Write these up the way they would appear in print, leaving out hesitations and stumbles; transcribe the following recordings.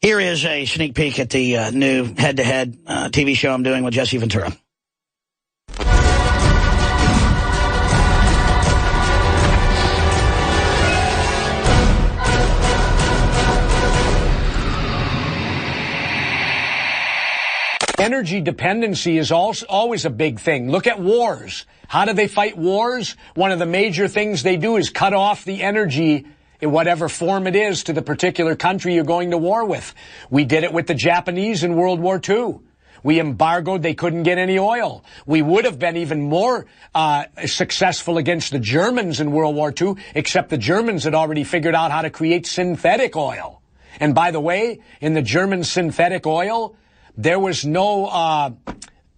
Here is a sneak peek at the new head-to-head TV show I'm doing with Jesse Ventura. Energy dependency is also always a big thing. Look at wars. How do they fight wars? One of the major things they do is cut off the energy in whatever form it is to the particular country you're going to war with. We did it with the Japanese in World War II. We embargoed, they couldn't get any oil. We would have been even more successful against the Germans in World War II, except the Germans had already figured out how to create synthetic oil. And by the way, in the German synthetic oil, there was no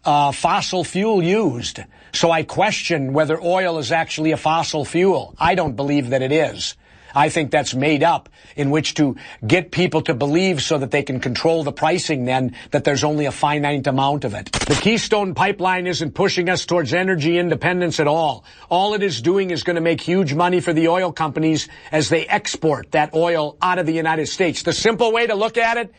fossil fuel used. So I question whether oil is actually a fossil fuel. I don't believe that it is. I think that's made up in which to get people to believe so that they can control the pricing then that there's only a finite amount of it. The Keystone Pipeline isn't pushing us towards energy independence at all. All it is doing is going to make huge money for the oil companies as they export that oil out of the United States. The simple way to look at it,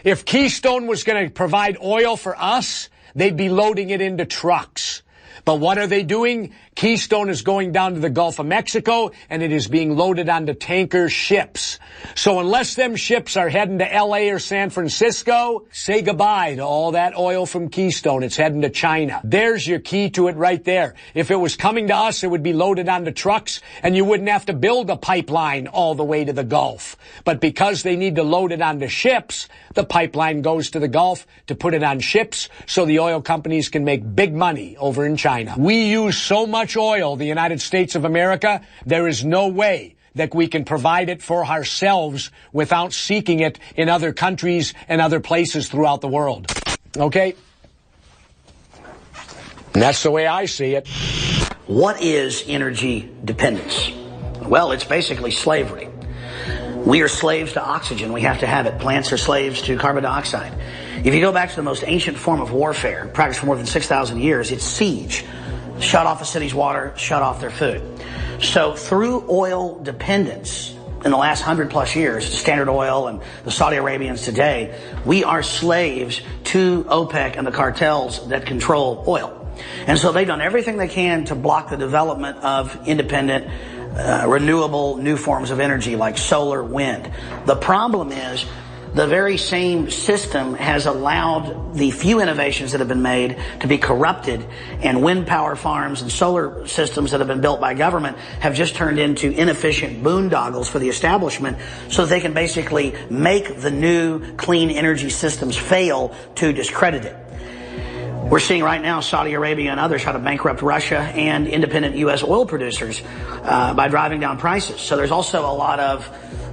if Keystone was going to provide oil for us, they'd be loading it into trucks. But what are they doing? Keystone is going down to the Gulf of Mexico, and it is being loaded onto tanker ships. So unless them ships are heading to L.A. or San Francisco, say goodbye to all that oil from Keystone. It's heading to China. There's your key to it right there. If it was coming to us, it would be loaded onto trucks, and you wouldn't have to build a pipeline all the way to the Gulf. But because they need to load it onto ships, the pipeline goes to the Gulf to put it on ships so the oil companies can make big money over in China. We use so much oil, the United States of America, there is no way that we can provide it for ourselves without seeking it in other countries and other places throughout the world. Okay? And that's the way I see it. What is energy dependence? Well, it's basically slavery. We are slaves to oxygen. We have to have it. Plants are slaves to carbon dioxide. If you go back to the most ancient form of warfare, practiced for more than 6,000 years, it's siege. Shut off a city's water, shut off their food. So through oil dependence in the last 100+ years, Standard Oil and the Saudi Arabians today, we are slaves to OPEC and the cartels that control oil. And so they've done everything they can to block the development of independent, renewable new forms of energy like solar, wind. The problem is the very same system has allowed the few innovations that have been made to be corrupted, and wind power farms and solar systems that have been built by government have just turned into inefficient boondoggles for the establishment so that they can basically make the new clean energy systems fail to discredit it. We're seeing right now Saudi Arabia and others try to bankrupt Russia and independent U.S. oil producers by driving down prices. So there's also a lot of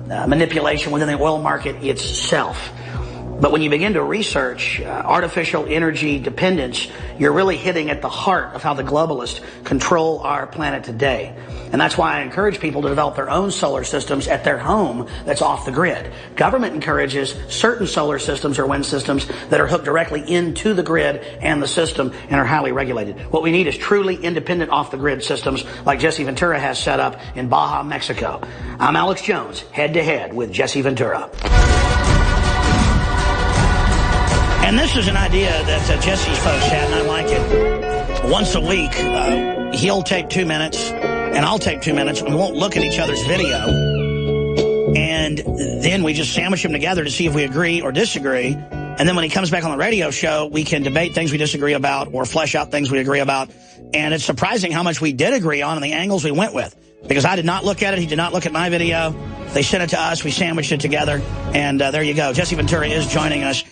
manipulation within the oil market itself. But when you begin to research artificial energy dependence, you're really hitting at the heart of how the globalists control our planet today. And that's why I encourage people to develop their own solar systems at their home that's off the grid. Government encourages certain solar systems or wind systems that are hooked directly into the grid and the system and are highly regulated. What we need is truly independent off-the-grid systems like Jesse Ventura has set up in Baja, Mexico. I'm Alex Jones, head-to-head with Jesse Ventura. And this is an idea that Jesse's folks had, and I like it. Once a week, he'll take 2 minutes, and I'll take 2 minutes, and we won't look at each other's video. And then we just sandwich them together to see if we agree or disagree. And then when he comes back on the radio show, we can debate things we disagree about or flesh out things we agree about. And it's surprising how much we did agree on and the angles we went with. Because I did not look at it. He did not look at my video. They sent it to us. We sandwiched it together. And there you go. Jesse Ventura is joining us.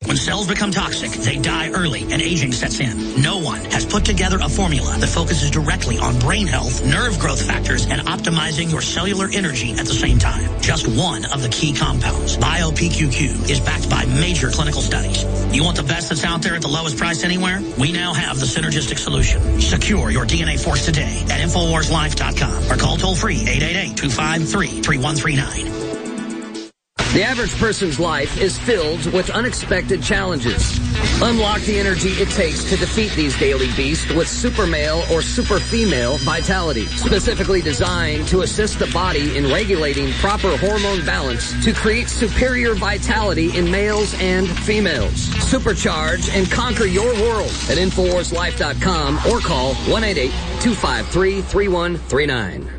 When cells become toxic, they die early and aging sets in. No one has put together a formula that focuses directly on brain health, nerve growth factors, and optimizing your cellular energy at the same time. Just one of the key compounds, BioPQQ, is backed by major clinical studies. You want the best that's out there at the lowest price anywhere? We now have the synergistic solution. Secure your DNA Force today at InfoWarsLife.com or call toll-free 888-253-3139. The average person's life is filled with unexpected challenges. Unlock the energy it takes to defeat these daily beasts with super male or super female vitality, specifically designed to assist the body in regulating proper hormone balance to create superior vitality in males and females. Supercharge and conquer your world at InfoWarsLife.com or call 1-888-253-3139.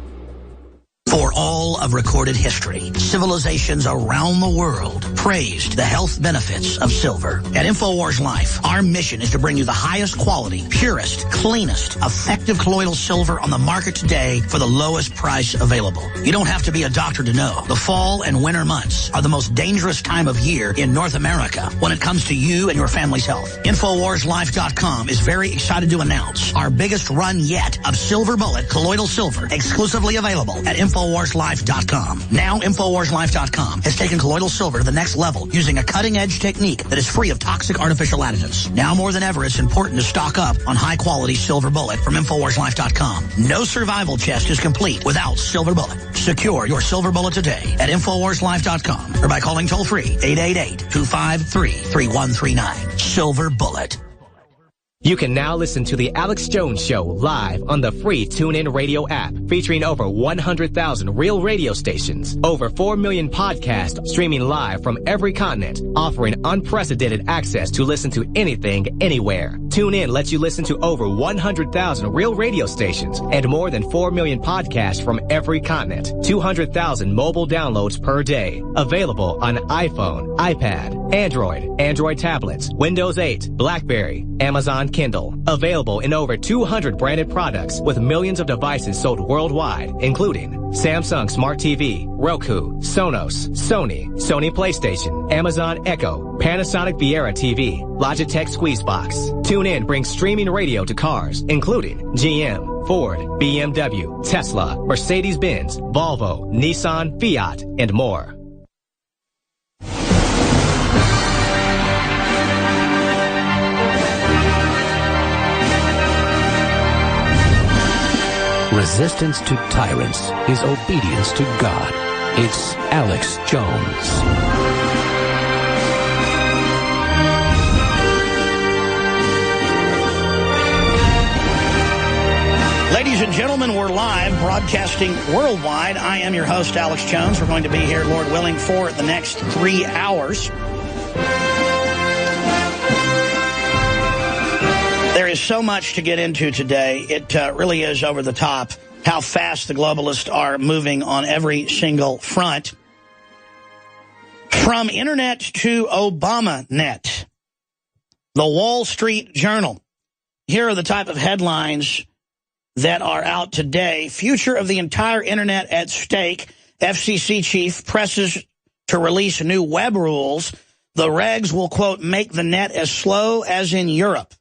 For all of recorded history, civilizations around the world praised the health benefits of silver. At Infowars Life, our mission is to bring you the highest quality, purest, cleanest, effective colloidal silver on the market today for the lowest price available. You don't have to be a doctor to know. The fall and winter months are the most dangerous time of year in North America when it comes to you and your family's health. InfoWarsLife.com is very excited to announce our biggest run yet of Silver Bullet colloidal silver, exclusively available at InfoWarsLife.com. Now, InfoWarsLife.com has taken colloidal silver to the next level using a cutting-edge technique that is free of toxic artificial additives. Now more than ever, it's important to stock up on high-quality Silver Bullet from InfoWarsLife.com. No survival chest is complete without Silver Bullet. Secure your Silver Bullet today at InfoWarsLife.com or by calling toll-free 888-253-3139. Silver Bullet. You can now listen to The Alex Jones Show live on the free TuneIn Radio app, featuring over 100,000 real radio stations, over 4 million podcasts streaming live from every continent, offering unprecedented access to listen to anything, anywhere. TuneIn lets you listen to over 100,000 real radio stations and more than 4 million podcasts from every continent, 200,000 mobile downloads per day. Available on iPhone, iPad, Android tablets, Windows 8, BlackBerry, Amazon Kindle. Available in over 200 branded products with millions of devices sold worldwide, including Samsung Smart TV, Roku, Sonos, Sony PlayStation, Amazon Echo, Panasonic Viera TV, Logitech Squeezebox. TuneIn brings streaming radio to cars, including GM, Ford, BMW, Tesla, Mercedes-Benz, Volvo, Nissan, Fiat, and more. Resistance to tyrants is obedience to God. It's Alex Jones. Ladies and gentlemen, we're live, broadcasting worldwide. I am your host, Alex Jones. We're going to be here, Lord willing, for the next 3 hours. There is so much to get into today. It really is over the top how fast the globalists are moving on every single front. From internet to Obama-net. The Wall Street Journal. Here are the type of headlines that are out today. Future of the entire internet at stake. FCC chief presses to release new web rules. The regs will, quote, make the net as slow as in Europe.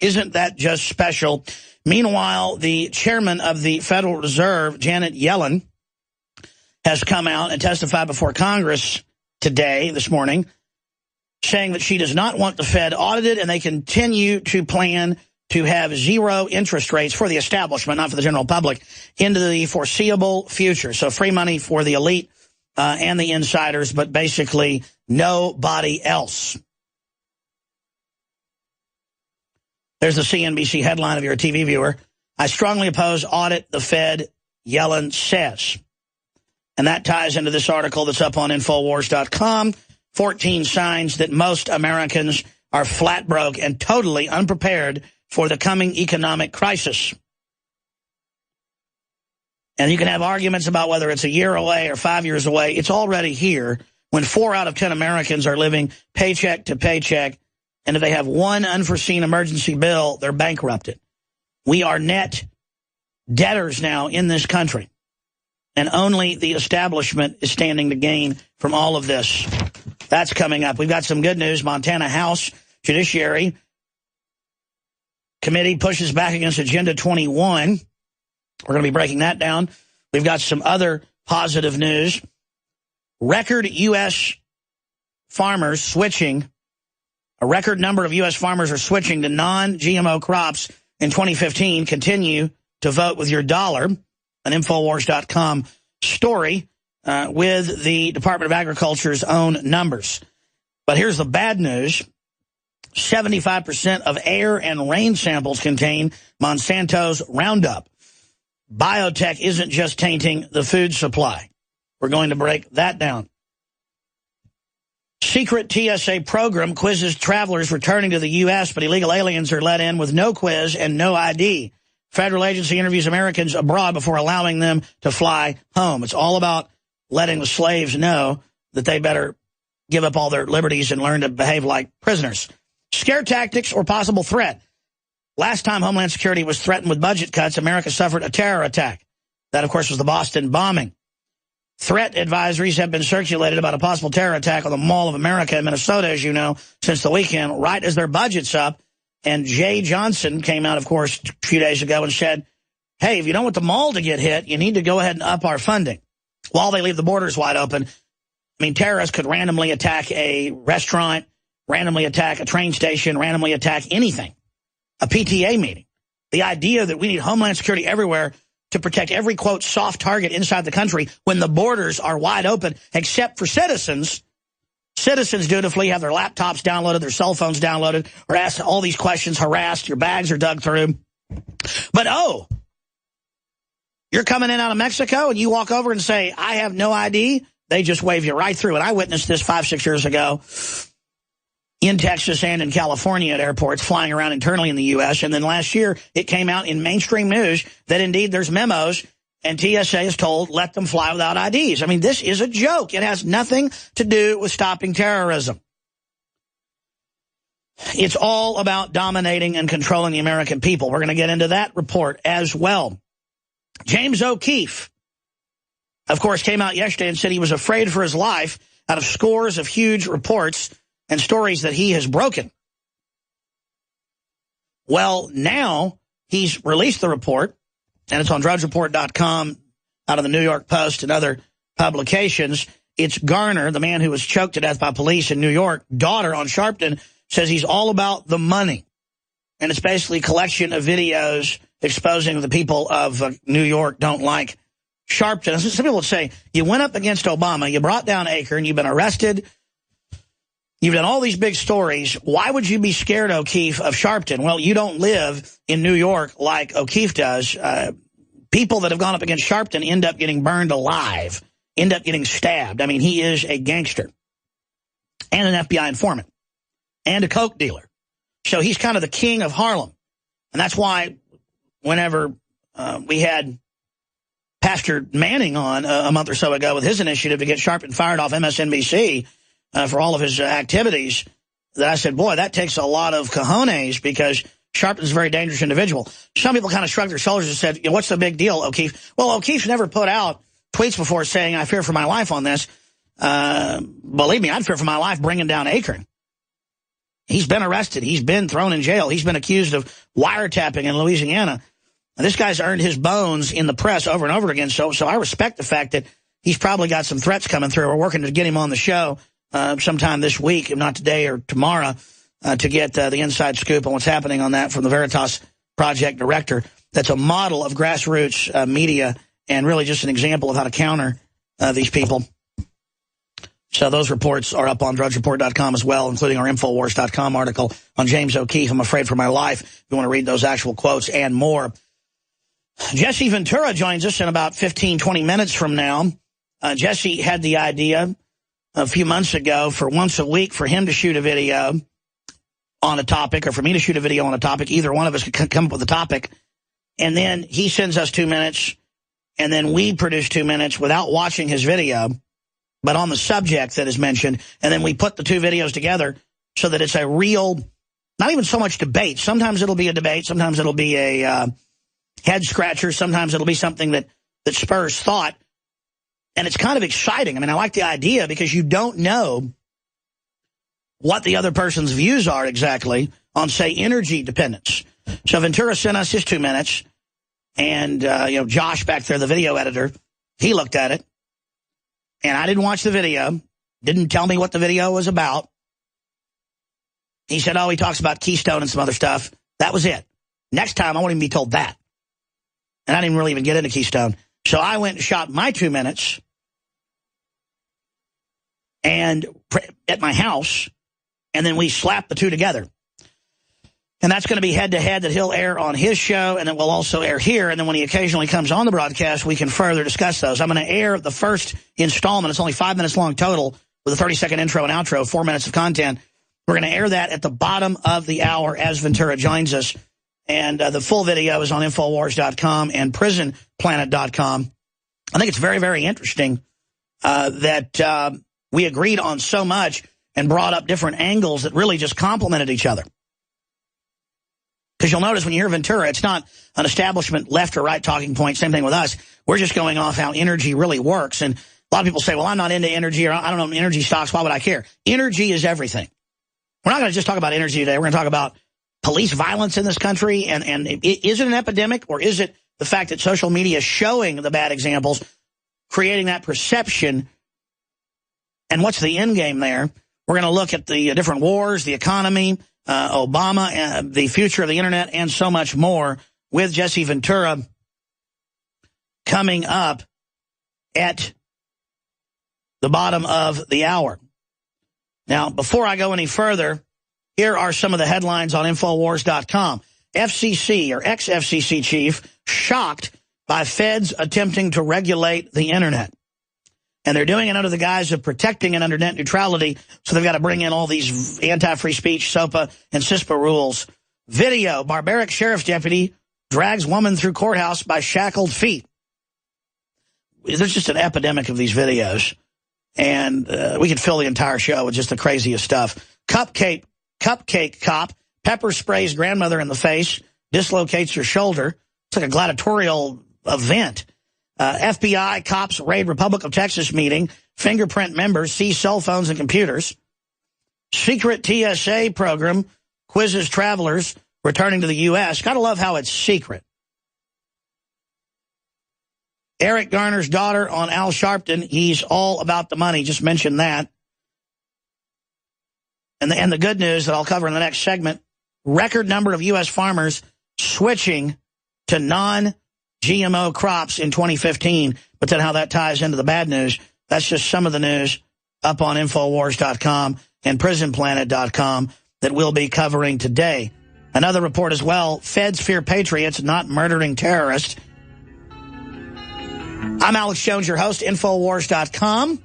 Isn't that just special? Meanwhile, the chairman of the Federal Reserve, Janet Yellen, has come out and testified before Congress this morning, saying that she does not want the Fed audited, and they continue to plan to have zero interest rates for the establishment, not for the general public, into the foreseeable future. So free money for the elite and the insiders, but basically nobody else. There's the CNBC headline if you're a TV viewer. I strongly oppose audit the Fed, Yellen says. And that ties into this article that's up on Infowars.com. 14 signs that most Americans are flat broke and totally unprepared for the coming economic crisis. And you can have arguments about whether it's a year away or 5 years away. It's already here when 4 out of 10 Americans are living paycheck to paycheck. And if they have one unforeseen emergency bill, they're bankrupted. We are net debtors now in this country. And only the establishment is standing to gain from all of this. That's coming up. We've got some good news. Montana House Judiciary Committee pushes back against Agenda 21. We're going to be breaking that down. We've got some other positive news. Record U.S. farmers switching. A record number of U.S. farmers are switching to non-GMO crops in 2015. Continue to vote with your dollar. An Infowars.com story. with the Department of Agriculture's own numbers. But here's the bad news. 75% of air and rain samples contain Monsanto's Roundup. Biotech isn't just tainting the food supply. We're going to break that down. Secret TSA program quizzes travelers returning to the U.S., but illegal aliens are let in with no quiz and no ID. Federal agency interviews Americans abroad before allowing them to fly home. It's all about letting the slaves know that they better give up all their liberties and learn to behave like prisoners. Scare tactics or possible threat. Last time Homeland Security was threatened with budget cuts, America suffered a terror attack. That, of course, was the Boston bombing. Threat advisories have been circulated about a possible terror attack on the Mall of America in Minnesota, as you know, since the weekend, right as their budget's up. And Jay Johnson came out, of course, a few days ago and said, hey, if you don't want the mall to get hit, you need to go ahead and up our funding while they leave the borders wide open. I mean, terrorists could randomly attack a restaurant, randomly attack a train station, randomly attack anything, a PTA meeting. The idea that we need Homeland Security everywhere to protect every, quote, soft target inside the country when the borders are wide open, except for citizens. Citizens dutifully have their laptops downloaded, their cell phones downloaded, or asked all these questions, harassed, your bags are dug through. But, oh, you're coming in out of Mexico and you walk over and say, I have no ID. They just wave you right through. And I witnessed this 5-6 years ago in Texas and in California at airports, flying around internally in the U.S. And then last year, it came out in mainstream news that indeed there's memos and TSA is told, let them fly without IDs. I mean, this is a joke. It has nothing to do with stopping terrorism. It's all about dominating and controlling the American people. We're going to get into that report as well. James O'Keefe, of course, came out yesterday and said he was afraid for his life out of scores of huge reports and stories that he has broken. Well, now he's released the report, and it's on drudgereport.com, out of the New York Post and other publications. It's Garner, the man who was choked to death by police in New York, daughter on Sharpton, says he's all about the money. And it's basically a collection of videos exposing the people of New York don't like Sharpton. Some people would say, you went up against Obama, you brought down Akron, you've been arrested, you've done all these big stories. Why would you be scared, O'Keefe, of Sharpton? Well, you don't live in New York like O'Keefe does. People that have gone up against Sharpton end up getting burned alive, end up getting stabbed. I mean, he is a gangster and an FBI informant and a coke dealer. So he's kind of the king of Harlem. And that's why whenever we had Pastor Manning on a month or so ago with his initiative to get Sharpton fired off MSNBC for all of his activities, that I said, boy, that takes a lot of cojones because Sharpton's a very dangerous individual. Some people kind of shrugged their shoulders and said, what's the big deal, O'Keefe? Well, O'Keefe's never put out tweets before saying, I fear for my life on this. Believe me, I'd fear for my life bringing down Akron. He's been arrested. He's been thrown in jail. He's been accused of wiretapping in Louisiana. And this guy's earned his bones in the press over and over again. So I respect the fact that he's probably got some threats coming through. We're working to get him on the show sometime this week, if not today or tomorrow, to get the inside scoop on what's happening on that from the Veritas Project director. That's a model of grassroots media and really just an example of how to counter these people. So those reports are up on drudgereport.com as well, including our Infowars.com article on James O'Keefe, I'm afraid for my life. If you want to read those actual quotes and more. Jesse Ventura joins us in about 15, 20 minutes from now. Jesse had the idea a few months ago for once a week for him to shoot a video on a topic or for me to shoot a video on a topic. Either one of us could come up with a topic. And then he sends us 2 minutes, and then we produce 2 minutes without watching his video, but on the subject that is mentioned, and then we put the two videos together so that it's a real, not even so much debate. Sometimes it'll be a debate. Sometimes it'll be a head scratcher. Sometimes it'll be something that spurs thought. And it's kind of exciting. I mean, I like the idea because you don't know what the other person's views are exactly on, say, energy dependence. So Ventura sent us his 2 minutes, and, Josh back there, the video editor, he looked at it. And I didn't watch the video, didn't tell me what the video was about. He said, he talks about Keystone and some other stuff. That was it. Next time, I won't even be told that. And I didn't really even get into Keystone. So I went and shot my 2 minutes, and at my house, and then we slap the two together. And that's going to be head-to-head that he'll air on his show, and then we'll also air here. And then when he occasionally comes on the broadcast, we can further discuss those. I'm going to air the first installment. It's only 5 minutes long total with a 30-second intro and outro, 4 minutes of content. We're going to air that at the bottom of the hour as Ventura joins us. And the full video is on Infowars.com and PrisonPlanet.com. I think it's very, very interesting that we agreed on so much and brought up different angles that really just complemented each other. Because you'll notice when you hear Ventura, it's not an establishment left or right talking point. Same thing with us. We're just going off how energy really works. And a lot of people say, well, I'm not into energy, or I don't know energy stocks. Why would I care? Energy is everything. We're not going to just talk about energy today. We're going to talk about police violence in this country. And is it an epidemic, or is it the fact that social media is showing the bad examples, creating that perception? And what's the end game there? We're going to look at the different wars, the economy, Obama, the future of the internet, and so much more with Jesse Ventura coming up at the bottom of the hour. Now, before I go any further, here are some of the headlines on Infowars.com. FCC, or ex-FCC chief, shocked by feds attempting to regulate the internet. And they're doing it under the guise of protecting and under net neutrality, so they've got to bring in all these anti-free speech, SOPA, and CISPA rules. Video, barbaric sheriff's deputy drags woman through courthouse by shackled feet. There's just an epidemic of these videos. And we could fill the entire show with just the craziest stuff. Cupcake cop pepper sprays grandmother in the face, dislocates her shoulder. It's like a gladiatorial event. FBI cops raid Republic of Texas meeting. Fingerprint members seize cell phones and computers. Secret TSA program quizzes travelers returning to the U.S. Gotta love how it's secret. Eric Garner's daughter on Al Sharpton. He's all about the money. Just mentioned that. And the good news that I'll cover in the next segment, record number of U.S. farmers switching to non-GMO crops in 2015. But then how that ties into the bad news, that's just some of the news up on Infowars.com and PrisonPlanet.com that we'll be covering today. Another report as well, feds fear patriots, not murdering terrorists. I'm Alex Jones, your host, Infowars.com.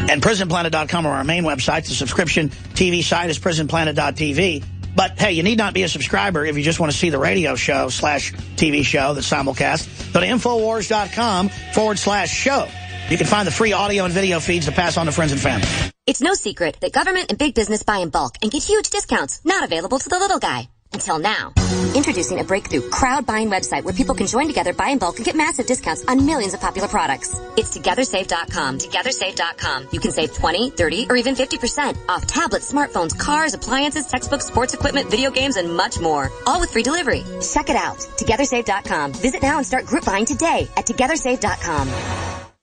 And PrisonPlanet.com are our main websites. The subscription TV site is PrisonPlanet.tv. But, hey, you need not be a subscriber if you just want to see the radio show / TV show that's simulcast. Go to Infowars.com/show. You can find the free audio and video feeds to pass on to friends and family. It's no secret that government and big business buy in bulk and get huge discounts not available to the little guy. Until now. Introducing a breakthrough crowd buying website where people can join together, buy in bulk, and get massive discounts on millions of popular products. It's TogetherSave.com. TogetherSave.com. You can save 20, 30, or even 50% off tablets, smartphones, cars, appliances, textbooks, sports equipment, video games, and much more. All with free delivery. Check it out. TogetherSave.com. Visit now and start group buying today at TogetherSave.com.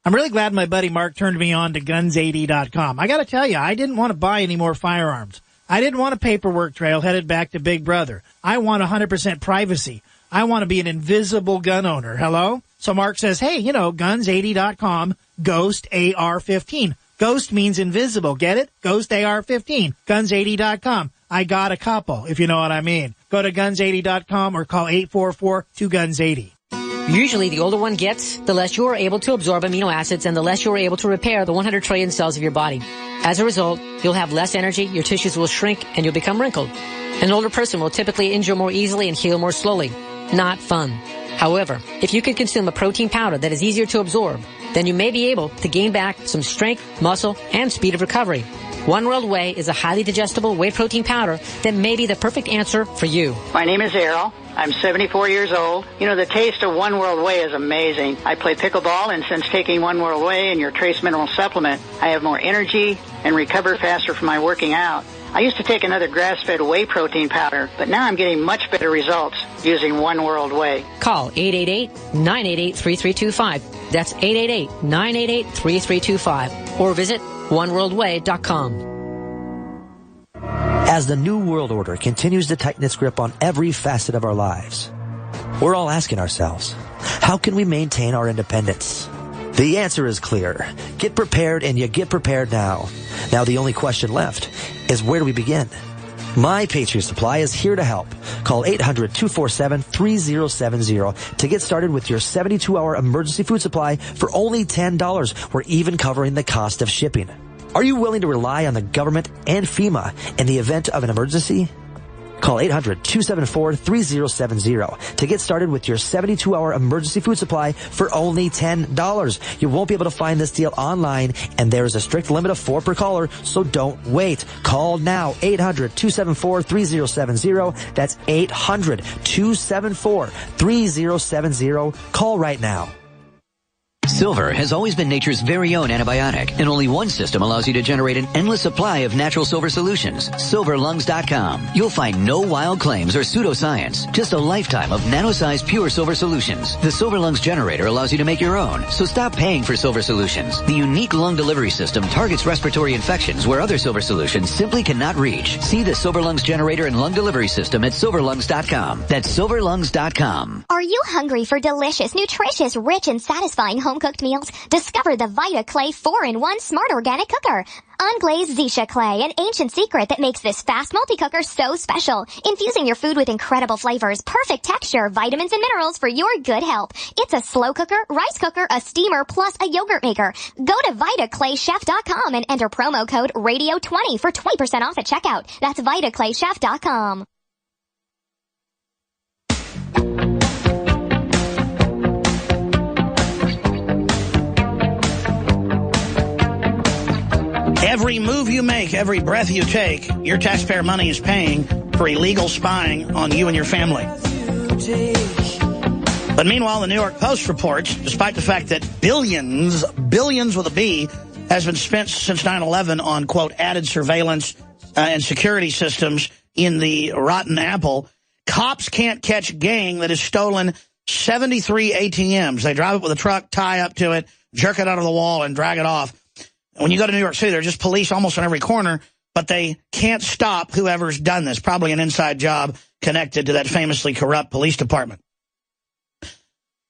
I'm really glad my buddy Mark turned me on to Guns80.com. I got to tell you, I didn't want to buy any more firearms. I didn't want a paperwork trail headed back to Big Brother. I want 100% privacy. I want to be an invisible gun owner. Hello? So Mark says, hey, Guns80.com, Ghost AR-15. Ghost means invisible. Get it? Ghost AR-15. Guns80.com. I got a couple, if you know what I mean. Go to Guns80.com or call 844-2GUNS80. Usually, the older one gets, the less you are able to absorb amino acids and the less you are able to repair the 100 trillion cells of your body. As a result, you'll have less energy, your tissues will shrink, and you'll become wrinkled. An older person will typically injure more easily and heal more slowly. Not fun. However, if you can consume a protein powder that is easier to absorb, then you may be able to gain back some strength, muscle, and speed of recovery. One World Whey is a highly digestible whey protein powder that may be the perfect answer for you. My name is Errol. I'm 74 years old. The taste of One World Whey is amazing. I play pickleball, and since taking One World Whey and your trace mineral supplement, I have more energy and recover faster from my working out. I used to take another grass-fed whey protein powder, but now I'm getting much better results using One World Whey. Call 888-988-3325. That's 888-988-3325. Or visit oneworldway.com. As the New World Order continues to tighten its grip on every facet of our lives, we're all asking ourselves, how can we maintain our independence? The answer is clear. Get prepared, and you get prepared now. Now the only question left is, where do we begin? My Patriot Supply is here to help. Call 800-247-3070 to get started with your 72-hour emergency food supply for only $10. We're even covering the cost of shipping. Are you willing to rely on the government and FEMA in the event of an emergency? Call 800-274-3070 to get started with your 72-hour emergency food supply for only $10. You won't be able to find this deal online, and there is a strict limit of 4 per caller, so don't wait. Call now, 800-274-3070. That's 800-274-3070. Call right now. Silver has always been nature's very own antibiotic, and only one system allows you to generate an endless supply of natural silver solutions. Silverlungs.com. You'll find no wild claims or pseudoscience, just a lifetime of nano-sized pure silver solutions. The Silver Lungs generator allows you to make your own, so stop paying for silver solutions. The unique lung delivery system targets respiratory infections where other silver solutions simply cannot reach. See the Silver Lungs generator and lung delivery system at silverlungs.com. That's silverlungs.com. Are you hungry for delicious, nutritious, rich, and satisfying home-cooked meals? Discover the Vita Clay 4-in-1 Smart Organic Cooker. Unglazed Zisha clay, an ancient secret that makes this fast multi-cooker so special. Infusing your food with incredible flavors, perfect texture, vitamins, and minerals for your good health. It's a slow cooker, rice cooker, a steamer, plus a yogurt maker. Go to VitaClayChef.com and enter promo code RADIO20 for 20% off at checkout. That's VitaClayChef.com. Every move you make, every breath you take, your taxpayer money is paying for illegal spying on you and your family. But meanwhile, the New York Post reports, despite the fact that billions with a B, has been spent since 9/11 on, quote, added surveillance and security systems in the rotten apple, cops can't catch gang that has stolen 73 ATMs. They drive it with a truck, tie up to it, jerk it out of the wall, and drag it off. When you go to New York City, there are just police almost on every corner, but they can't stop whoever's done this. Probably an inside job connected to that famously corrupt police department.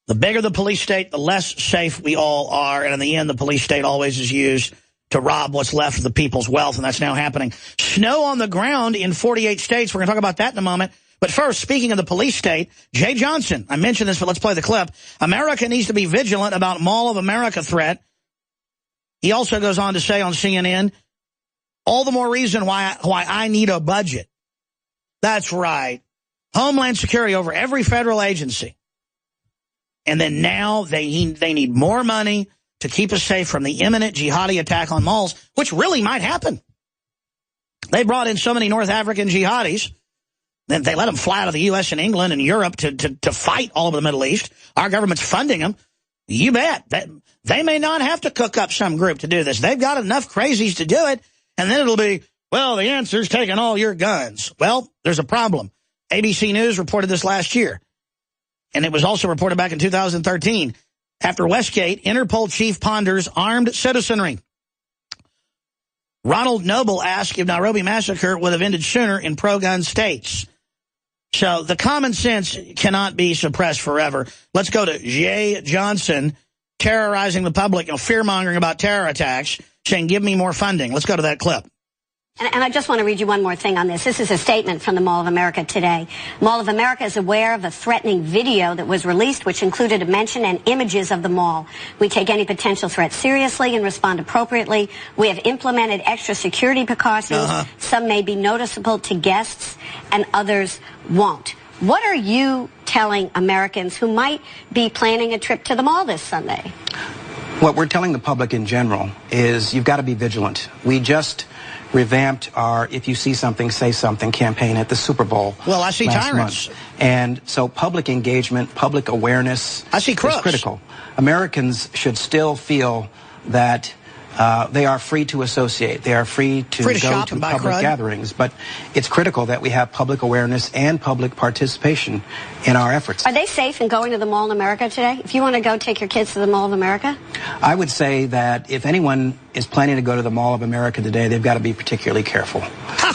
The bigger the police state, the less safe we all are. And in the end, the police state always is used to rob what's left of the people's wealth, and that's now happening. Snow on the ground in 48 states. We're going to talk about that in a moment. But first, speaking of the police state, Jay Johnson, I mentioned this, but let's play the clip. America needs to be vigilant about Mall of America threat. He also goes on to say on CNN, all the more reason why I need a budget. That's right. Homeland Security over every federal agency. And then now they need more money to keep us safe from the imminent jihadi attack on malls, which really might happen. They brought in so many North African jihadis that they let them fly out of the U.S. and England and Europe to fight all over the Middle East. Our government's funding them. You bet. They may not have to cook up some group to do this. They've got enough crazies to do it, and then it'll be, well, the answer's taking all your guns. Well, there's a problem. ABC News reported this last year, and it was also reported back in 2013. After Westgate, Interpol chief ponders armed citizenry. Ronald Noble asked if Nairobi massacre would have ended sooner in pro-gun states. So the common sense cannot be suppressed forever. Let's go to Jay Johnson terrorizing the public, fear-mongering about terror attacks, saying, give me more funding. Let's go to that clip. And I just want to read you one more thing on this. This is a statement from the Mall of America today. Mall of America is aware of a threatening video that was released, which included a mention and images of the mall. We take any potential threat seriously and respond appropriately. We have implemented extra security precautions. Some may be noticeable to guests and others won't. What are you telling Americans who might be planning a trip to the mall this Sunday? What we're telling the public in general is you've got to be vigilant. We just revamped our If You See Something, Say Something campaign at the Super Bowl. Well, I see tyrants. And so public engagement, public awareness is critical. Americans should still feel that they are free to associate. They are free to go to public gatherings. But it's critical that we have public awareness and public participation in our efforts. Are they safe in going to the Mall of America today? If you want to go take your kids to the Mall of America? I would say that if anyone is planning to go to the Mall of America today, they've got to be particularly careful.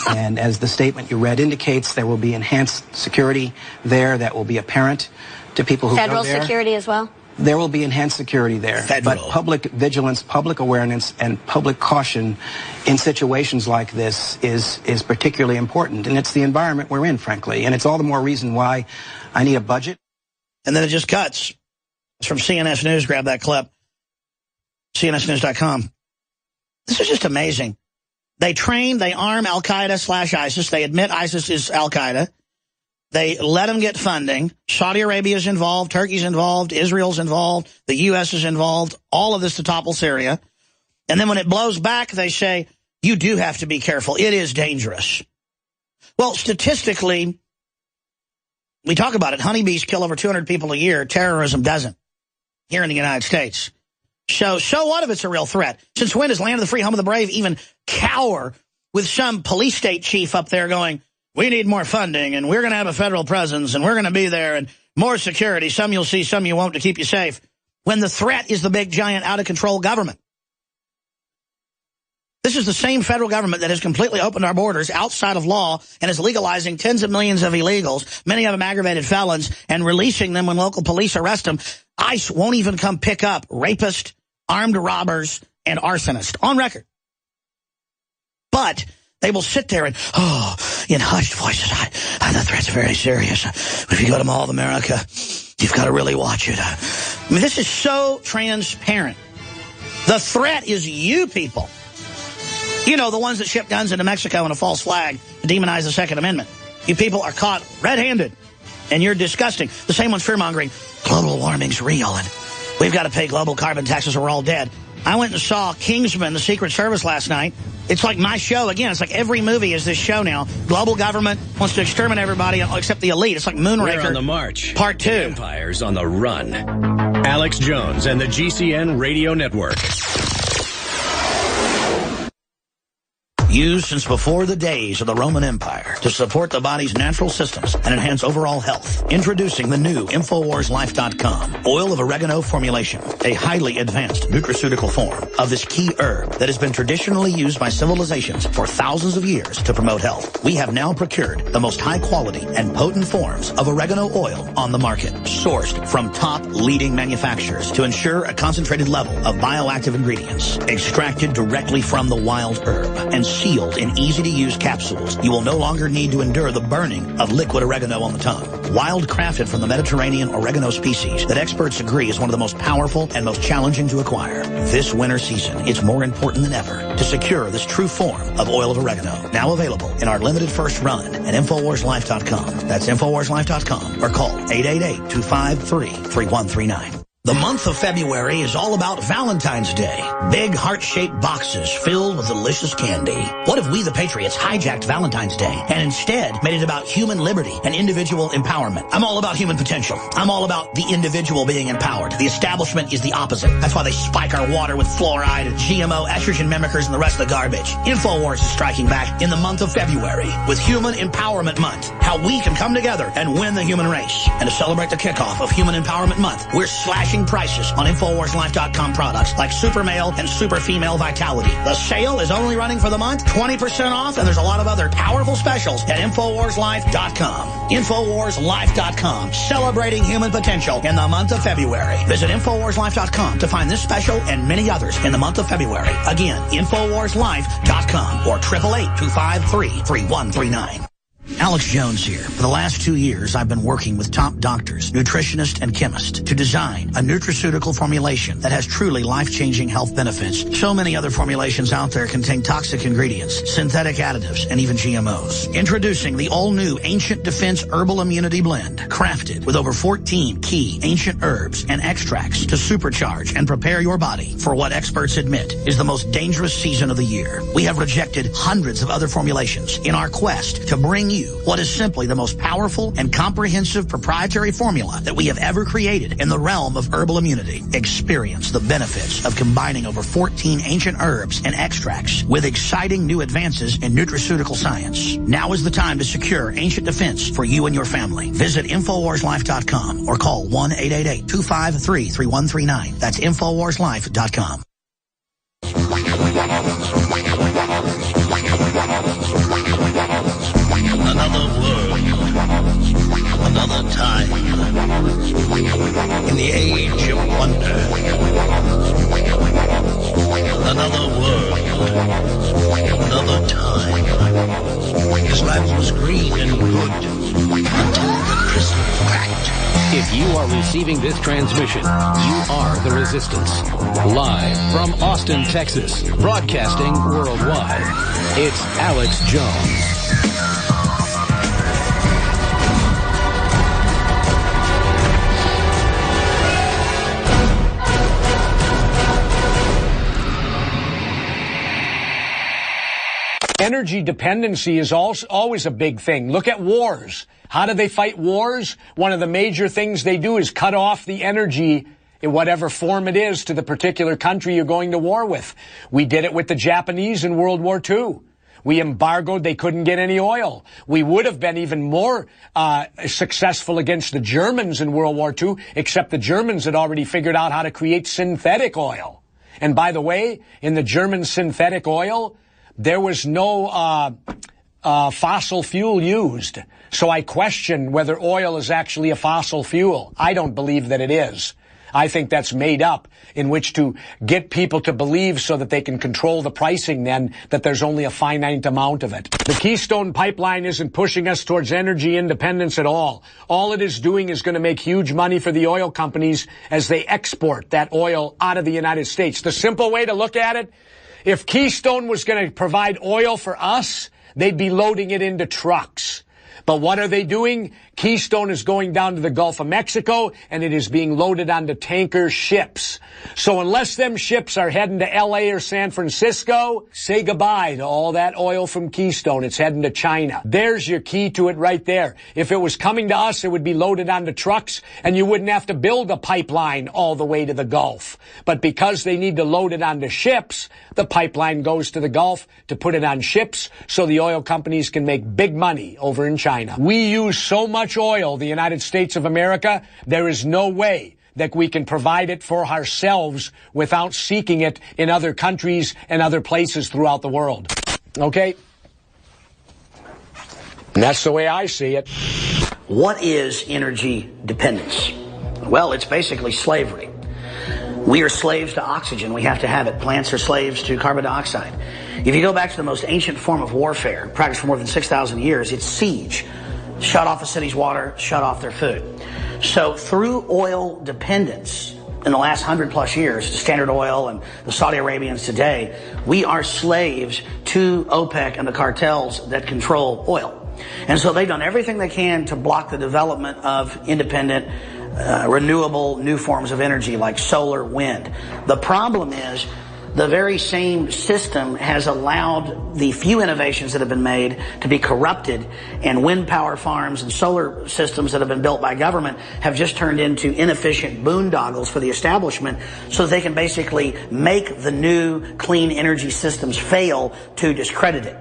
And as the statement you read indicates, there will be enhanced security there that will be apparent to people who go there. Federal security as well? there will be enhanced security there. Federal. But public vigilance, public awareness, and public caution in situations like this is particularly important. And it's the environment we're in, frankly. And it's all the more reason why I need a budget. And then it just cuts. It's from CNS News. Grab that clip. CNSnews.com. This is just amazing. They train, they arm Al-Qaeda/ISIS. They admit ISIS is Al-Qaeda. They let them get funding. Saudi Arabia's involved. Turkey's involved. Israel's involved. The U.S. is involved. All of this to topple Syria. And then when it blows back, they say, you do have to be careful. It is dangerous. Well, statistically, we talk about it. Honeybees kill over 200 people a year. Terrorism doesn't here in the United States. So what if it's a real threat? Since when does Land of the Free, Home of the Brave even cower with some police state chief up there going, we need more funding, and we're going to have a federal presence, and we're going to be there, and more security. Some you'll see, some you won't, to keep you safe. When the threat is the big, giant, out-of-control government. This is the same federal government that has completely opened our borders outside of law and is legalizing tens of millions of illegals, many of them aggravated felons, and releasing them when local police arrest them. ICE won't even come pick up rapists, armed robbers, and arsonists. On record. But they will sit there and, in hushed voices, the threat's very serious. If you go to Mall of America, you've got to really watch it. I mean, this is so transparent. The threat is you people. You know, the ones that ship guns into Mexico in a false flag to demonize the Second Amendment. You people are caught red-handed, and you're disgusting. The same one's fear-mongering. Global warming's real, and we've got to pay global carbon taxes or we're all dead. I went and saw Kingsman, the Secret Service, last night. It's like my show again. It's like every movie is this show now. Global government wants to exterminate everybody except the elite. It's like Moonraker. We're on the march. Part 2. Empire's on the run. Alex Jones and the GCN Radio Network. Used since before the days of the Roman Empire to support the body's natural systems and enhance overall health. Introducing the new InfoWarsLife.com oil of oregano formulation, a highly advanced nutraceutical form of this key herb that has been traditionally used by civilizations for thousands of years to promote health. We have now procured the most high quality and potent forms of oregano oil on the market, sourced from top leading manufacturers to ensure a concentrated level of bioactive ingredients, extracted directly from the wild herb and sealed in easy-to-use capsules. You will no longer need to endure the burning of liquid oregano on the tongue. Wild crafted from the Mediterranean oregano species that experts agree is one of the most powerful and most challenging to acquire. This winter season, it's more important than ever to secure this true form of oil of oregano. Now available in our limited first run at InfoWarsLife.com. That's InfoWarsLife.com or call 888-253-3139. The month of February is all about Valentine's Day. Big heart-shaped boxes filled with delicious candy. What if we, the Patriots, hijacked Valentine's Day and instead made it about human liberty and individual empowerment? I'm all about human potential. I'm all about the individual being empowered. The establishment is the opposite. That's why they spike our water with fluoride and GMO, estrogen mimickers, and the rest of the garbage. Infowars is striking back in the month of February with Human Empowerment Month. How we can come together and win the human race. And to celebrate the kickoff of Human Empowerment Month, we're slashing prices on InfoWarsLife.com products like Super Male and Super Female Vitality. The sale is only running for the month, 20% off, and there's a lot of other powerful specials at InfoWarsLife.com. InfoWarsLife.com, celebrating human potential in the month of February. Visit InfoWarsLife.com to find this special and many others in the month of February. Again, InfoWarsLife.com or 888-253-3139. Alex Jones here. For the last 2 years, I've been working with top doctors, nutritionists, and chemists to design a nutraceutical formulation that has truly life-changing health benefits. So many other formulations out there contain toxic ingredients, synthetic additives, and even GMOs. Introducing the all-new Ancient Defense Herbal Immunity Blend, crafted with over 14 key ancient herbs and extracts to supercharge and prepare your body for what experts admit is the most dangerous season of the year. We have rejected hundreds of other formulations in our quest to bring you what is simply the most powerful and comprehensive proprietary formula that we have ever created in the realm of herbal immunity. Experience the benefits of combining over 14 ancient herbs and extracts with exciting new advances in nutraceutical science. Now is the time to secure Ancient Defense for you and your family. Visit InfoWarsLife.com or call 1-888-253-3139. That's InfoWarsLife.com. Another world. Another time. In the age of wonder. Another world. Another time. His life was green and good until the crystal cracked. If you are receiving this transmission, you are the Resistance. Live from Austin, Texas, broadcasting worldwide, it's Alex Jones. Energy dependency is always a big thing. Look at wars. How do they fight wars? One of the major things they do is cut off the energy in whatever form it is to the particular country you're going to war with. We did it with the Japanese in World War II. We embargoed. They couldn't get any oil. We would have been even more successful against the Germans in World War II, except the Germans had already figured out how to create synthetic oil. And by the way, in the German synthetic oil, there was no fossil fuel used. So I question whether oil is actually a fossil fuel. I don't believe that it is. I think that's made up in which to get people to believe so that they can control the pricing then that there's only a finite amount of it. The Keystone Pipeline isn't pushing us towards energy independence at all. All it is doing is going to make huge money for the oil companies as they export that oil out of the United States. The simple way to look at it, if Keystone was going to provide oil for us, they'd be loading it into trucks. But what are they doing? Keystone is going down to the Gulf of Mexico, and it is being loaded onto tanker ships. So unless them ships are heading to L.A. or San Francisco, say goodbye to all that oil from Keystone. It's heading to China. There's your key to it right there. If it was coming to us, it would be loaded onto trucks, and you wouldn't have to build a pipeline all the way to the Gulf. But because they need to load it onto ships, the pipeline goes to the Gulf to put it on ships so the oil companies can make big money over in China. We use so much oil, the United States of America, there is no way that we can provide it for ourselves without seeking it in other countries and other places throughout the world. Okay? And that's the way I see it. What is energy dependence? Well, it's basically slavery. We are slaves to oxygen. We have to have it. Plants are slaves to carbon dioxide. If you go back to the most ancient form of warfare, practiced for more than 6,000 years, it's siege. Shut off a city's water, shut off their food. So through oil dependence, in the last 100+ years, Standard Oil and the Saudi Arabians today, we are slaves to OPEC and the cartels that control oil. And so they've done everything they can to block the development of independent, renewable new forms of energy like solar, wind. The problem is the very same system has allowed the few innovations that have been made to be corrupted, and wind power farms and solar systems that have been built by government have just turned into inefficient boondoggles for the establishment so that they can basically make the new clean energy systems fail to discredit it.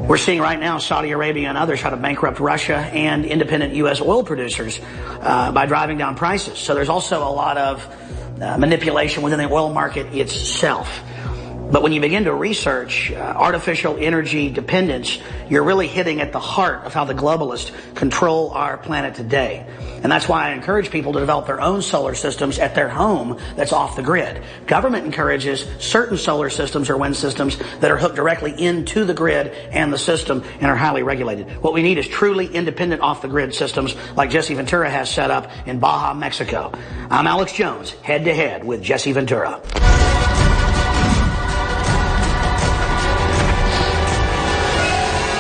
We're seeing right now Saudi Arabia and others try to bankrupt Russia and independent U.S. oil producers by driving down prices. So there's also a lot of manipulation within the oil market itself. But when you begin to research artificial energy dependence, you're really hitting at the heart of how the globalists control our planet today. And that's why I encourage people to develop their own solar systems at their home that's off the grid. Government encourages certain solar systems or wind systems that are hooked directly into the grid and the system and are highly regulated. What we need is truly independent off-the-grid systems like Jesse Ventura has set up in Baja, Mexico. I'm Alex Jones, head-to-head with Jesse Ventura.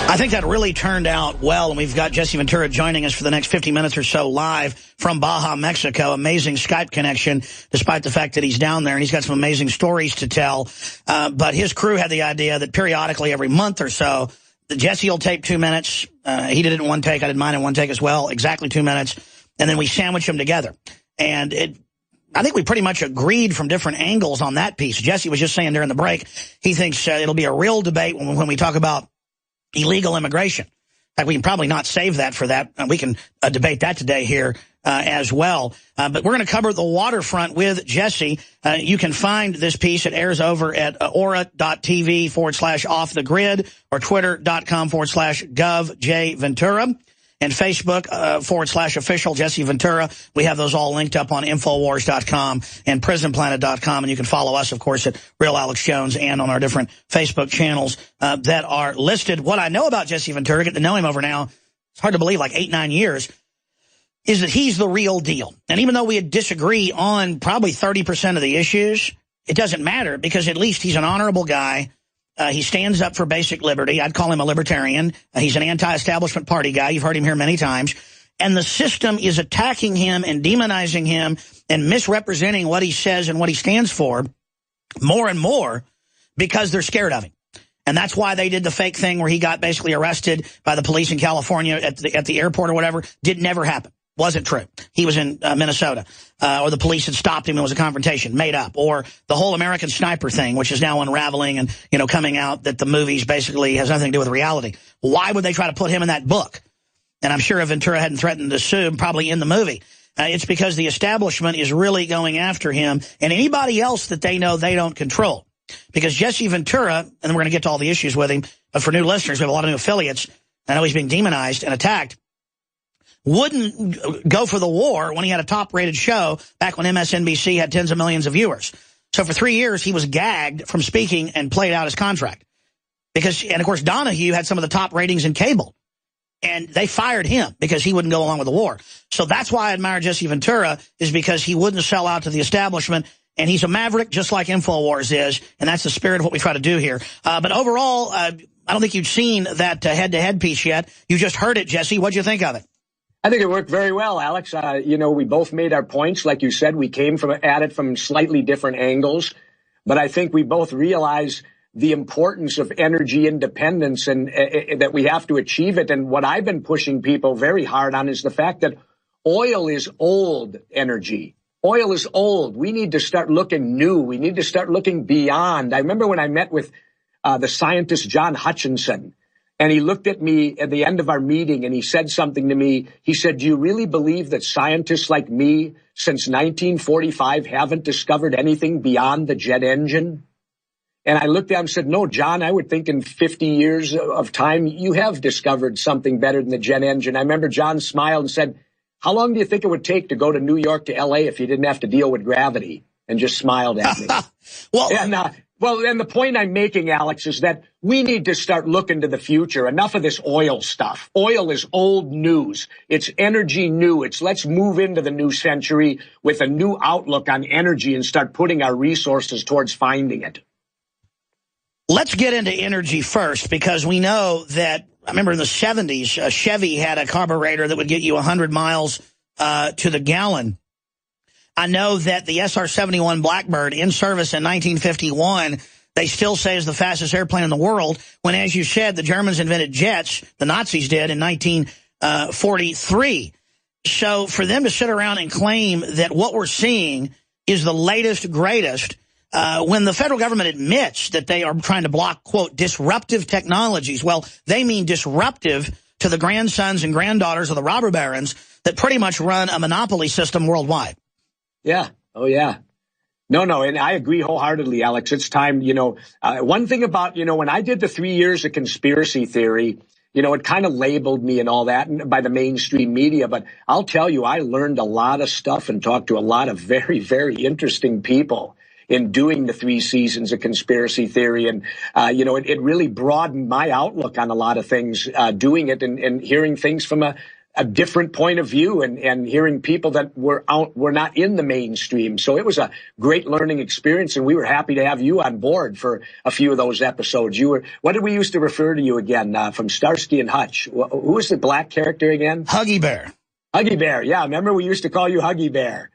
I think that really turned out well, and we've got Jesse Ventura joining us for the next 50 minutes or so live from Baja, Mexico. Amazing Skype connection, despite the fact that he's down there, and he's got some amazing stories to tell. But his crew had the idea that periodically, every month or so, Jesse will tape 2 minutes. He did it in one take. I did mine in one take as well, exactly 2 minutes. And then we sandwich them together. And I think we pretty much agreed from different angles on that piece. Jesse was just saying during the break, he thinks it'll be a real debate when we talk about illegal immigration. In fact, we can probably not save that for that. We can debate that today here as well. But we're going to cover the waterfront with Jesse. You can find this piece. It airs over at aura.tv/off the grid or twitter.com/govjventura. and Facebook /official Jesse Ventura. We have those all linked up on Infowars.com and PrisonPlanet.com. And you can follow us, of course, at Real Alex Jones and on our different Facebook channels that are listed. What I know about Jesse Ventura, get to know him over now, it's hard to believe, like 8-9 years, is that he's the real deal. And even though we disagree on probably 30% of the issues, it doesn't matter because at least he's an honorable guy. He stands up for basic liberty. I'd call him a libertarian. He's an anti-establishment party guy. You've heard him here many times. And the system is attacking him and demonizing him and misrepresenting what he says and what he stands for more and more because they're scared of him. And that's why they did the fake thing where he got basically arrested by the police in California at the airport or whatever. Did never happen. Wasn't true. He was in Minnesota, or the police had stopped him and it was a confrontation, made up. Or the whole American Sniper thing, which is now unraveling and, you know, coming out that the movies basically has nothing to do with reality. Why would they try to put him in that book? And I'm sure if Ventura hadn't threatened to sue, probably in the movie. It's because the establishment is really going after him and anybody else that they know they don't control. Because Jesse Ventura, and we're going to get to all the issues with him, but for new listeners, we have a lot of new affiliates. I know he's being demonized and attacked. Wouldn't go for the war when he had a top-rated show back when MSNBC had tens of millions of viewers. So for 3 years, he was gagged from speaking and played out his contract. And, of course, Donahue had some of the top ratings in cable. And they fired him because he wouldn't go along with the war. So that's why I admire Jesse Ventura, is because he wouldn't sell out to the establishment. And he's a maverick just like Infowars is. And that's the spirit of what we try to do here. But overall, I don't think you've seen that head-to-head piece yet. You just heard it, Jesse. What'd you think of it? I think it worked very well, Alex. You know, we both made our points. Like you said, we came at it from slightly different angles. But I think we both realize the importance of energy independence and that we have to achieve it. And what I've been pushing people very hard on is the fact that oil is old energy. Oil is old. We need to start looking new. We need to start looking beyond. I remember when I met with the scientist John Hutchinson, and he looked at me at the end of our meeting and he said something to me. He said, "Do you really believe that scientists like me since 1945 haven't discovered anything beyond the jet engine?" And I looked at him and said, "No, John, I would think in 50 years of time, you have discovered something better than the jet engine." I remember John smiled and said, "How long do you think it would take to go to New York to L.A. if you didn't have to deal with gravity?" And just smiled at me. And the point I'm making, Alex, is that we need to start looking to the future. Enough of this oil stuff. Oil is old news. It's energy new. It's let's move into the new century with a new outlook on energy and start putting our resources towards finding it. Let's get into energy first, because we know that, I remember in the 70s, a Chevy had a carburetor that would get you 100 miles to the gallon. I know that the SR-71 Blackbird, in service in 1951, they still say is the fastest airplane in the world, when, as you said, the Germans invented jets, the Nazis did, in 1943. So for them to sit around and claim that what we're seeing is the latest, greatest, when the federal government admits that they are trying to block, quote, disruptive technologies, well, they mean disruptive to the grandsons and granddaughters of the robber barons that pretty much run a monopoly system worldwide. Yeah. Oh, yeah. No. And I agree wholeheartedly, Alex. It's time, one thing about, when I did the 3 years of conspiracy theory, it kind of labeled me and all that by the mainstream media. But I'll tell you, I learned a lot of stuff and talked to a lot of very, very interesting people in doing the 3 seasons of conspiracy theory. And, it really broadened my outlook on a lot of things, doing it and hearing things from a different point of view and hearing people that were not in the mainstream. So it was a great learning experience, and we were happy to have you on board for a few of those episodes. What did we used to refer to you again, from Starsky and Hutch? Who was the black character again? Huggy Bear. Huggy Bear, yeah. Remember we used to call you Huggy Bear.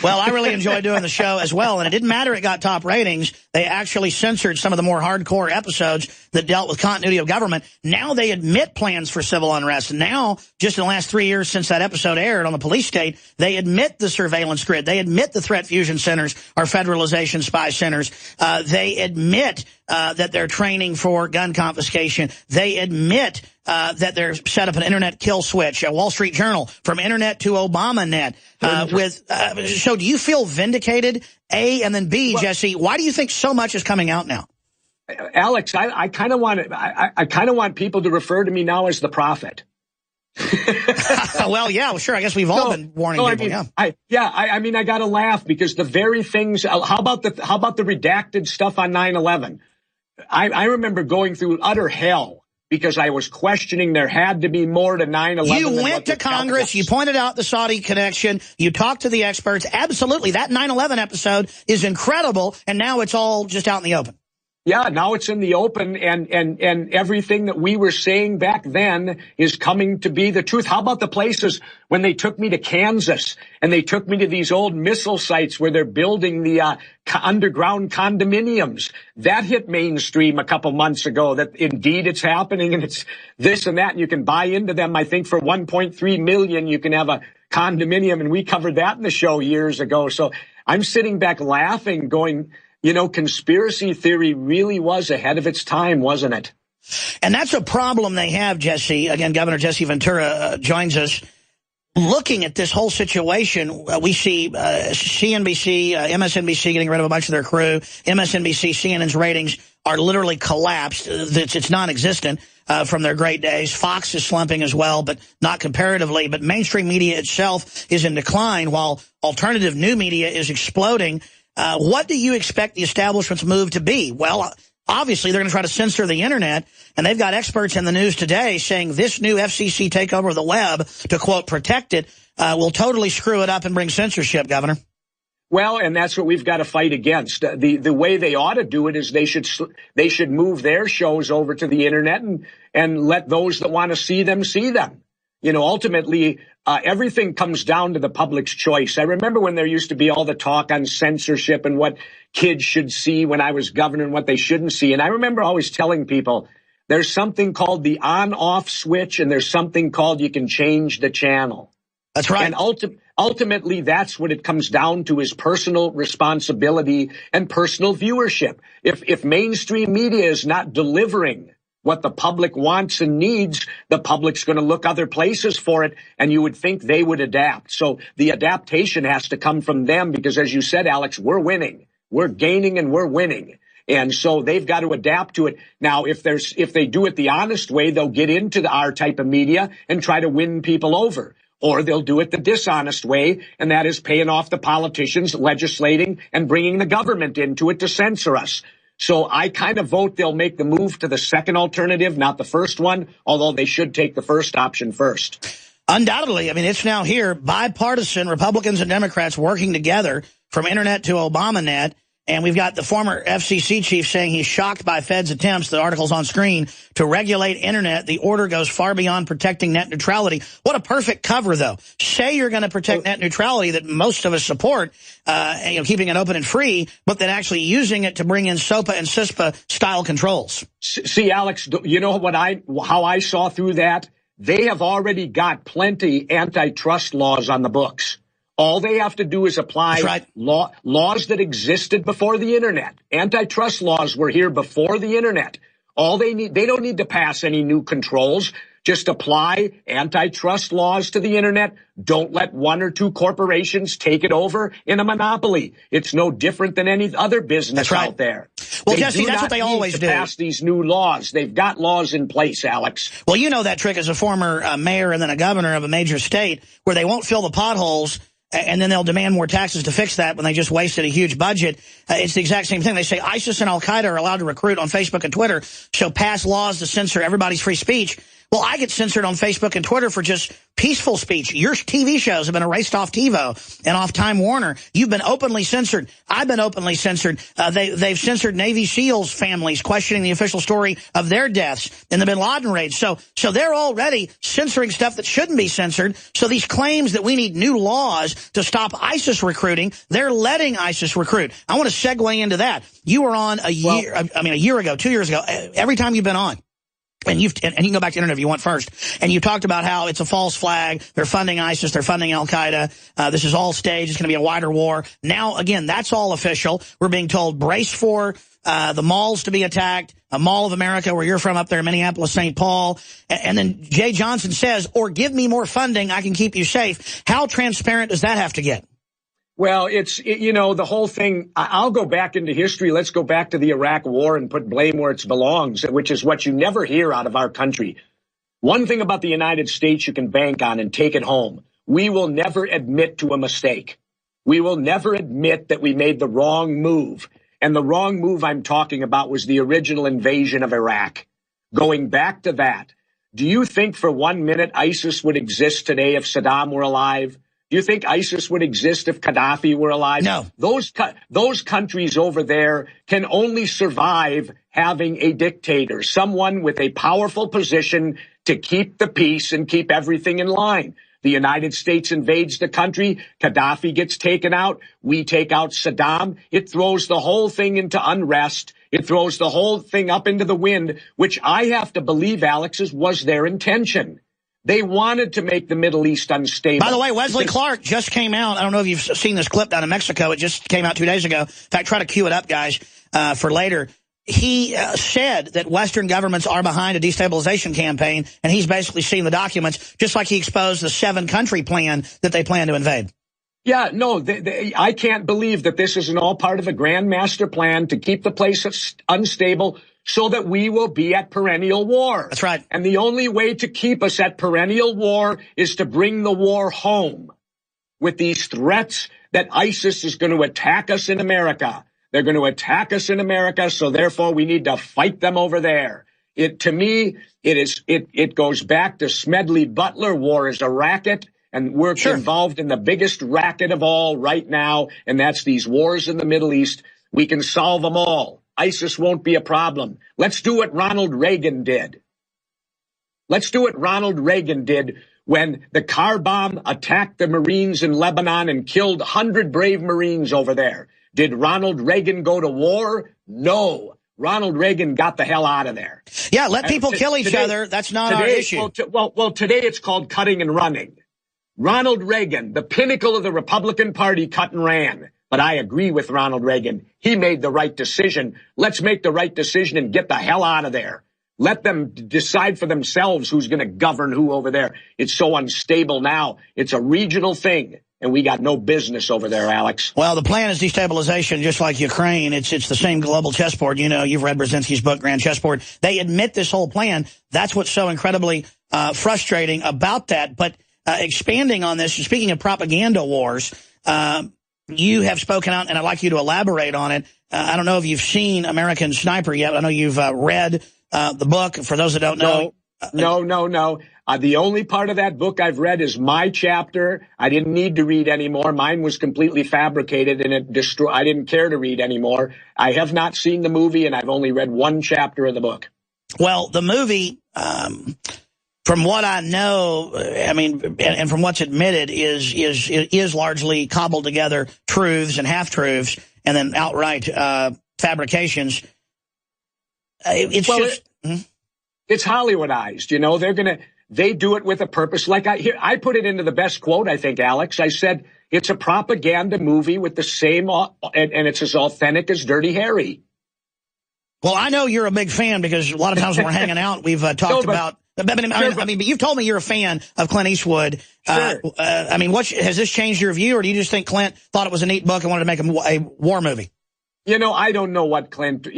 Well, I really enjoyed doing the show as well, and it didn't matter it got top ratings. They actually censored some of the more hardcore episodes that dealt with continuity of government. Now they admit plans for civil unrest. Now, just in the last 3 years since that episode aired on the police state, they admit the surveillance grid. They admit the threat fusion centers are federalization spy centers. They admit that they're training for gun confiscation. They admit that they're set up an internet kill switch, a Wall Street Journal, from internet to ObamaNet. So do you feel vindicated, A, and then B, Jesse, why do you think so much is coming out now? Alex, I kind of want people to refer to me now as the prophet. Well, yeah, well, sure. I guess we've all been warning people. I got to laugh because the very things. How about the redacted stuff on 9/11? I remember going through utter hell because I was questioning there had to be more to 9/11. You went to Congress. You pointed out the Saudi connection. You talked to the experts. Absolutely, that 9/11 episode is incredible, and now it's all just out in the open. Yeah, now it's in the open, and everything that we were saying back then is coming to be the truth. How about the places when they took me to Kansas and they took me to these old missile sites where they're building the underground condominiums? That hit mainstream a couple months ago, that indeed it's happening and it's this and that, and you can buy into them. I think for $1.3 million you can have a condominium, and we covered that in the show years ago. So I'm sitting back laughing, going, you know, conspiracy theory really was ahead of its time, wasn't it? And that's a problem they have, Jesse. Again, Governor Jesse Ventura joins us. Looking at this whole situation, we see CNBC, MSNBC getting rid of a bunch of their crew. MSNBC, CNN's ratings are literally collapsed. It's non-existent from their great days. Fox is slumping as well, but not comparatively. But mainstream media itself is in decline, while alternative new media is exploding. What do you expect the establishment's move to be? Well, obviously, they're going to try to censor the Internet, and they've got experts in the news today saying this new FCC takeover of the web, to, quote, protect it, will totally screw it up and bring censorship, Governor. Well, and that's what we've got to fight against. The way they ought to do it is they should move their shows over to the Internet and let those that want to see them see them. You know, ultimately, everything comes down to the public's choice. I remember when there used to be all the talk on censorship and what kids should see when I was governor and what they shouldn't see. And I remember always telling people there's something called the on-off switch, and there's something called you can change the channel. That's right. And ultimately, that's what it comes down to, is personal responsibility and personal viewership. If mainstream media is not delivering what the public wants and needs, the public's going to look other places for it, and you would think they would adapt. So the adaptation has to come from them because, as you said, Alex, we're winning. We're gaining and we're winning. And so they've got to adapt to it. Now, if they do it the honest way, they'll get into our type of media and try to win people over. Or they'll do it the dishonest way, and that is paying off the politicians, legislating, and bringing the government into it to censor us. So I kind of vote they'll make the move to the second alternative, not the first one, although they should take the first option first. Undoubtedly. I mean, it's now here, bipartisan, Republicans and Democrats working together from Internet to ObamaNet. And we've got the former FCC chief saying he's shocked by Fed's attempts, the article's on screen, to regulate Internet. The order goes far beyond protecting net neutrality. What a perfect cover, though. Say you're going to protect net neutrality that most of us support, keeping it open and free, but then actually using it to bring in SOPA and CISPA style controls. See, Alex, you know how I saw through that? They have already got plenty antitrust laws on the books. All they have to do is apply laws that existed before the Internet. Antitrust laws were here before the Internet. They don't need to pass any new controls. Just apply antitrust laws to the Internet. Don't let one or two corporations take it over in a monopoly. It's no different than any other business out there. Well, Jesse, that's what they always do. Pass these new laws. They've got laws in place, Alex. Well, you know that trick as a former mayor and then a governor of a major state, where they won't fill the potholes, and then they'll demand more taxes to fix that when they just wasted a huge budget. It's the exact same thing. They say ISIS and Al-Qaeda are allowed to recruit on Facebook and Twitter, so pass laws to censor everybody's free speech. Well, I get censored on Facebook and Twitter for just peaceful speech. Your TV shows have been erased off TiVo and off Time Warner. You've been openly censored. I've been openly censored. They've censored Navy SEALs families questioning the official story of their deaths in the Bin Laden raid. So they're already censoring stuff that shouldn't be censored. So these claims that we need new laws to stop ISIS recruiting, they're letting ISIS recruit. I want to segue into that. You were on a year ago, 2 years ago, every time you've been on. And you can go back to the internet if you want first. And you talked about how it's a false flag. They're funding ISIS. They're funding Al-Qaeda. This is all staged. It's going to be a wider war. Now, again, that's all official. We're being told brace for the malls to be attacked, a Mall of America where you're from up there in Minneapolis, St. Paul. And then Jay Johnson says, or give me more funding, I can keep you safe. How transparent does that have to get? Well, the whole thing, I'll go back into history. Let's go back to the Iraq War and put blame where it belongs, which is what you never hear out of our country. One thing about the United States you can bank on and take it home. We will never admit to a mistake. We will never admit that we made the wrong move. And the wrong move I'm talking about was the original invasion of Iraq. Going back to that, do you think for 1 minute ISIS would exist today if Saddam were alive? Do you think ISIS would exist if Gaddafi were alive? No. Those countries over there can only survive having a dictator, someone with a powerful position to keep the peace and keep everything in line. The United States invades the country. Gaddafi gets taken out. We take out Saddam. It throws the whole thing into unrest. It throws the whole thing up into the wind, which I have to believe, Alex, was their intention. They wanted to make the Middle East unstable. By the way, Wesley Clark just came out. I don't know if you've seen this clip down in Mexico. It just came out 2 days ago. In fact, try to cue it up, guys, for later. He said that Western governments are behind a destabilization campaign, and he's basically seen the documents, just like he exposed the 7-country plan that they plan to invade. Yeah, no, I can't believe that this isn't all part of a grand master plan to keep the place unstable so that we will be at perennial war. That's right. And the only way to keep us at perennial war is to bring the war home with these threats that ISIS is going to attack us in America. They're going to attack us in America, so therefore we need to fight them over there. To me, it goes back to Smedley Butler. War is a racket, and we're involved in the biggest racket of all right now, and that's these wars in the Middle East. We can solve them all. ISIS won't be a problem. Let's do what Ronald Reagan did. Let's do what Ronald Reagan did when the car bomb attacked the Marines in Lebanon and killed 100 brave Marines over there. Did Ronald Reagan go to war? No. Ronald Reagan got the hell out of there. Yeah, let people kill each other. That's not our issue. Well, today it's called cutting and running. Ronald Reagan, the pinnacle of the Republican Party, cut and ran. But I agree with Ronald Reagan. He made the right decision. Let's make the right decision and get the hell out of there. Let them decide for themselves who's going to govern who over there. It's so unstable now. It's a regional thing. And we got no business over there, Alex. Well, the plan is destabilization, just like Ukraine. It's the same global chessboard. You know, you've read Brzezinski's book, Grand Chessboard. They admit this whole plan. That's what's so incredibly frustrating about that. But expanding on this, speaking of propaganda wars, you have spoken out, and I'd like you to elaborate on it. I don't know if you've seen American Sniper yet. I know you've read the book. For those that don't know. No. The only part of that book I've read is my chapter. I didn't need to read anymore. Mine was completely fabricated, and I didn't care to read anymore. I have not seen the movie, and I've only read one chapter of the book. Well, the movie, from what I know, I mean, and from what's admitted, is largely cobbled together truths and half-truths, and then outright fabrications. It's Hollywoodized, you know. They do it with a purpose. Like I put it into the best quote, I think, Alex. I said, it's a propaganda movie with the same, and it's as authentic as Dirty Harry. Well, I know you're a big fan because a lot of times when we're hanging out, we've talked about, but you've told me you're a fan of Clint Eastwood. Sure. I mean, has this changed your view, or do you just think Clint thought it was a neat book and wanted to make a war movie? You know, I don't know what Clint's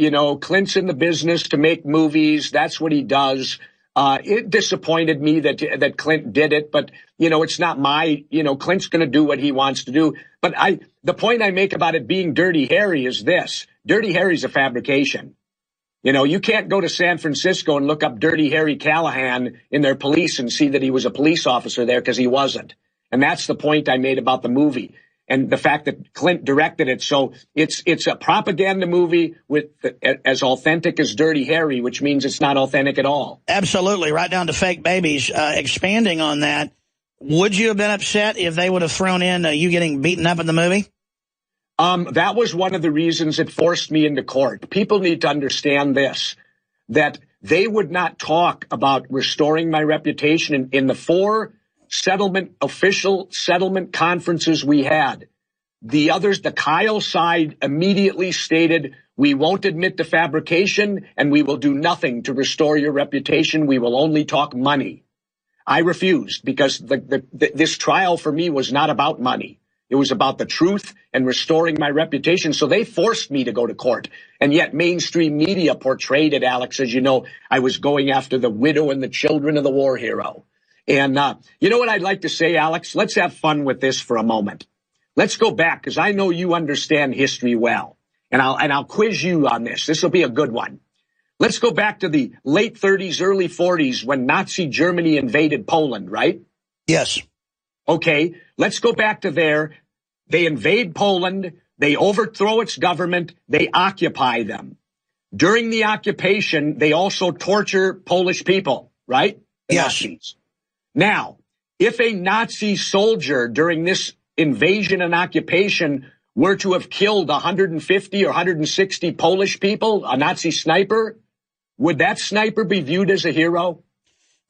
in the business to make movies. That's what he does. It disappointed me that Clint did it, but, you know, it's not Clint's going to do what he wants to do. But the point I make about it being Dirty Harry is this. Dirty Harry's a fabrication. You know, you can't go to San Francisco and look up Dirty Harry Callahan in their police and see that he was a police officer there, because he wasn't. And that's the point I made about the movie. And the fact that Clint directed it. So it's a propaganda movie with as authentic as Dirty Harry, which means it's not authentic at all. Absolutely, right down to fake babies. Expanding on that, would you have been upset if they would have thrown in you getting beaten up in the movie? That was one of the reasons it forced me into court. People need to understand this, that they would not talk about restoring my reputation in the 4 official settlement conferences we had. The Kyle side immediately stated, we won't admit to fabrication and we will do nothing to restore your reputation. We will only talk money. I refused, because this trial for me was not about money. It was about the truth and restoring my reputation. So they forced me to go to court. And yet mainstream media portrayed it, Alex, as you know, I was going after the widow and the children of the war hero. And you know what I'd like to say, Alex? Let's have fun with this for a moment. Let's go back, because I know you understand history well. And I'll quiz you on this. This will be a good one. Let's go back to the late 30s, early 40s when Nazi Germany invaded Poland, right? Yes. Okay, let's go back to there. They invade Poland. They overthrow its government. They occupy them. During the occupation, they also torture Polish people, right? The yes. Nazis. Now, if a Nazi soldier during this invasion and occupation were to have killed 150 or 160 Polish people, a Nazi sniper, would that sniper be viewed as a hero?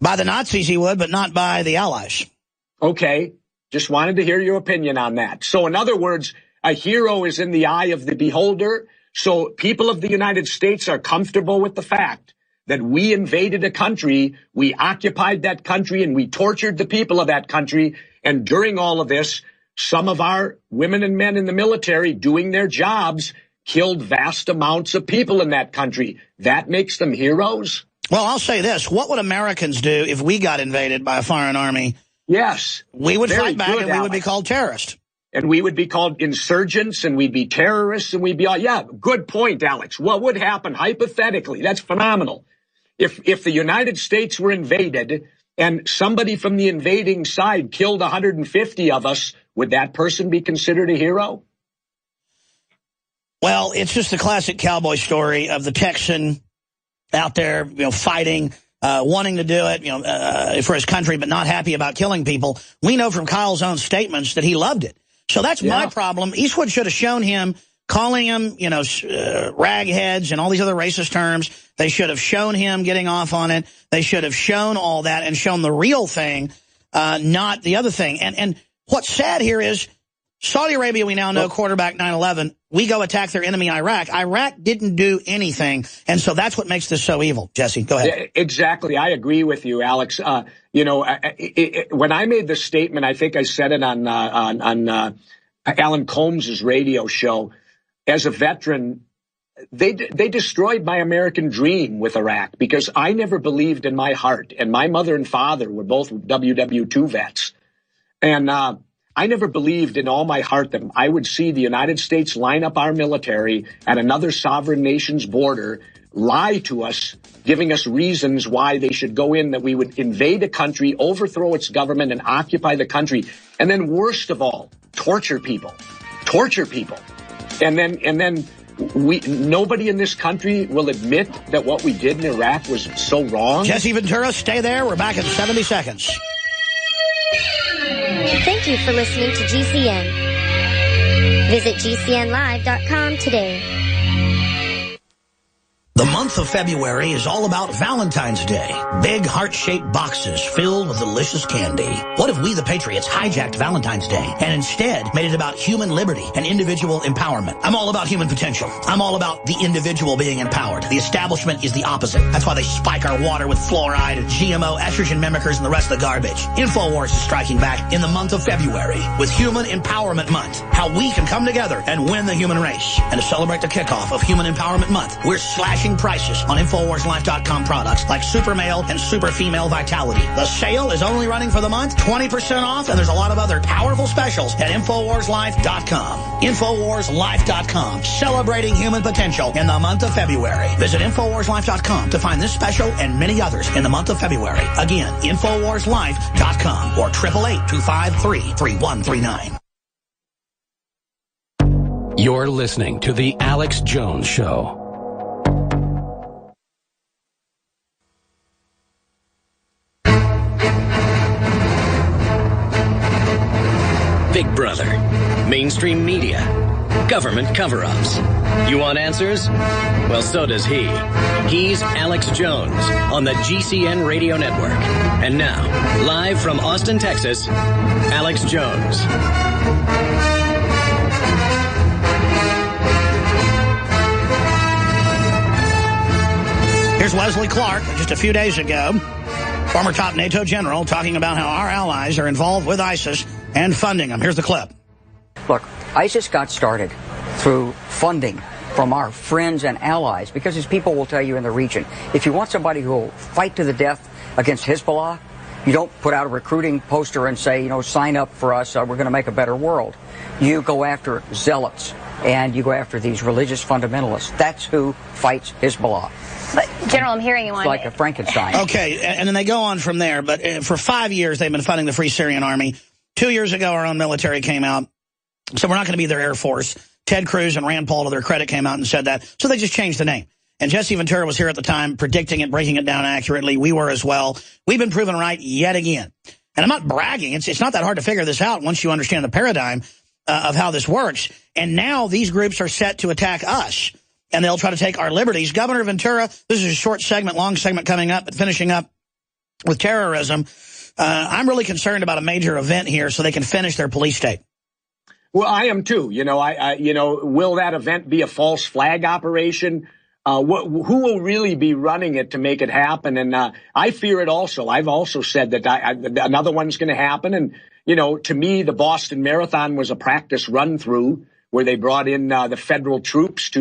By the Nazis he would, but not by the Allies. Okay, just wanted to hear your opinion on that. So in other words, a hero is in the eye of the beholder. So people of the United States are comfortable with the fact that we invaded a country, we occupied that country, and we tortured the people of that country. And during all of this, some of our women and men in the military doing their jobs killed vast amounts of people in that country. That makes them heroes? Well, I'll say this. What would Americans do if we got invaded by a foreign army? Yes. We would fight back, good, and we would be called terrorists. And we would be called insurgents, and we'd be terrorists, and we'd be, yeah, good point, Alex. What would happen hypothetically? That's phenomenal. If the United States were invaded and somebody from the invading side killed 150 of us, would that person be considered a hero? Well, it's just the classic cowboy story of the Texan out there, fighting, wanting to do it, for his country, but not happy about killing people. We know from Kyle's own statements that he loved it. So that's my problem. Eastwood should have shown him, calling him, ragheads and all these other racist terms. They should have shown him getting off on it. They should have shown all that and shown the real thing, not the other thing. And what's sad here is Saudi Arabia, we now know, quarterback 9/11. We go attack their enemy, Iraq. Iraq didn't do anything. And so that's what makes this so evil. Jesse, go ahead. Yeah, exactly. I agree with you, Alex. When I made the statement, I think I said it on Alan Combs's radio show. As a veteran, they destroyed my American dream with Iraq because I never believed in my heart. And my mother and father were both WW2 vets. And I never believed in all my heart that I would see the United States line up our military at another sovereign nation's border, lie to us, giving us reasons why they should go in, that we would invade a country, overthrow its government, and occupy the country. And then worst of all, torture people. And then nobody in this country will admit that what we did in Iraq was so wrong. Jesse Ventura, stay there. We're back in 70 seconds. Thank you for listening to GCN. Visit GCNlive.com today. The month of February is all about Valentine's Day. Big heart-shaped boxes filled with delicious candy. What if we, the Patriots, hijacked Valentine's Day and instead made it about human liberty and individual empowerment? I'm all about human potential. I'm all about the individual being empowered. The establishment is the opposite. That's why they spike our water with fluoride and GMO, estrogen mimickers, and the rest of the garbage. Infowars is striking back in the month of February with Human Empowerment Month. How we can come together and win the human race. And to celebrate the kickoff of Human Empowerment Month, we're slashing prices on InfoWarsLife.com products like Super Male and Super Female Vitality. The sale is only running for the month, 20% off, and there's a lot of other powerful specials at InfoWarsLife.com. InfoWarsLife.com, celebrating human potential in the month of February. Visit InfoWarsLife.com to find this special and many others in the month of February. Again, InfoWarsLife.com or 888-253-3139. You're listening to The Alex Jones Show. Big Brother, mainstream media, government cover-ups. You want answers? Well, so does he. He's Alex Jones on the GCN Radio Network. And now, live from Austin, Texas, Alex Jones. Here's Wesley Clark just a few days ago, former top NATO general, talking about how our allies are involved with ISIS and funding them. Here's the clip. Look, ISIS got started through funding from our friends and allies, because as people will tell you in the region, if you want somebody who will fight to the death against Hezbollah, you don't put out a recruiting poster and say, sign up for us, we're going to make a better world. You go after zealots, and you go after these religious fundamentalists. That's who fights Hezbollah. But, General, I'm hearing you on... It's like a Frankenstein. Okay, and then they go on from there, but for 5 years they've been funding the Free Syrian Army. 2 years ago, our own military came out, so we're not going to be their Air Force. Ted Cruz and Rand Paul, to their credit, came out and said that. So they just changed the name. And Jesse Ventura was here at the time predicting it, breaking it down accurately. We were as well. We've been proven right yet again. And I'm not bragging. It's not that hard to figure this out once you understand the paradigm of how this works. And now these groups are set to attack us, and they'll try to take our liberties. Governor Ventura, this is a short segment, long segment coming up, but finishing up with terrorism. I'm really concerned about a major event here so they can finish their police state. Well, I am too. Will that event be a false flag operation? Who will really be running it to make it happen? And I fear it also. I've also said that another one's going to happen. And, to me, the Boston Marathon was a practice run through where they brought in the federal troops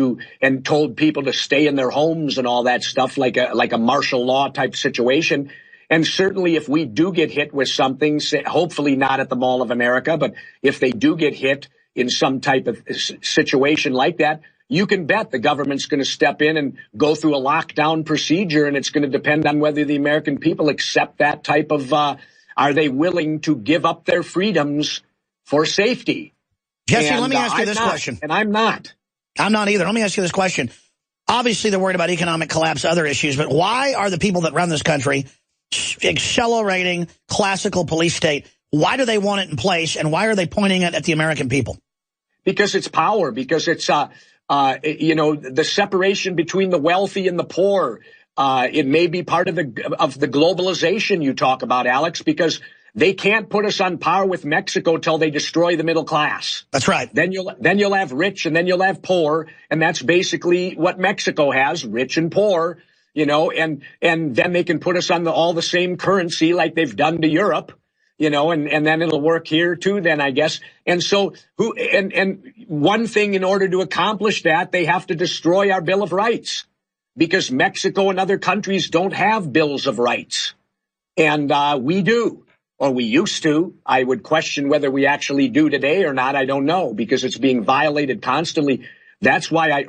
and told people to stay in their homes and all that stuff, like a martial law type situation. And certainly if we do get hit with something, hopefully not at the Mall of America, but if they do get hit in some type of situation like that, you can bet the government's going to step in and go through a lockdown procedure, and it's going to depend on whether the American people accept that type of, are they willing to give up their freedoms for safety? Jesse, let me ask you this question. And I'm not. I'm not either. Let me ask you this question. Obviously, they're worried about economic collapse, other issues, but why are the people that run this country accelerating classical police state? Why do they want it in place, and why are they pointing it at the American people? Because it's power, because it's, the separation between the wealthy and the poor. It may be part of the globalization you talk about, Alex, because they can't put us on par with Mexico till they destroy the middle class. That's right. Then you'll have rich, and then you'll have poor, and that's basically what Mexico has, rich and poor. And then they can put us on all the same currency like they've done to Europe, and then it'll work here too, then I guess. And so and one thing, in order to accomplish that, they have to destroy our Bill of Rights, because Mexico and other countries don't have bills of rights. And we do, or we used to. I would question whether we actually do today or not. I don't know, because it's being violated constantly. That's why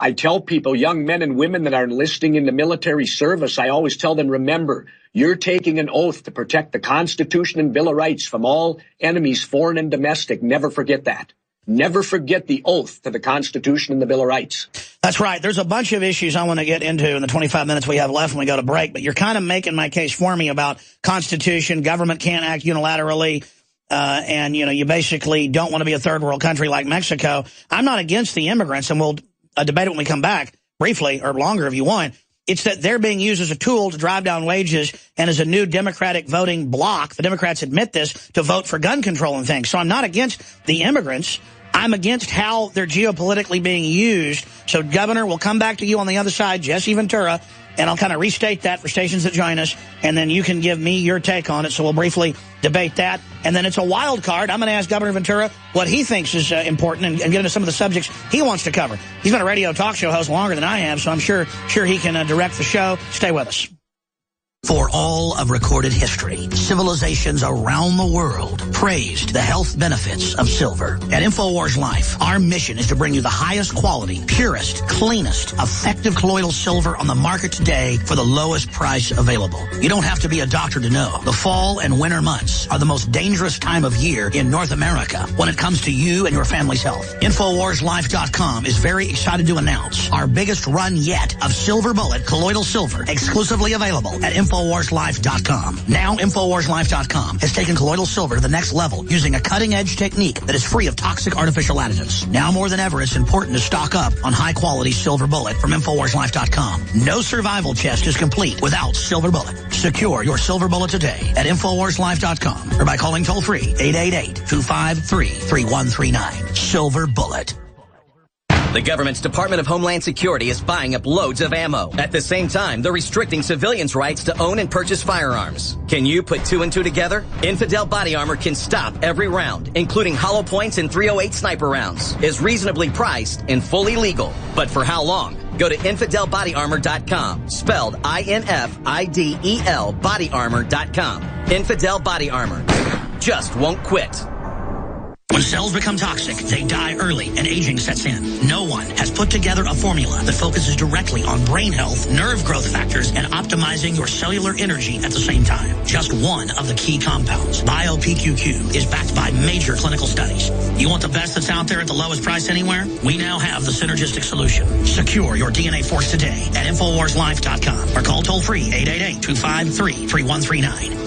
I tell people, young men and women that are enlisting in the military service, I always tell them, remember, you're taking an oath to protect the Constitution and Bill of Rights from all enemies, foreign and domestic. Never forget that. Never forget the oath to the Constitution and the Bill of Rights. That's right. There's a bunch of issues I want to get into in the 25 minutes we have left when we go to break, but you're kind of making my case for me about Constitution, government can't act unilaterally, and, you basically don't want to be a third world country like Mexico. I'm not against the immigrants, and we'll debate it when we come back, briefly, or longer if you want. It's that they're being used as a tool to drive down wages, and as a new Democratic voting bloc, the Democrats admit this, to vote for gun control and things. So I'm not against the immigrants. I'm against how they're geopolitically being used. So, Governor, we'll come back to you on the other side, Jesse Ventura, and I'll kind of restate that for stations that join us, and then you can give me your take on it. So we'll briefly debate that. And then it's a wild card. I'm going to ask Governor Ventura what he thinks is important and get into some of the subjects he wants to cover. He's been a radio talk show host longer than I have, so I'm sure he can direct the show. Stay with us. For all of recorded history, civilizations around the world praised the health benefits of silver. At Infowars Life, our mission is to bring you the highest quality, purest, cleanest, effective colloidal silver on the market today for the lowest price available. You don't have to be a doctor to know. The fall and winter months are the most dangerous time of year in North America when it comes to you and your family's health. InfoWarsLife.com is very excited to announce our biggest run yet of Silver Bullet colloidal silver, exclusively available at InfoWarsLife.com. Now, InfoWarsLife.com has taken colloidal silver to the next level using a cutting-edge technique that is free of toxic artificial additives. Now more than ever, it's important to stock up on high-quality Silver Bullet from InfoWarsLife.com. No survival chest is complete without Silver Bullet. Secure your Silver Bullet today at InfoWarsLife.com or by calling toll-free 888-253-3139. Silver Bullet. The government's Department of Homeland Security is buying up loads of ammo. At the same time, they're restricting civilians' rights to own and purchase firearms. Can you put two and two together? Infidel Body Armor can stop every round, including hollow points and .308 sniper rounds. Is reasonably priced and fully legal. But for how long? Go to InfidelBodyArmor.com, spelled I-N-F-I-D-E-L, bodyarmor.com. Infidel Body Armor. Just won't quit. When cells become toxic, they die early and aging sets in. No one has put together a formula that focuses directly on brain health, nerve growth factors, and optimizing your cellular energy at the same time. Just one of the key compounds, BioPQQ, is backed by major clinical studies. You want the best that's out there at the lowest price anywhere? We now have the synergistic solution. Secure your DNA force today at InfoWarsLife.com or call toll-free 888-253-3139.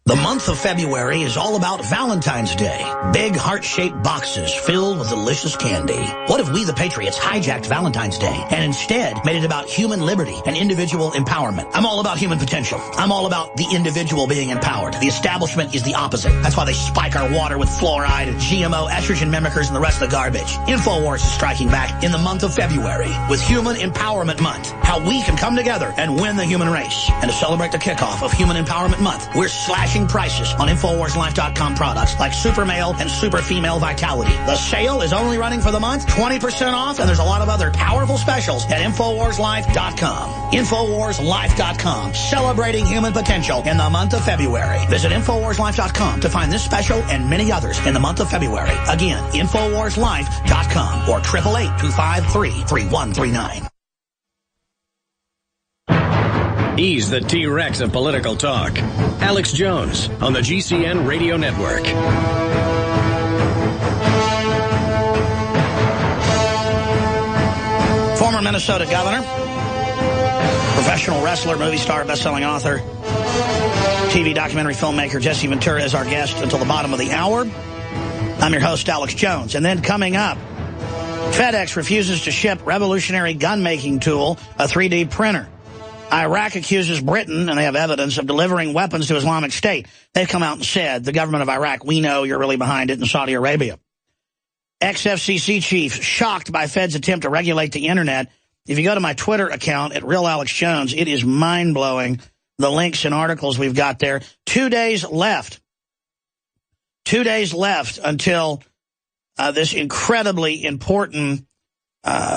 The month of February is all about Valentine's Day. Big heart-shaped boxes filled with delicious candy. What if we, the Patriots, hijacked Valentine's Day and instead made it about human liberty and individual empowerment? I'm all about human potential. I'm all about the individual being empowered. The establishment is the opposite. That's why they spike our water with fluoride and GMO, estrogen mimickers, and the rest of the garbage. Infowars is striking back in the month of February with Human Empowerment Month. How we can come together and win the human race. And to celebrate the kickoff of Human Empowerment Month, we're slashing prices on InfoWarsLife.com products like Super Male and Super Female Vitality. The sale is only running for the month, 20% off, and there's a lot of other powerful specials at InfoWarsLife.com. InfoWarsLife.com, celebrating human potential in the month of February. Visit InfoWarsLife.com to find this special and many others in the month of February. Again, InfoWarsLife.com or 888-253-3139. He's the T-Rex of political talk. Alex Jones on the GCN Radio Network. Former Minnesota governor, professional wrestler, movie star, best-selling author, TV documentary filmmaker Jesse Ventura is our guest until the bottom of the hour. I'm your host, Alex Jones. And then coming up, FedEx refuses to ship revolutionary gun-making tool, a 3D printer. Iraq accuses Britain, and they have evidence, of delivering weapons to Islamic State. They've come out and said, the government of Iraq, we know you're really behind it in Saudi Arabia. Ex-FCC chief shocked by Fed's attempt to regulate the Internet. If you go to my Twitter account at RealAlexJones, it is mind-blowing, the links and articles we've got there. 2 days left. 2 days left until this incredibly important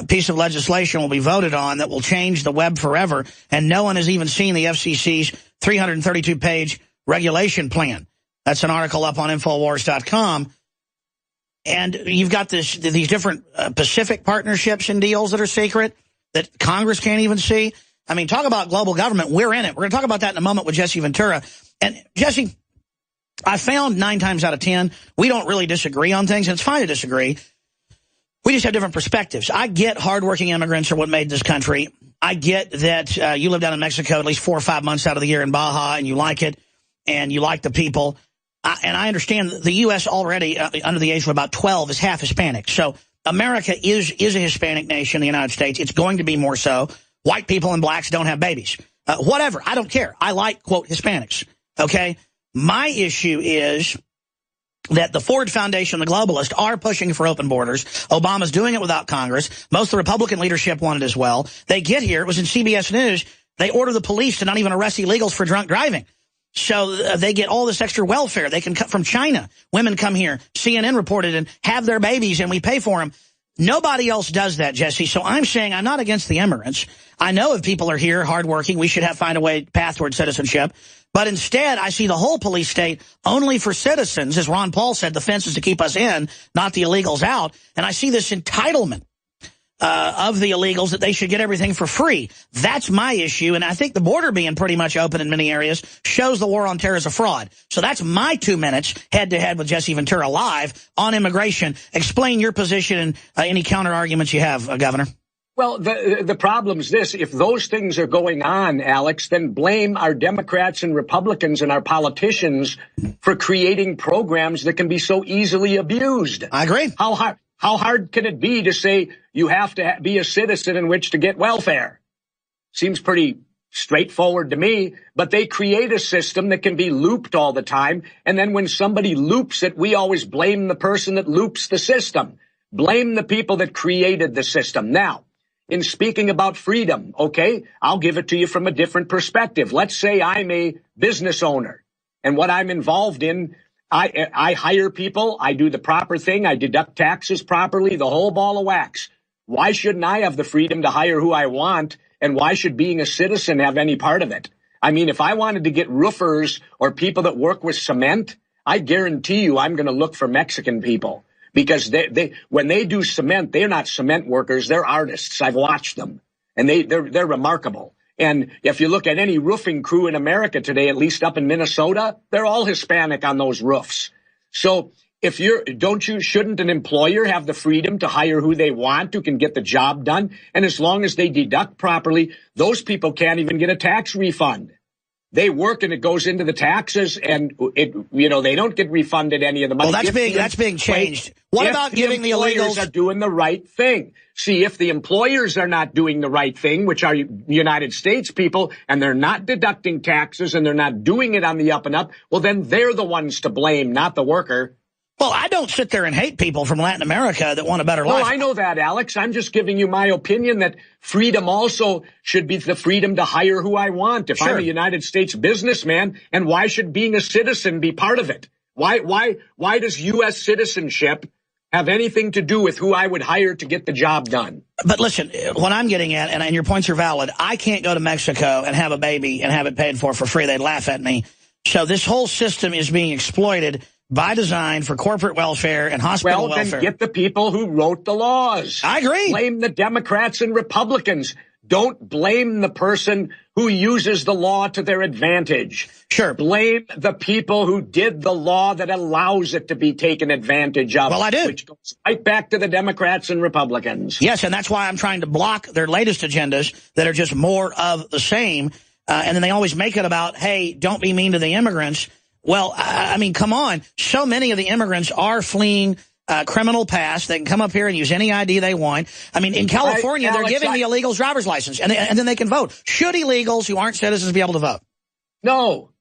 piece of legislation will be voted on that will change the web forever, and no one has even seen the FCC's 332-page regulation plan. That's an article up on Infowars.com. And you've got these different Pacific partnerships and deals that are secret that Congress can't even see. I mean, talk about global government. We're in it. We're going to talk about that in a moment with Jesse Ventura. And Jesse, I found 9 times out of 10, we don't really disagree on things, and it's fine to disagree. We just have different perspectives. I get hardworking immigrants are what made this country. I get that you live down in Mexico at least 4 or 5 months out of the year in Baja, and you like it, and you like the people. And I understand the U.S. already, under the age of about 12, is half Hispanic. So America is a Hispanic nation, the United States. It's going to be more so. White people and blacks don't have babies. Whatever. I don't care. I like, quote, Hispanics. Okay? My issue is that the Ford Foundation, the globalists, are pushing for open borders. Obama's doing it without Congress. Most of the Republican leadership want it as well. They get here. It was in CBS News. They order the police to not even arrest illegals for drunk driving. So they get all this extra welfare. They can cut from China. Women come here. CNN reported and have their babies, and we pay for them. Nobody else does that, Jesse. So I'm saying I'm not against the immigrants. I know if people are here, hardworking, we should find a way path toward citizenship. But instead, I see the whole police state only for citizens. As Ron Paul said, the fence is to keep us in, not the illegals out. And I see this entitlement of the illegals that they should get everything for free. That's my issue. And I think the border being pretty much open in many areas shows the war on terror is a fraud. So that's my 2 minutes head-to-head with Jesse Ventura live on immigration. Explain your position and any counter-arguments you have, Governor. Well, the problem is this. If those things are going on, Alex, then blame our Democrats and Republicans and our politicians for creating programs that can be so easily abused. I agree. How hard can it be to say you have to be a citizen in which to get welfare? Seems pretty straightforward to me, but they create a system that can be looped all the time. And then when somebody loops it, we always blame the person that loops the system. Blame the people that created the system. Now, in speaking about freedom, okay, I'll give it to you from a different perspective. Let's say I'm a business owner, and what I'm involved in, I hire people, I do the proper thing, I deduct taxes properly, the whole ball of wax. Why shouldn't I have the freedom to hire who I want, and why should being a citizen have any part of it? I mean, if I wanted to get roofers or people that work with cement, I guarantee you I'm going to look for Mexican people. Because when they do cement, they're not cement workers, they're artists. I've watched them, and they're remarkable. And if you look at any roofing crew in America today, at least up in Minnesota, they're all Hispanic on those roofs. So shouldn't an employer have the freedom to hire who they want, who can get the job done? And as long as they deduct properly, those people can't even get a tax refund. They work and it goes into the taxes, and they don't get refunded any of the money. Well, that's being changed. What about giving the illegals are doing the right thing? See, if the employers are not doing the right thing, which are United States people, and they're not deducting taxes and they're not doing it on the up and up, well, then they're the ones to blame, not the worker. Well, I don't sit there and hate people from Latin America that want a better life. No, I know that, Alex. I'm just giving you my opinion that freedom also should be the freedom to hire who I want. If I'm a United States businessman, and why should being a citizen be part of it? Why does U.S. citizenship have anything to do with who I would hire to get the job done? But listen, what I'm getting at, and your points are valid, I can't go to Mexico and have a baby and have it paid for free. They'd laugh at me. So this whole system is being exploited by design for corporate welfare and hospital welfare. Well, then get the people who wrote the laws. I agree. Blame the Democrats and Republicans. Don't blame the person who uses the law to their advantage. Sure. Blame the people who did the law that allows it to be taken advantage of. Well, I do. Which goes right back to the Democrats and Republicans. Yes, and that's why I'm trying to block their latest agendas that are just more of the same. And then they always make it about, hey, don't be mean to the immigrants. Well, I mean, come on. So many of the immigrants are fleeing criminal past. They can come up here and use any ID they want. I mean, in California, they're giving the illegals driver's license, and then they can vote. Should illegals who aren't citizens be able to vote? No,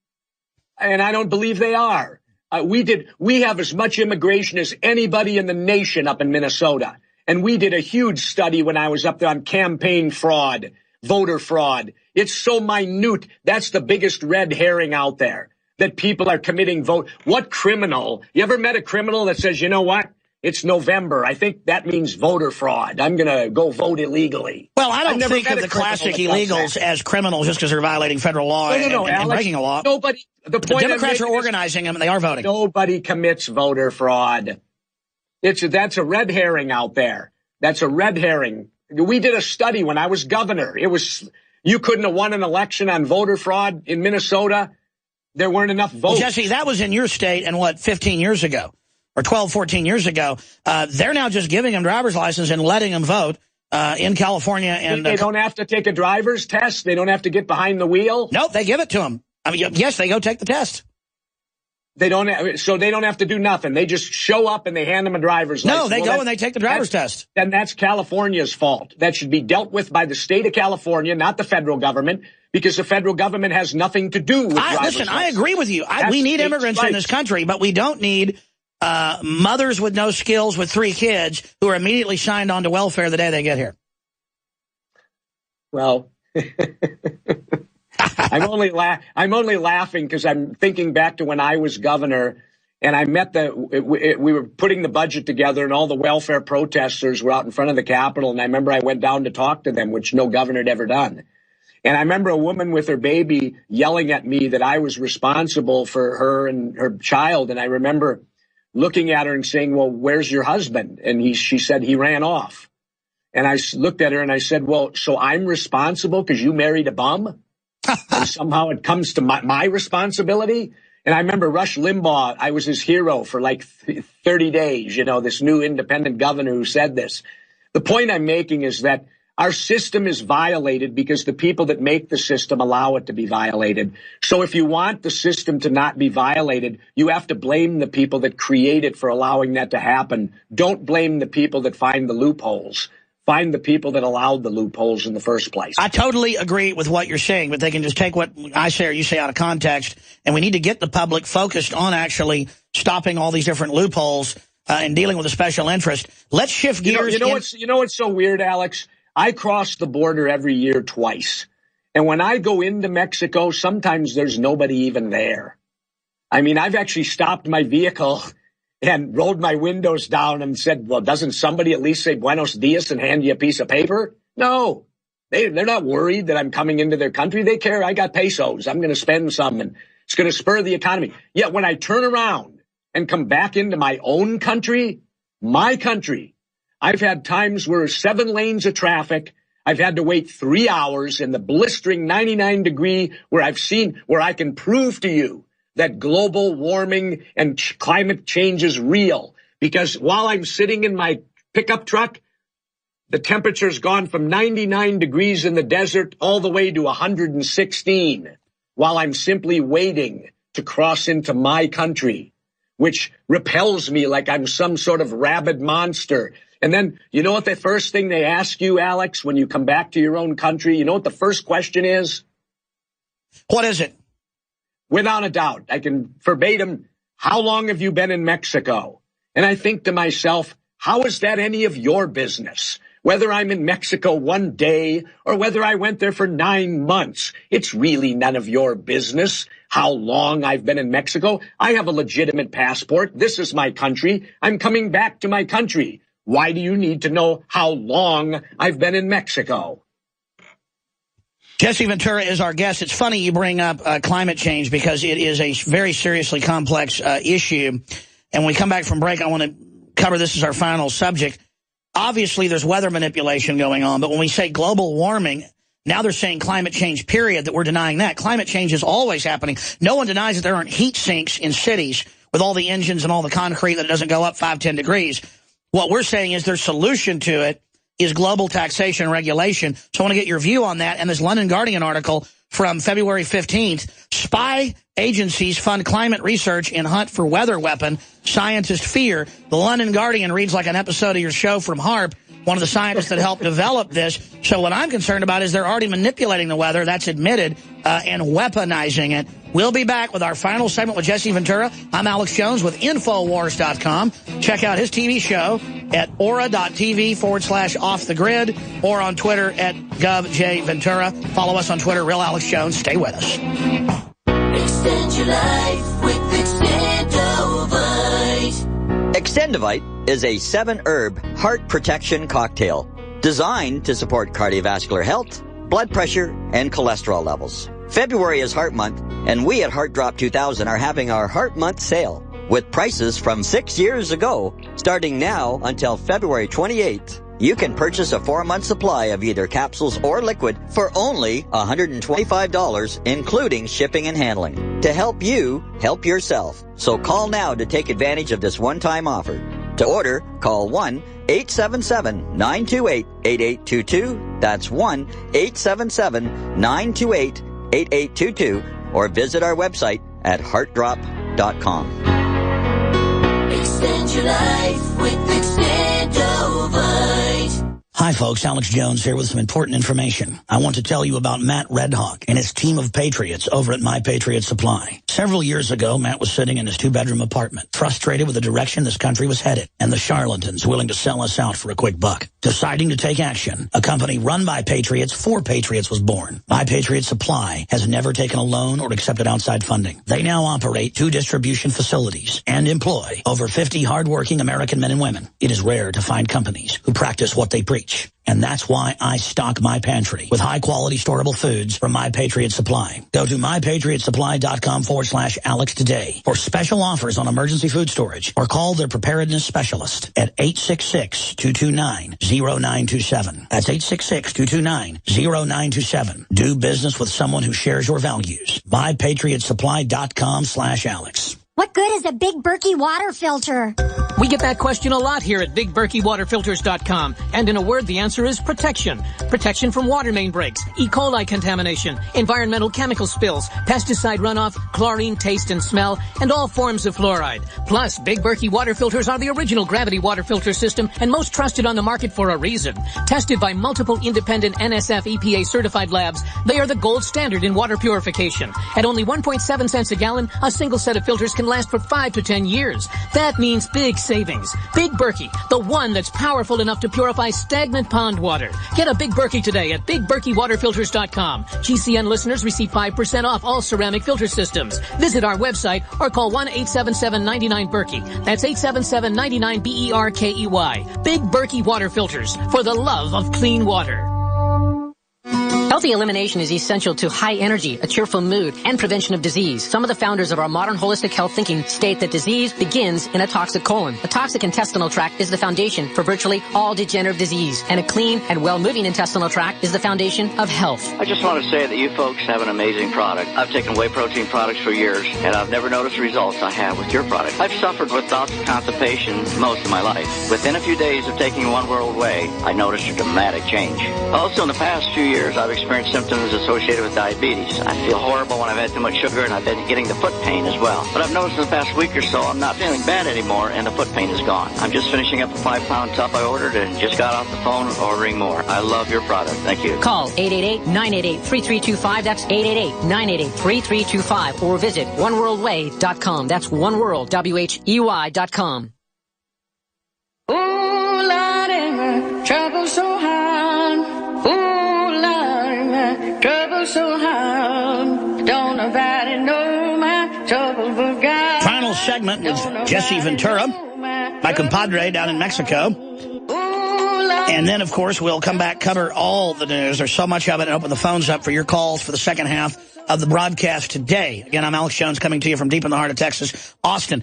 and I don't believe they are. We have as much immigration as anybody in the nation up in Minnesota, and we did a huge study when I was up there on campaign fraud, voter fraud. It's so minute. That's the biggest red herring out there. That people are committing vote. What criminal? You ever met a criminal that says, you know what? It's November. I think that means voter fraud. I'm going to go vote illegally. Well, I don't think of the classic illegals as criminals just because they're violating federal law and breaking a law. Nobody. The Democrats are organizing them and they are voting. Nobody commits voter fraud. That's a red herring out there. That's a red herring. We did a study when I was governor. You couldn't have won an election on voter fraud in Minnesota. There weren't enough votes. Well, Jesse, that was in your state, and 15 years ago, or 12, 14 years ago. They're now just giving them driver's license and letting them vote in California. And they don't have to take a driver's test? They don't have to get behind the wheel? Nope, they give it to them. I mean, yes, they go take the test. So they don't have to do nothing. They just show up and they hand them a driver's license. No, they go and they take the driver's test. Then that's California's fault. That should be dealt with by the state of California, not the federal government, because the federal government has nothing to do with driver's license. Listen, I agree with you. We need immigrants in this country, but we don't need mothers with no skills with 3 kids who are immediately signed on to welfare the day they get here. Well, I'm only laughing because I'm thinking back to when I was governor and I met we were putting the budget together and all the welfare protesters were out in front of the Capitol. And I remember I went down to talk to them, which no governor had ever done. And I remember a woman with her baby yelling at me that I was responsible for her and her child. And I remember looking at her and saying, well, where's your husband? And she said he ran off. And I looked at her and I said, well, so I'm responsible because you married a bum? And somehow it comes to my responsibility. And I remember Rush Limbaugh, I was his hero for like 30 days, this new independent governor who said this. The point I'm making is that our system is violated because the people that make the system allow it to be violated. So if you want the system to not be violated, you have to blame the people that create it for allowing that to happen. Don't blame the people that find the loopholes. Find the people that allowed the loopholes in the first place. I totally agree with what you're saying, but they can just take what I say or you say out of context, and we need to get the public focused on actually stopping all these different loopholes in dealing with a special interest. Let's shift gears. You know what's so weird, Alex? I cross the border every year twice. And when I go into Mexico, sometimes there's nobody even there. I mean, I've actually stopped my vehicle and rolled my windows down and said, well, doesn't somebody at least say Buenos Dias and hand you a piece of paper? No, they're not worried that I'm coming into their country. They care. I got pesos. I'm going to spend some and it's going to spur the economy. Yet when I turn around and come back into my own country, I've had times where 7 lanes of traffic, I've had to wait 3 hours in the blistering 99 degree where I can prove to you that global warming and climate change is real. Because while I'm sitting in my pickup truck, the temperature's gone from 99 degrees in the desert all the way to 116 while I'm simply waiting to cross into my country, which repels me like I'm some sort of rabid monster. And then, you know what the first thing they ask you, Alex, when you come back to your own country? You know what the first question is? What is it? Without a doubt, I can verbatim, how long have you been in Mexico? And I think to myself, how is that any of your business? Whether I'm in Mexico one day or whether I went there for 9 months, it's really none of your business how long I've been in Mexico. I have a legitimate passport. This is my country. I'm coming back to my country. Why do you need to know how long I've been in Mexico? Jesse Ventura is our guest. It's funny you bring up climate change because it is a very seriously complex issue. And when we come back from break, I want to cover this as our final subject. Obviously, there's weather manipulation going on, but when we say global warming, now they're saying climate change, period, that we're denying that. Climate change is always happening. No one denies that there aren't heat sinks in cities with all the engines and all the concrete that it doesn't go up 5-10 degrees. What we're saying is their solution to it is global taxation and regulation. So I want to get your view on that. And this London Guardian article from February 15th, spy agencies fund climate research in hunt for weather weapon, scientists fear. The London Guardian reads like an episode of your show from HARP, one of the scientists that helped develop this. So what I'm concerned about is they're already manipulating the weather, that's admitted, and weaponizing it. We'll be back with our final segment with Jesse Ventura. I'm Alex Jones with Infowars.com. Check out his TV show at aura.tv/offthegrid or on Twitter at GovJVentura. Follow us on Twitter, Real Alex Jones. Stay with us. Extend your life with Extendovite. Extendovite is a 7-herb heart protection cocktail designed to support cardiovascular health, blood pressure, and cholesterol levels. February is Heart Month, and we at Heart Drop 2000 are having our Heart Month sale with prices from 6 years ago. Starting now until February 28th, you can purchase a 4-month supply of either capsules or liquid for only $125, including shipping and handling, to help you help yourself. So call now to take advantage of this one-time offer. To order, call 1-877-928-8822. That's 1-877-928-8822. Or visit our website at heartdrop.com. Extend your life with Extendovite. Hi, folks. Alex Jones here with some important information. I want to tell you about Matt Redhawk and his team of patriots over at My Patriot Supply. Several years ago, Matt was sitting in his 2-bedroom apartment, frustrated with the direction this country was headed and the charlatans willing to sell us out for a quick buck. Deciding to take action, a company run by patriots for patriots was born. My Patriot Supply has never taken a loan or accepted outside funding. They now operate 2 distribution facilities and employ over 50 hardworking American men and women. It is rare to find companies who practice what they preach. And that's why I stock my pantry with high-quality storable foods from My Patriot Supply. Go to mypatriotsupply.com/Alex today for special offers on emergency food storage or call their preparedness specialist at 866-229-0927. That's 866-229-0927. Do business with someone who shares your values. mypatriotsupply.com/Alex. What good is a Big Berkey water filter? We get that question a lot here at BigBerkeyWaterFilters.com. And in a word, the answer is protection. Protection from water main breaks, E. coli contamination, environmental chemical spills, pesticide runoff, chlorine taste and smell, and all forms of fluoride. Plus, Big Berkey water filters are the original gravity water filter system and most trusted on the market for a reason. Tested by multiple independent NSF EPA certified labs, they are the gold standard in water purification. At only 1.7 cents a gallon, a single set of filters can last for 5 to 10 years. That means big savings savings. Big Berkey, the one that's powerful enough to purify stagnant pond water. Get a Big Berkey today at BigBerkeyWaterFilters.com. GCN listeners receive 5% off all ceramic filter systems. Visit our website or call 1-877-99-BERKEY. That's 877-99-BERKEY. Big Berkey Water Filters, for the love of clean water. Healthy elimination is essential to high energy, a cheerful mood, and prevention of disease. Some of the founders of our modern holistic health thinking state that disease begins in a toxic colon. A toxic intestinal tract is the foundation for virtually all degenerative disease, and a clean and well-moving intestinal tract is the foundation of health. I just want to say that you folks have an amazing product. I've taken whey protein products for years, and I've never noticed the results I have with your product. I've suffered with bouts of constipation most of my life. Within a few days of taking One World Whey, I noticed a dramatic change. Also, in the past few years, I've experienced symptoms associated with diabetes. I feel horrible when I've had too much sugar, and I've been getting the foot pain as well. But I've noticed in the past week or so, I'm not feeling bad anymore, and the foot pain is gone. I'm just finishing up a 5-pound tub I ordered and just got off the phone ordering more. I love your product. Thank you. Call 888-988-3325. That's 888-988-3325. Or visit oneworldwhey.com. That's oneworld, WHEY.com. Ooh, Lord, trouble so hard. Ooh, Lord, trouble so hard. Don't nobody know my trouble but God. Final segment with Jesse Ventura, my compadre down in Mexico. And then, of course, we'll come back, cover all the news. There's so much of it, and open the phones up for your calls for the second half of the broadcast today. Again, I'm Alex Jones, coming to you from deep in the heart of Texas, Austin.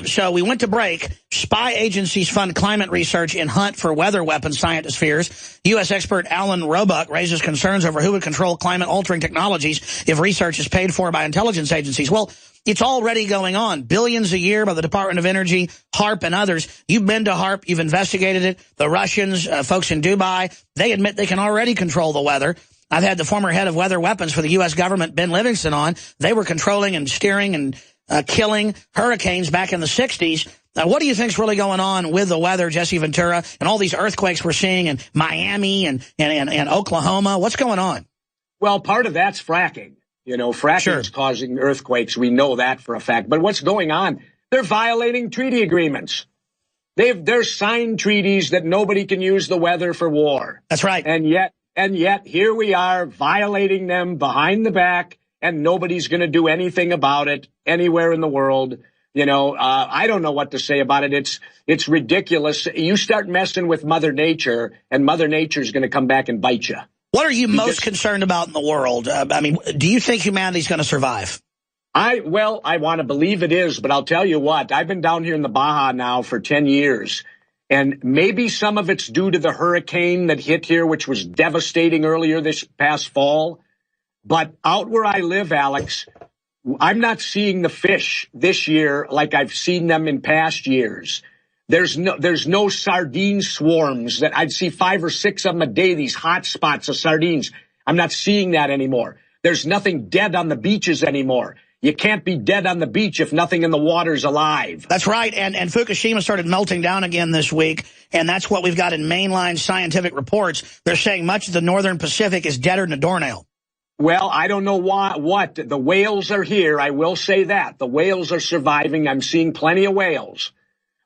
So we went to break. Spy agencies fund climate research in hunt for weather weapons, scientist fears. U.S. expert Alan Roebuck raises concerns over who would control climate-altering technologies if research is paid for by intelligence agencies. Well, it's already going on. Billions a year by the Department of Energy, HARP, and others. You've been to HARP. You've investigated it. The Russians, folks in Dubai, they admit they can already control the weather. I've had the former head of weather weapons for the U.S. government, Ben Livingston, on. They were controlling and steering and killing hurricanes back in the 60s. What do you think's really going on with the weather, Jesse Ventura, and all these earthquakes we're seeing in Miami and Oklahoma? What's going on? Well, part of that's fracking. You know, fracking is causing earthquakes. We know that for a fact. But what's going on? They're violating treaty agreements. They're signed treaties that nobody can use the weather for war. That's right. And yet here we are violating them behind the back, and nobody's going to do anything about it anywhere in the world. You know, I don't know what to say about it. It's ridiculous. You start messing with Mother Nature, and Mother Nature's going to come back and bite you. What are you most concerned about in the world? I mean, do you think humanity's going to survive? I want to believe it is, but I'll tell you what. I've been down here in the Baja now for 10 years, and maybe some of it's due to the hurricane that hit here, which was devastating earlier this past fall. But out where I live, Alex, I'm not seeing the fish this year like I've seen them in past years. There's no sardine swarms that I'd see 5 or 6 of them a day, these hot spots of sardines. I'm not seeing that anymore. There's nothing dead on the beaches anymore. You can't be dead on the beach if nothing in the water's alive. That's right. And Fukushima started melting down again this week. And that's what we've got in mainline scientific reports. They're saying much of the northern Pacific is deader than a doornail. Well, I don't know what. The whales are here. I will say that. The whales are surviving. I'm seeing plenty of whales.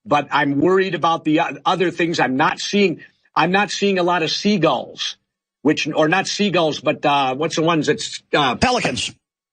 But I'm worried about the other things I'm not seeing. I'm not seeing a lot of seagulls, or not seagulls, but what's the ones that's... Pelicans.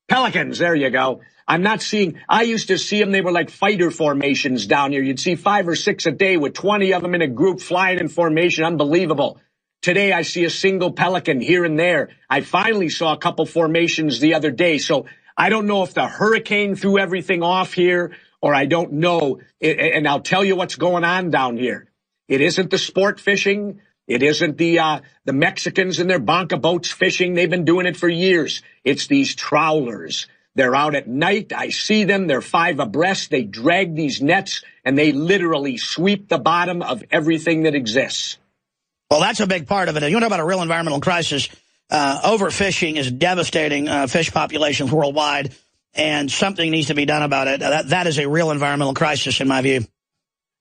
Pelicans, there you go. I used to see them, they were like fighter formations down here. You'd see 5 or 6 a day with 20 of them in a group flying in formation. Unbelievable. Today, I see a single pelican here and there. I finally saw a couple formations the other day. So I don't know if the hurricane threw everything off here, or I don't know. And I'll tell you what's going on down here. It isn't the sport fishing. It isn't the Mexicans and their bonka boats fishing. They've been doing it for years. It's these trawlers. They're out at night. I see them. They're 5 abreast. They drag these nets, and they literally sweep the bottom of everything that exists. Well, that's a big part of it. You want to talk about a real environmental crisis. Overfishing is devastating fish populations worldwide, and something needs to be done about it. That is a real environmental crisis, in my view.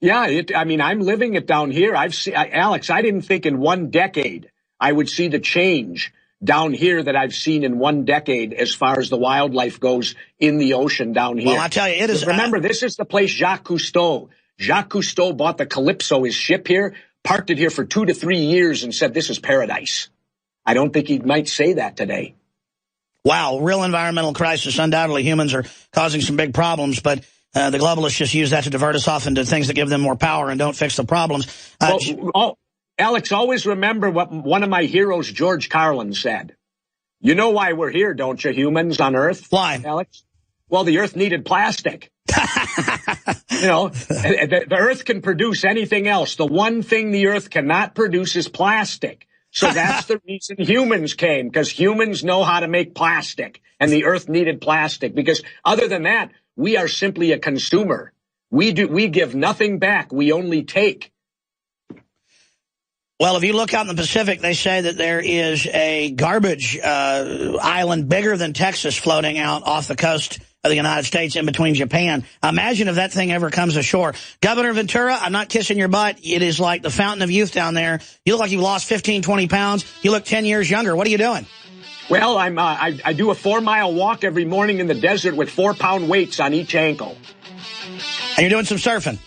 Yeah, I'm living it down here. Alex, I didn't think in 1 decade I would see the change down here that I've seen in 1 decade as far as the wildlife goes in the ocean down here. Well, I tell you, it is. Remember, this is the place Jacques Cousteau. Jacques Cousteau bought the Calypso, his ship here, parked it here for 2 to 3 years and said, this is paradise. I don't think he might say that today. Wow, real environmental crisis. Undoubtedly, humans are causing some big problems, but the globalists just use that to divert us off into things that give them more power and don't fix the problems. Alex, always remember what one of my heroes, George Carlin, said. You know why we're here, don't you, humans on Earth? Why? Alex? Well, the Earth needed plastic. You know, the Earth can produce anything else. The one thing the Earth cannot produce is plastic. So that's the reason humans came, because humans know how to make plastic, and the Earth needed plastic. Because other than that, we are simply a consumer. We give nothing back. We only take. Well, if you look out in the Pacific, they say that there is a garbage island bigger than Texas floating out off the coast of the United States in between Japan. Imagine if that thing ever comes ashore. Governor Ventura, I'm not kissing your butt. It is like the fountain of youth down there. You look like you've lost 15, 20 pounds. You look 10 years younger. What are you doing? Well, I do a 4-mile walk every morning in the desert with 4-pound weights on each ankle. And you're doing some surfing?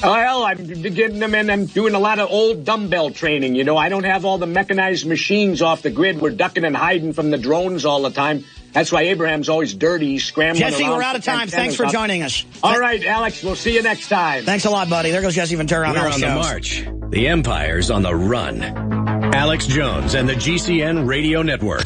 Well, I'm getting them in. I'm doing a lot of old dumbbell training. You know, I don't have all the mechanized machines off the grid. We're ducking and hiding from the drones all the time. That's why Abraham's always dirty, scrambling Jesse, around. we're out of time. Thanks for joining us. All right, Alex, we'll see you next time. Thanks a lot, buddy. There goes Jesse Ventura on We're our on show. the march. The empire's on the run. Alex Jones and the GCN Radio Network.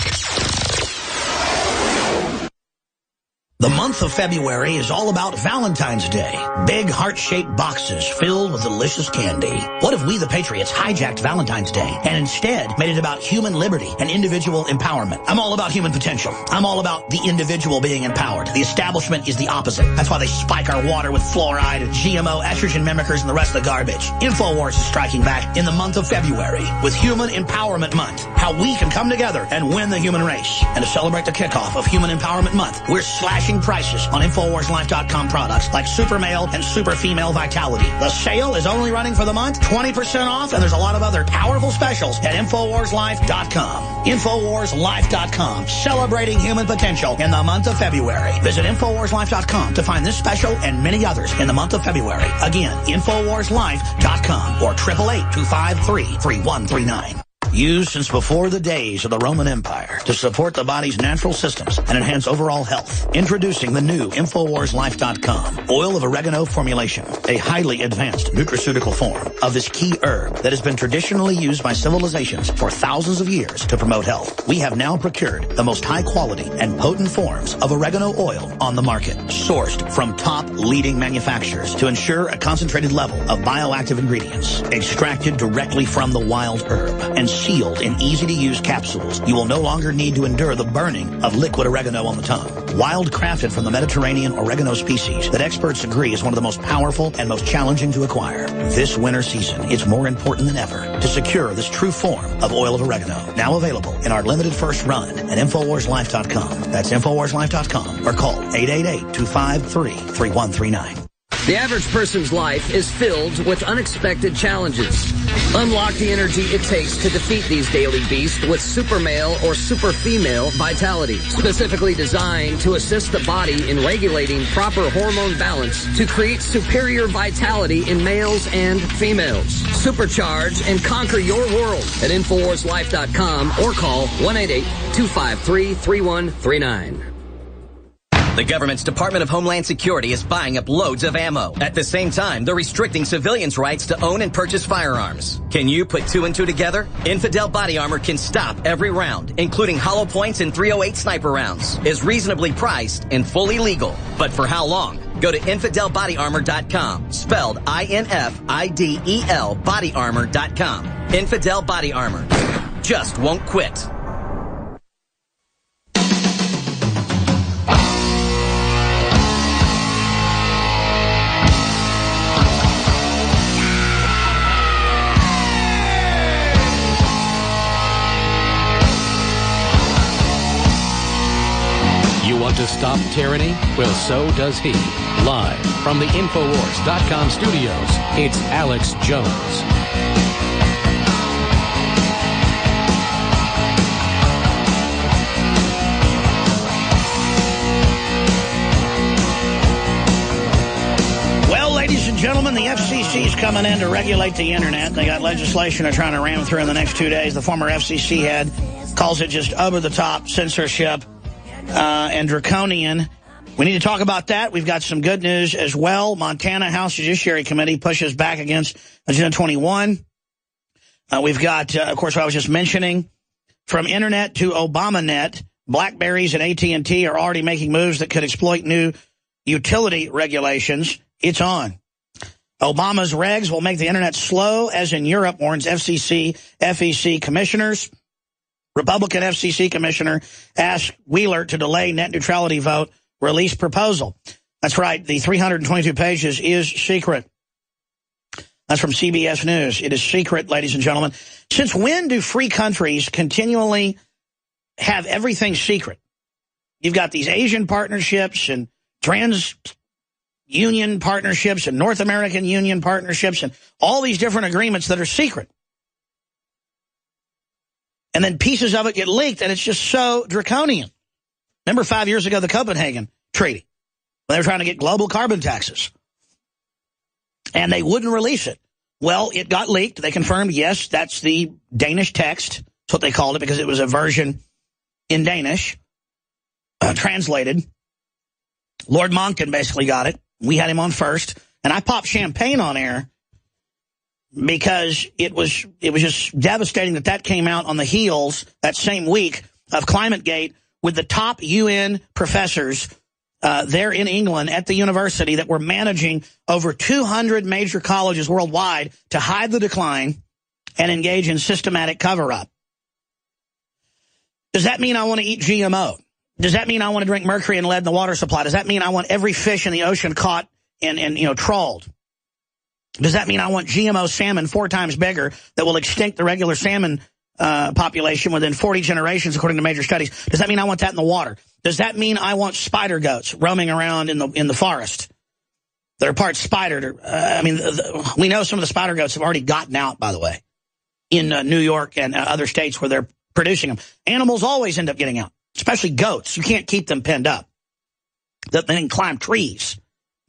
The month of February is all about Valentine's Day. Big heart-shaped boxes filled with delicious candy. What if we, the Patriots, hijacked Valentine's Day and instead made it about human liberty and individual empowerment? I'm all about human potential. I'm all about the individual being empowered. The establishment is the opposite. That's why they spike our water with fluoride and GMO, estrogen mimickers, and the rest of the garbage. Infowars is striking back in the month of February with Human Empowerment Month. How we can come together and win the human race. And to celebrate the kickoff of Human Empowerment Month, we're slashing prices on InfoWarsLife.com products like Super Male and Super Female Vitality. The sale is only running for the month, 20% off, and there's a lot of other powerful specials at InfoWarsLife.com. InfoWarsLife.com, celebrating human potential in the month of February. Visit InfoWarsLife.com to find this special and many others in the month of February. Again, InfoWarsLife.com or 888-253-3139. Used since before the days of the Roman Empire to support the body's natural systems and enhance overall health. Introducing the new InfoWarsLife.com oil of oregano formulation, a highly advanced nutraceutical form of this key herb that has been traditionally used by civilizations for thousands of years to promote health. We have now procured the most high quality and potent forms of oregano oil on the market, sourced from top leading manufacturers to ensure a concentrated level of bioactive ingredients, extracted directly from the wild herb, and sealed in easy-to-use capsules. You will no longer need to endure the burning of liquid oregano on the tongue. Wild crafted from the Mediterranean oregano species that experts agree is one of the most powerful and most challenging to acquire. This winter season, it's more important than ever to secure this true form of oil of oregano. Now available in our limited first run at InfoWarsLife.com. That's InfoWarsLife.com or call 888-253-3139. The average person's life is filled with unexpected challenges. Unlock the energy it takes to defeat these daily beasts with Super Male or Super Female Vitality, specifically designed to assist the body in regulating proper hormone balance to create superior vitality in males and females. Supercharge and conquer your world at InfoWarsLife.com or call 1-888-253-3139. The government's Department of Homeland Security is buying up loads of ammo. At the same time, they're restricting civilians' rights to own and purchase firearms. Can you put 2 and 2 together? Infidel Body Armor can stop every round, including hollow points and .308 sniper rounds. Is reasonably priced and fully legal. But for how long? Go to InfidelBodyArmor.com, spelled I-N-F-I-D-E-L bodyarmor.com. Infidel Body Armor. Just won't quit. Want to stop tyranny? Well, so does he. Live from the Infowars.com studios, it's Alex Jones. Well, ladies and gentlemen, the FCC is coming in to regulate the internet. They got legislation they're trying to ram through in the next 2 days. The former FCC head calls it just over-the-top censorship and draconian. We need to talk about that. We've got some good news as well. Montana House Judiciary Committee pushes back against Agenda 21. We've got, of course, what I was just mentioning, from Internet to ObamaNet, BlackBerries and AT&T are already making moves that could exploit new utility regulations. It's on. Obama's regs will make the Internet slow, as in Europe, warns FCC, FEC commissioners. Republican FCC commissioner asked Wheeler to delay net neutrality vote release proposal. That's right. The 322 pages is secret. That's from CBS News. It is secret, ladies and gentlemen. Since when do free countries continually have everything secret? You've got these Asian partnerships and trans-union partnerships and North American union partnerships and all these different agreements that are secret. And then pieces of it get leaked, and it's just so draconian. Remember 5 years ago, the Copenhagen Treaty? They were trying to get global carbon taxes. And they wouldn't release it. Well, it got leaked. They confirmed, yes, that's the Danish text. That's what they called it, because it was a version in Danish, translated. Lord Monckton basically got it. We had him on first. And I popped champagne on air because it was just devastating that came out on the heels that same week of ClimateGate, with the top UN professors there in England at the university that were managing over 200 major colleges worldwide to hide the decline and engage in systematic cover-up. Does that mean I want to eat GMO? Does that mean I want to drink mercury and lead in the water supply? Does that mean I want every fish in the ocean caught and trawled? Does that mean I want GMO salmon 4 times bigger that will extinct the regular salmon population within 40 generations, according to major studies? Does that mean I want that in the water? Does that mean I want spider goats roaming around in the forest? They're part spider. We know some of the spider goats have already gotten out, by the way, in New York and other states where they're producing them. Animals always end up getting out, especially goats. You can't keep them penned up. They can climb trees.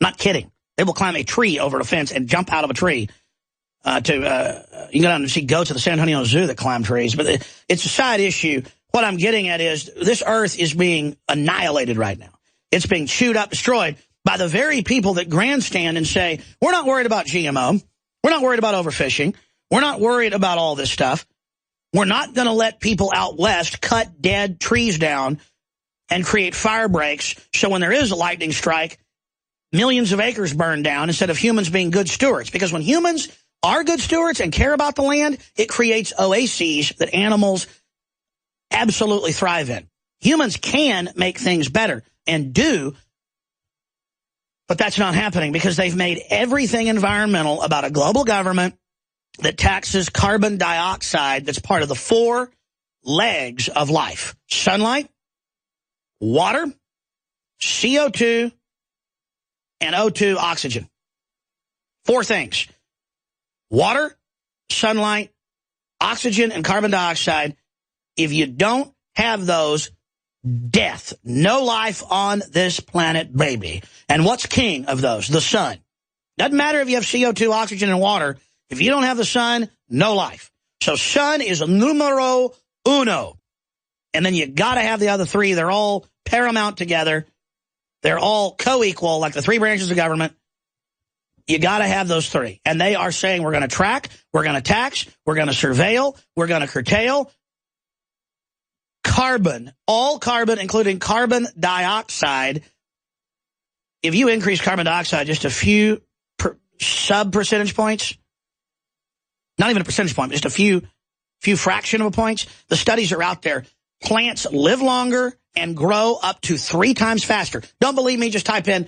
Not kidding. They will climb a tree over a fence and jump out of a tree. You can go down and see goats at the San Antonio Zoo that climb trees. But it's a side issue. What I'm getting at is this earth is being annihilated right now. It's being chewed up, destroyed by the very people that grandstand and say, we're not worried about GMO. We're not worried about overfishing. We're not worried about all this stuff. We're not going to let people out west cut dead trees down and create fire breaks so when there is a lightning strike, millions of acres burn down instead of humans being good stewards. Because when humans are good stewards and care about the land, it creates oases that animals absolutely thrive in. Humans can make things better and do, but that's not happening because they've made everything environmental about a global government that taxes carbon dioxide that's part of the 4 legs of life: sunlight, water, CO2, and O2 oxygen. 4 things: water, sunlight, oxygen, and carbon dioxide. If you don't have those, death. No life on this planet, baby. And what's king of those? The sun. Doesn't matter if you have CO2, oxygen, and water. If you don't have the sun, no life. So sun is numero uno. And then you got to have the other 3. They're all paramount together. They're all co-equal, like the 3 branches of government. You got to have those 3. And they are saying we're going to track, we're going to tax, we're going to surveil, we're going to curtail. Carbon, all carbon, including carbon dioxide. If you increase carbon dioxide just a few sub-percentage points, not even a percentage point, just a few fraction of a points, the studies are out there. Plants live longer and grow up to 3 times faster. Don't believe me? Just type in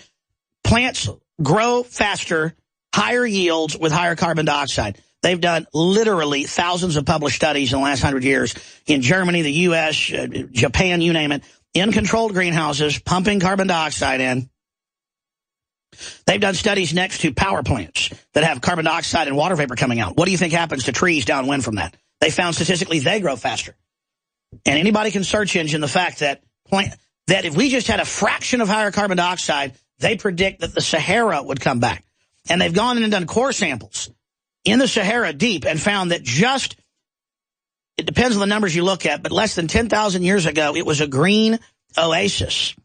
plants grow faster, higher yields with higher carbon dioxide. They've done literally thousands of published studies in the last 100 years in Germany, the U.S., Japan, you name it, in controlled greenhouses, pumping carbon dioxide in. They've done studies next to power plants that have carbon dioxide and water vapor coming out. What do you think happens to trees downwind from that? They found statistically they grow faster. And anybody can search engine the fact that if we just had a fraction of higher carbon dioxide, they predict that the Sahara would come back. And they've gone in and done core samples in the Sahara deep and found that it depends on the numbers you look at, but less than 10,000 years ago, it was a green oasis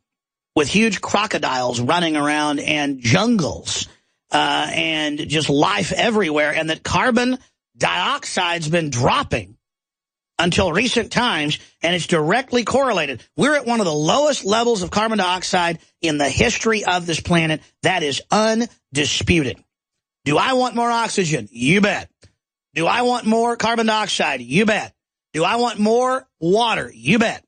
with huge crocodiles running around and jungles and just life everywhere, and that carbon dioxide's been dropping until recent times, and it's directly correlated. We're at one of the lowest levels of carbon dioxide in the history of this planet. That is undisputed. Do I want more oxygen? You bet. Do I want more carbon dioxide? You bet. Do I want more water? You bet.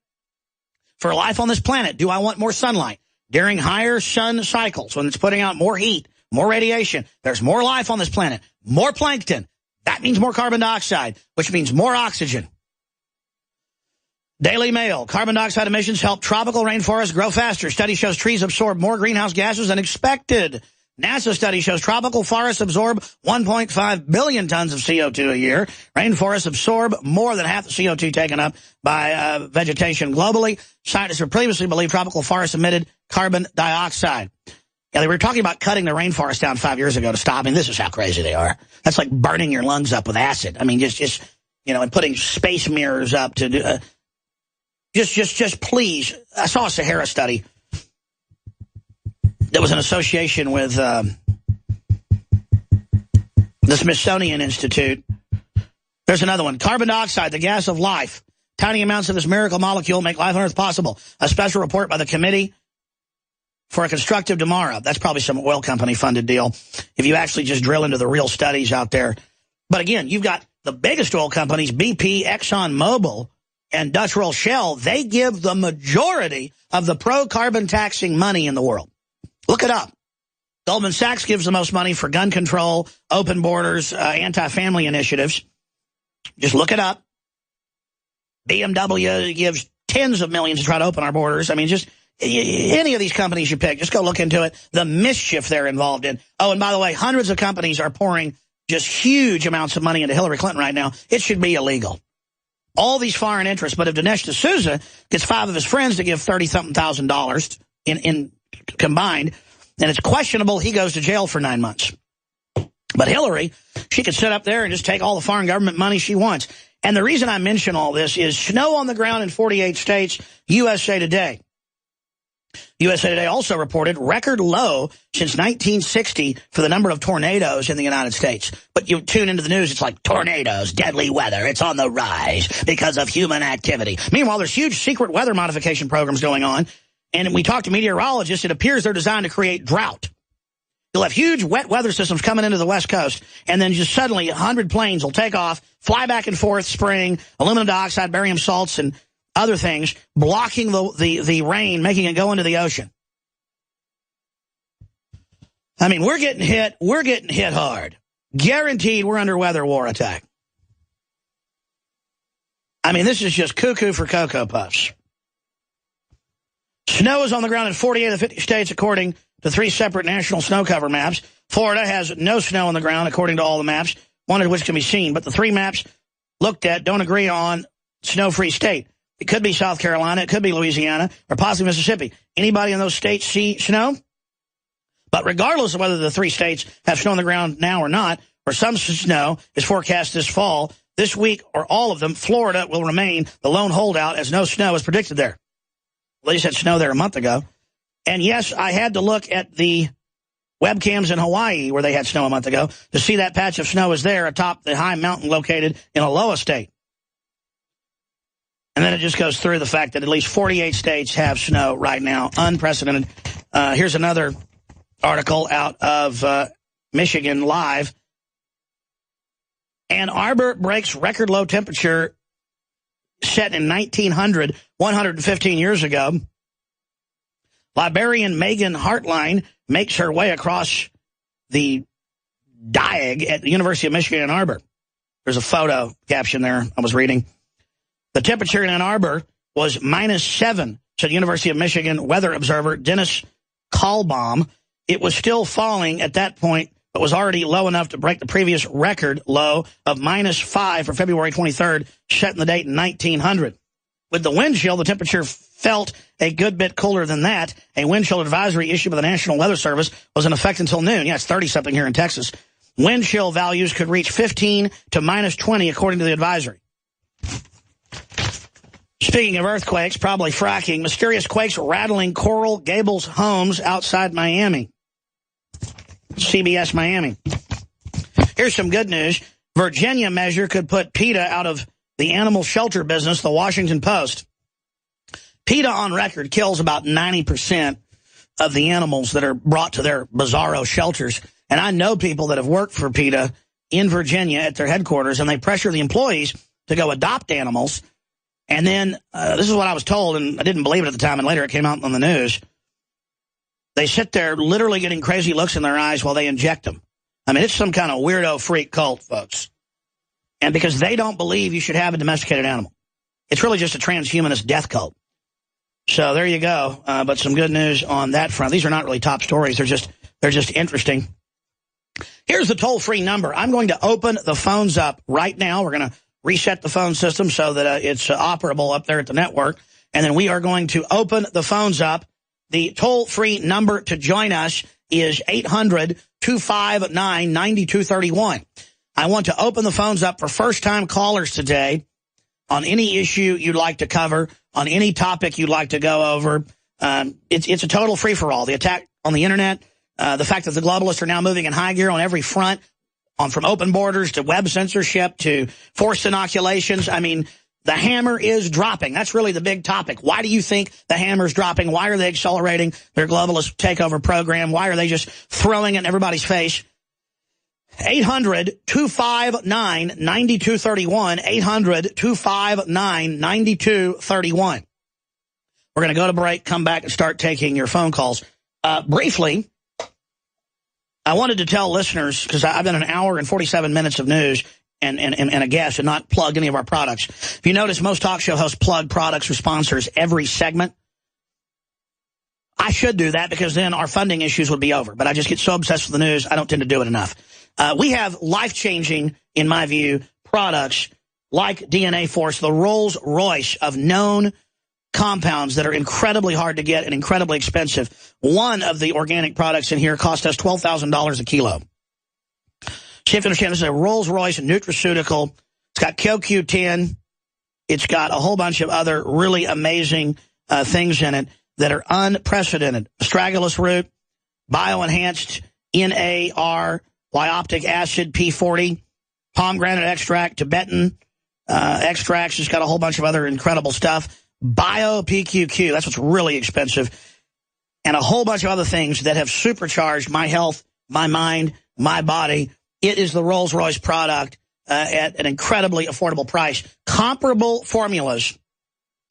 For life on this planet, do I want more sunlight? During higher sun cycles, when it's putting out more heat, more radiation, there's more life on this planet, more plankton. That means more carbon dioxide, which means more oxygen. Daily Mail, carbon dioxide emissions help tropical rainforests grow faster. Study shows trees absorb more greenhouse gases than expected. NASA study shows tropical forests absorb 1.5 billion tons of CO2 a year. Rainforests absorb more than half the CO2 taken up by vegetation globally. Scientists have previously believed tropical forests emitted carbon dioxide. Yeah, they were talking about cutting the rainforest down 5 years ago to stop. I mean, this is how crazy they are. That's like burning your lungs up with acid. I mean, just and putting space mirrors up to do. Just please. I saw a Sahara study. There was an association with the Smithsonian Institute. There's another one. Carbon dioxide, the gas of life. Tiny amounts of this miracle molecule make life on Earth possible. A special report by the Committee for a Constructive Tomorrow. That's probably some oil company funded deal if you actually just drill into the real studies out there. But again, you've got the biggest oil companies, BP, ExxonMobil, and Dutch Roll Shell. They give the majority of the pro-carbon taxing money in the world. Look it up. Goldman Sachs gives the most money for gun control, open borders, anti-family initiatives. Just look it up. BMW gives tens of millions to try to open our borders. I mean, just any of these companies you pick, just go look into it. The mischief they're involved in. Oh, and by the way, hundreds of companies are pouring just huge amounts of money into Hillary Clinton right now. It should be illegal. All these foreign interests. But if Dinesh D'Souza gets 5 of his friends to give $30-something thousand in combined, and it's questionable, he goes to jail for 9 months. But Hillary, she could sit up there and just take all the foreign government money she wants. And the reason I mention all this is snow on the ground in 48 states, USA Today. USA Today also reported record low since 1960 for the number of tornadoes in the United States. But you tune into the news, it's like tornadoes, deadly weather, it's on the rise because of human activity. Meanwhile, there's huge secret weather modification programs going on. And we talked to meteorologists, it appears they're designed to create drought. You'll have huge wet weather systems coming into the West Coast, and then just suddenly 100 planes will take off, fly back and forth, spraying aluminum dioxide, barium salts, and other things, blocking the rain, making it go into the ocean. I mean, we're getting hit hard. Guaranteed we're under weather war attack. I mean, this is just cuckoo for Cocoa Puffs. Snow is on the ground in 48 of the 50 states, according to 3 separate national snow cover maps. Florida has no snow on the ground, according to all the maps, one of which can be seen. But the 3 maps looked at don't agree on snow-free state. It could be South Carolina, it could be Louisiana, or possibly Mississippi. Anybody in those states see snow? But regardless of whether the 3 states have snow on the ground now or not, or some snow is forecast this fall, this week, or all of them, Florida will remain the lone holdout as no snow is predicted there. They just had snow there a month ago. And yes, I had to look at the webcams in Hawaii where they had snow a month ago to see that patch of snow is there atop the high mountain located in Aloha State. And then it just goes through the fact that at least 48 states have snow right now. Unprecedented. Here's another article out of Michigan Live. Ann Arbor breaks record low temperature set in 1900, 115 years ago. Librarian Megan Hartline makes her way across the diag at the University of Michigan, Ann Arbor. There's a photo caption there I was reading. The temperature in Ann Arbor was -7, said University of Michigan weather observer Dennis Kahlbaum. It was still falling at that point, but was already low enough to break the previous record low of -5 for February 23rd, set in the date in 1900. with the wind chill, the temperature felt a good bit cooler than that. A wind chill advisory issued by the National Weather Service was in effect until noon. Yeah, it's 30-something here in Texas. Wind chill values could reach 15 to minus 20, according to the advisory. Speaking of earthquakes, probably fracking, mysterious quakes rattling Coral Gables homes outside Miami. CBS Miami. Here's some good news. Virginia measure could put PETA out of the animal shelter business, the Washington Post. PETA on record kills about 90% of the animals that are brought to their bizarro shelters. And I know people that have worked for PETA in Virginia at their headquarters, and they pressure the employees to go adopt animals. And then, this is what I was told, and I didn't believe it at the time, and later it came out on the news. They sit there literally getting crazy looks in their eyes while they inject them. I mean, it's some kind of weirdo freak cult, folks. And because they don't believe you should have a domesticated animal. It's really just a transhumanist death cult. So there you go. But some good news on that front. These are not really top stories. They're just interesting. Here's the toll-free number. I'm going to open the phones up right now. We're going to reset the phone system so that it's operable up there at the network. And then we are going to open the phones up. The toll-free number to join us is 800-259-9231. I want to open the phones up for first-time callers today on any issue you'd like to cover, on any topic you'd like to go over. It's a total free-for-all. The attack on the Internet, the fact that the globalists are now moving in high gear on every front, from open borders to web censorship to forced inoculations. I mean, the hammer is dropping. That's really the big topic. Why do you think the hammer's dropping? Why are they accelerating their globalist takeover program? Why are they just throwing it in everybody's face? 800-259-9231. 800-259-9231. We're going to go to break, come back, and start taking your phone calls. Briefly, I wanted to tell listeners, because I've done an hour and 47 minutes of news and a guest and not plug any of our products. If you notice, most talk show hosts plug products or sponsors every segment. I should do that because then our funding issues would be over. But I just get so obsessed with the news, I don't tend to do it enough. We have life-changing, in my view, products like DNA Force, the Rolls Royce of known compounds that are incredibly hard to get and incredibly expensive. One of the organic products in here cost us $12,000 a kilo. So you have to understand, this is a Rolls-Royce nutraceutical. It's got CoQ10. It's got a whole bunch of other really amazing things in it that are unprecedented. Astragalus root, bioenhanced NAR, lyoptic acid, P40, pomegranate extract, Tibetan extracts. It's got a whole bunch of other incredible stuff. Bio-PQQ, that's what's really expensive. And a whole bunch of other things that have supercharged my health, my mind, my body. It is the Rolls-Royce product at an incredibly affordable price. Comparable formulas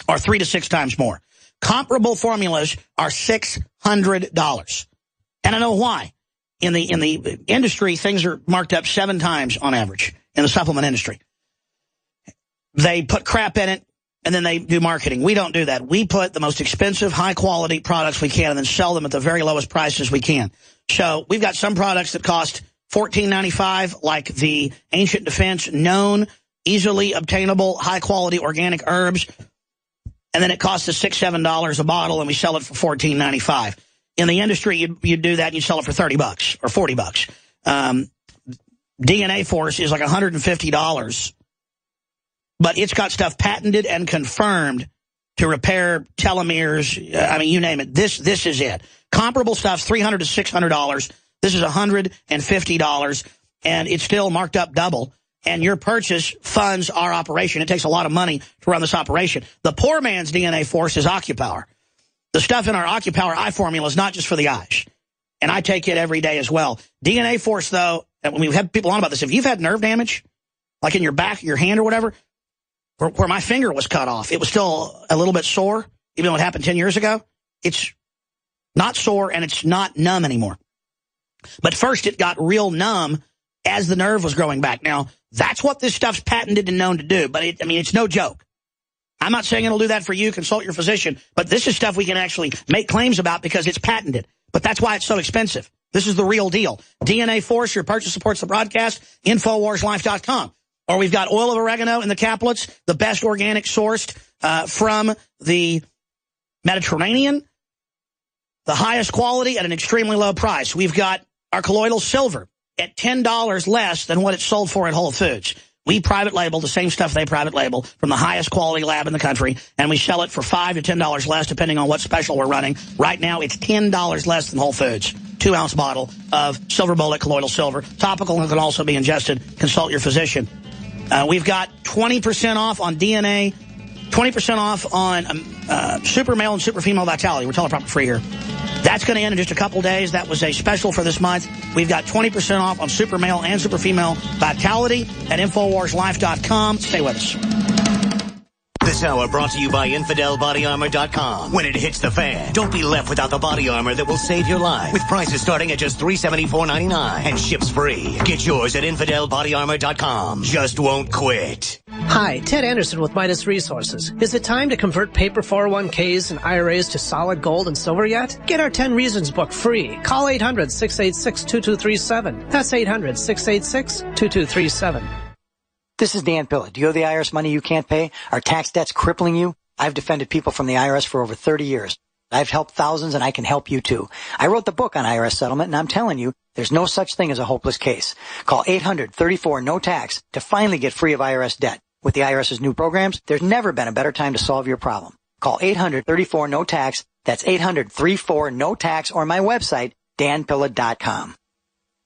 are 3 to 6 times more. Comparable formulas are $600. And I know why. In the industry, things are marked up 7 times on average in the supplement industry. They put crap in it, and then they do marketing. We don't do that. We put the most expensive, high-quality products we can and then sell them at the very lowest prices we can. So we've got some products that cost $14.95, like the Ancient Defense, known, easily obtainable, high-quality organic herbs. And then it costs us $6, $7 a bottle, and we sell it for $14.95. In the industry, you'd do that and you'd sell it for $30 or $40. DNA Force is like $150. But it's got stuff patented and confirmed to repair telomeres. I mean, you name it. This is it. Comparable stuff's $300 to $600. This is $150, and it's still marked up double. And your purchase funds our operation. It takes a lot of money to run this operation. The poor man's DNA Force is OcuPower. The stuff in our OcuPower eye formula is not just for the eyes. And I take it every day as well. DNA Force, though, and when we've had people on about this, if you've had nerve damage, like in your back, your hand or whatever, where my finger was cut off, it was still a little bit sore, even though it happened 10 years ago. It's not sore and it's not numb anymore. But first it got real numb as the nerve was growing back. Now, that's what this stuff's patented and known to do. But, it's no joke. I'm not saying it'll do that for you. Consult your physician. But this is stuff we can actually make claims about because it's patented. But that's why it's so expensive. This is the real deal. DNA Force, your purchase supports the broadcast, InfoWarsLife.com. Or we've got oil of oregano in the caplets, the best organic sourced from the Mediterranean, the highest quality at an extremely low price. We've got our colloidal silver at $10 less than what it's sold for at Whole Foods. We private label the same stuff they private label from the highest quality lab in the country, and we sell it for $5 to $10 less depending on what special we're running. Right now, it's $10 less than Whole Foods. 2-ounce bottle of silver bullet colloidal silver. Topical and can also be ingested. Consult your physician. We've got 20% off on DNA, 20% off on super male and super female vitality. We're teleprompter free here. That's going to end in just a couple days. That was a special for this month. We've got 20% off on super male and super female vitality at InfoWarsLife.com. Stay with us. This hour brought to you by InfidelBodyArmor.com. When it hits the fan, don't be left without the body armor that will save your life. With prices starting at just $374.99 and ships free. Get yours at InfidelBodyArmor.com. Just won't quit. Hi, Ted Anderson with Midas Resources. Is it time to convert paper 401ks and IRAs to solid gold and silver yet? Get our 10 Reasons book free. Call 800-686-2237. That's 800-686-2237. This is Dan Pilla. Do you owe the IRS money you can't pay? Are tax debts crippling you? I've defended people from the IRS for over 30 years. I've helped thousands, and I can help you too. I wrote the book on IRS settlement, and I'm telling you, there's no such thing as a hopeless case. Call 800-34-NO-TAX to finally get free of IRS debt. With the IRS's new programs, there's never been a better time to solve your problem. Call 800-34-NO-TAX. That's 800-34-NO-TAX, or my website, danpilla.com.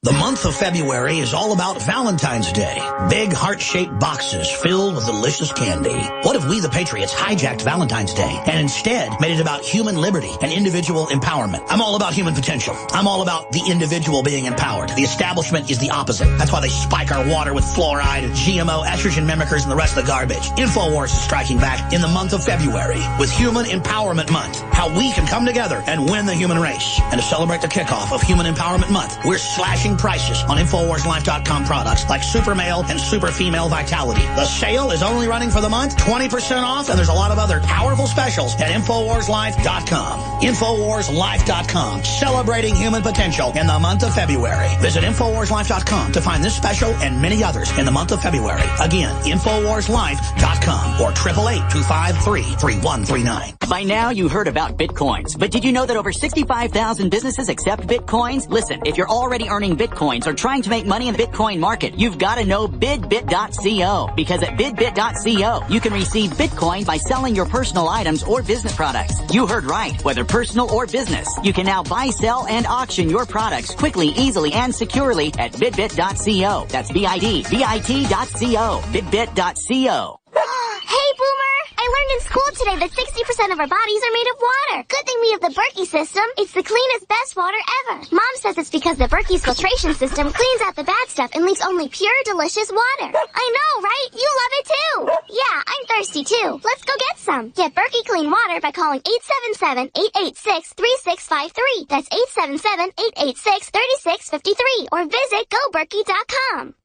The month of February is all about Valentine's Day. Big heart-shaped boxes filled with delicious candy. What if we, the Patriots, hijacked Valentine's Day and instead made it about human liberty and individual empowerment? I'm all about human potential. I'm all about the individual being empowered. The establishment is the opposite. That's why they spike our water with fluoride and GMO, estrogen mimickers, and the rest of the garbage. Infowars is striking back in the month of February with Human Empowerment Month. How we can come together and win the human race. And to celebrate the kickoff of Human Empowerment Month, we're slashing prices on InfoWarsLife.com products like Super Male and Super Female Vitality. The sale is only running for the month, 20% off, and there's a lot of other powerful specials at InfoWarsLife.com. InfoWarsLife.com, celebrating human potential in the month of February. Visit InfoWarsLife.com to find this special and many others in the month of February. Again, InfoWarsLife.com or 888-253-3139. By now, you heard about Bitcoins, but did you know that over 65,000 businesses accept Bitcoins? Listen, if you're already earning Bitcoins or trying to make money in the Bitcoin market, you've got to know bidbit.co, because at bidbit.co, you can receive Bitcoin by selling your personal items or business products. You heard right, whether personal or business. You can now buy, sell, and auction your products quickly, easily, and securely at bidbit.co. That's bidbit.co. Bidbit.co. Hey, Boomer! I learned in school today that 60% of our bodies are made of water. Good thing we have the Berkey system. It's the cleanest, best water ever. Mom says it's because the Berkey's filtration system cleans out the bad stuff and leaves only pure, delicious water. I know, right? You love it too. Yeah, I'm thirsty too. Let's go get some. Get Berkey clean water by calling 877-886-3653. That's 877-886-3653. Or visit GoBerkey.com.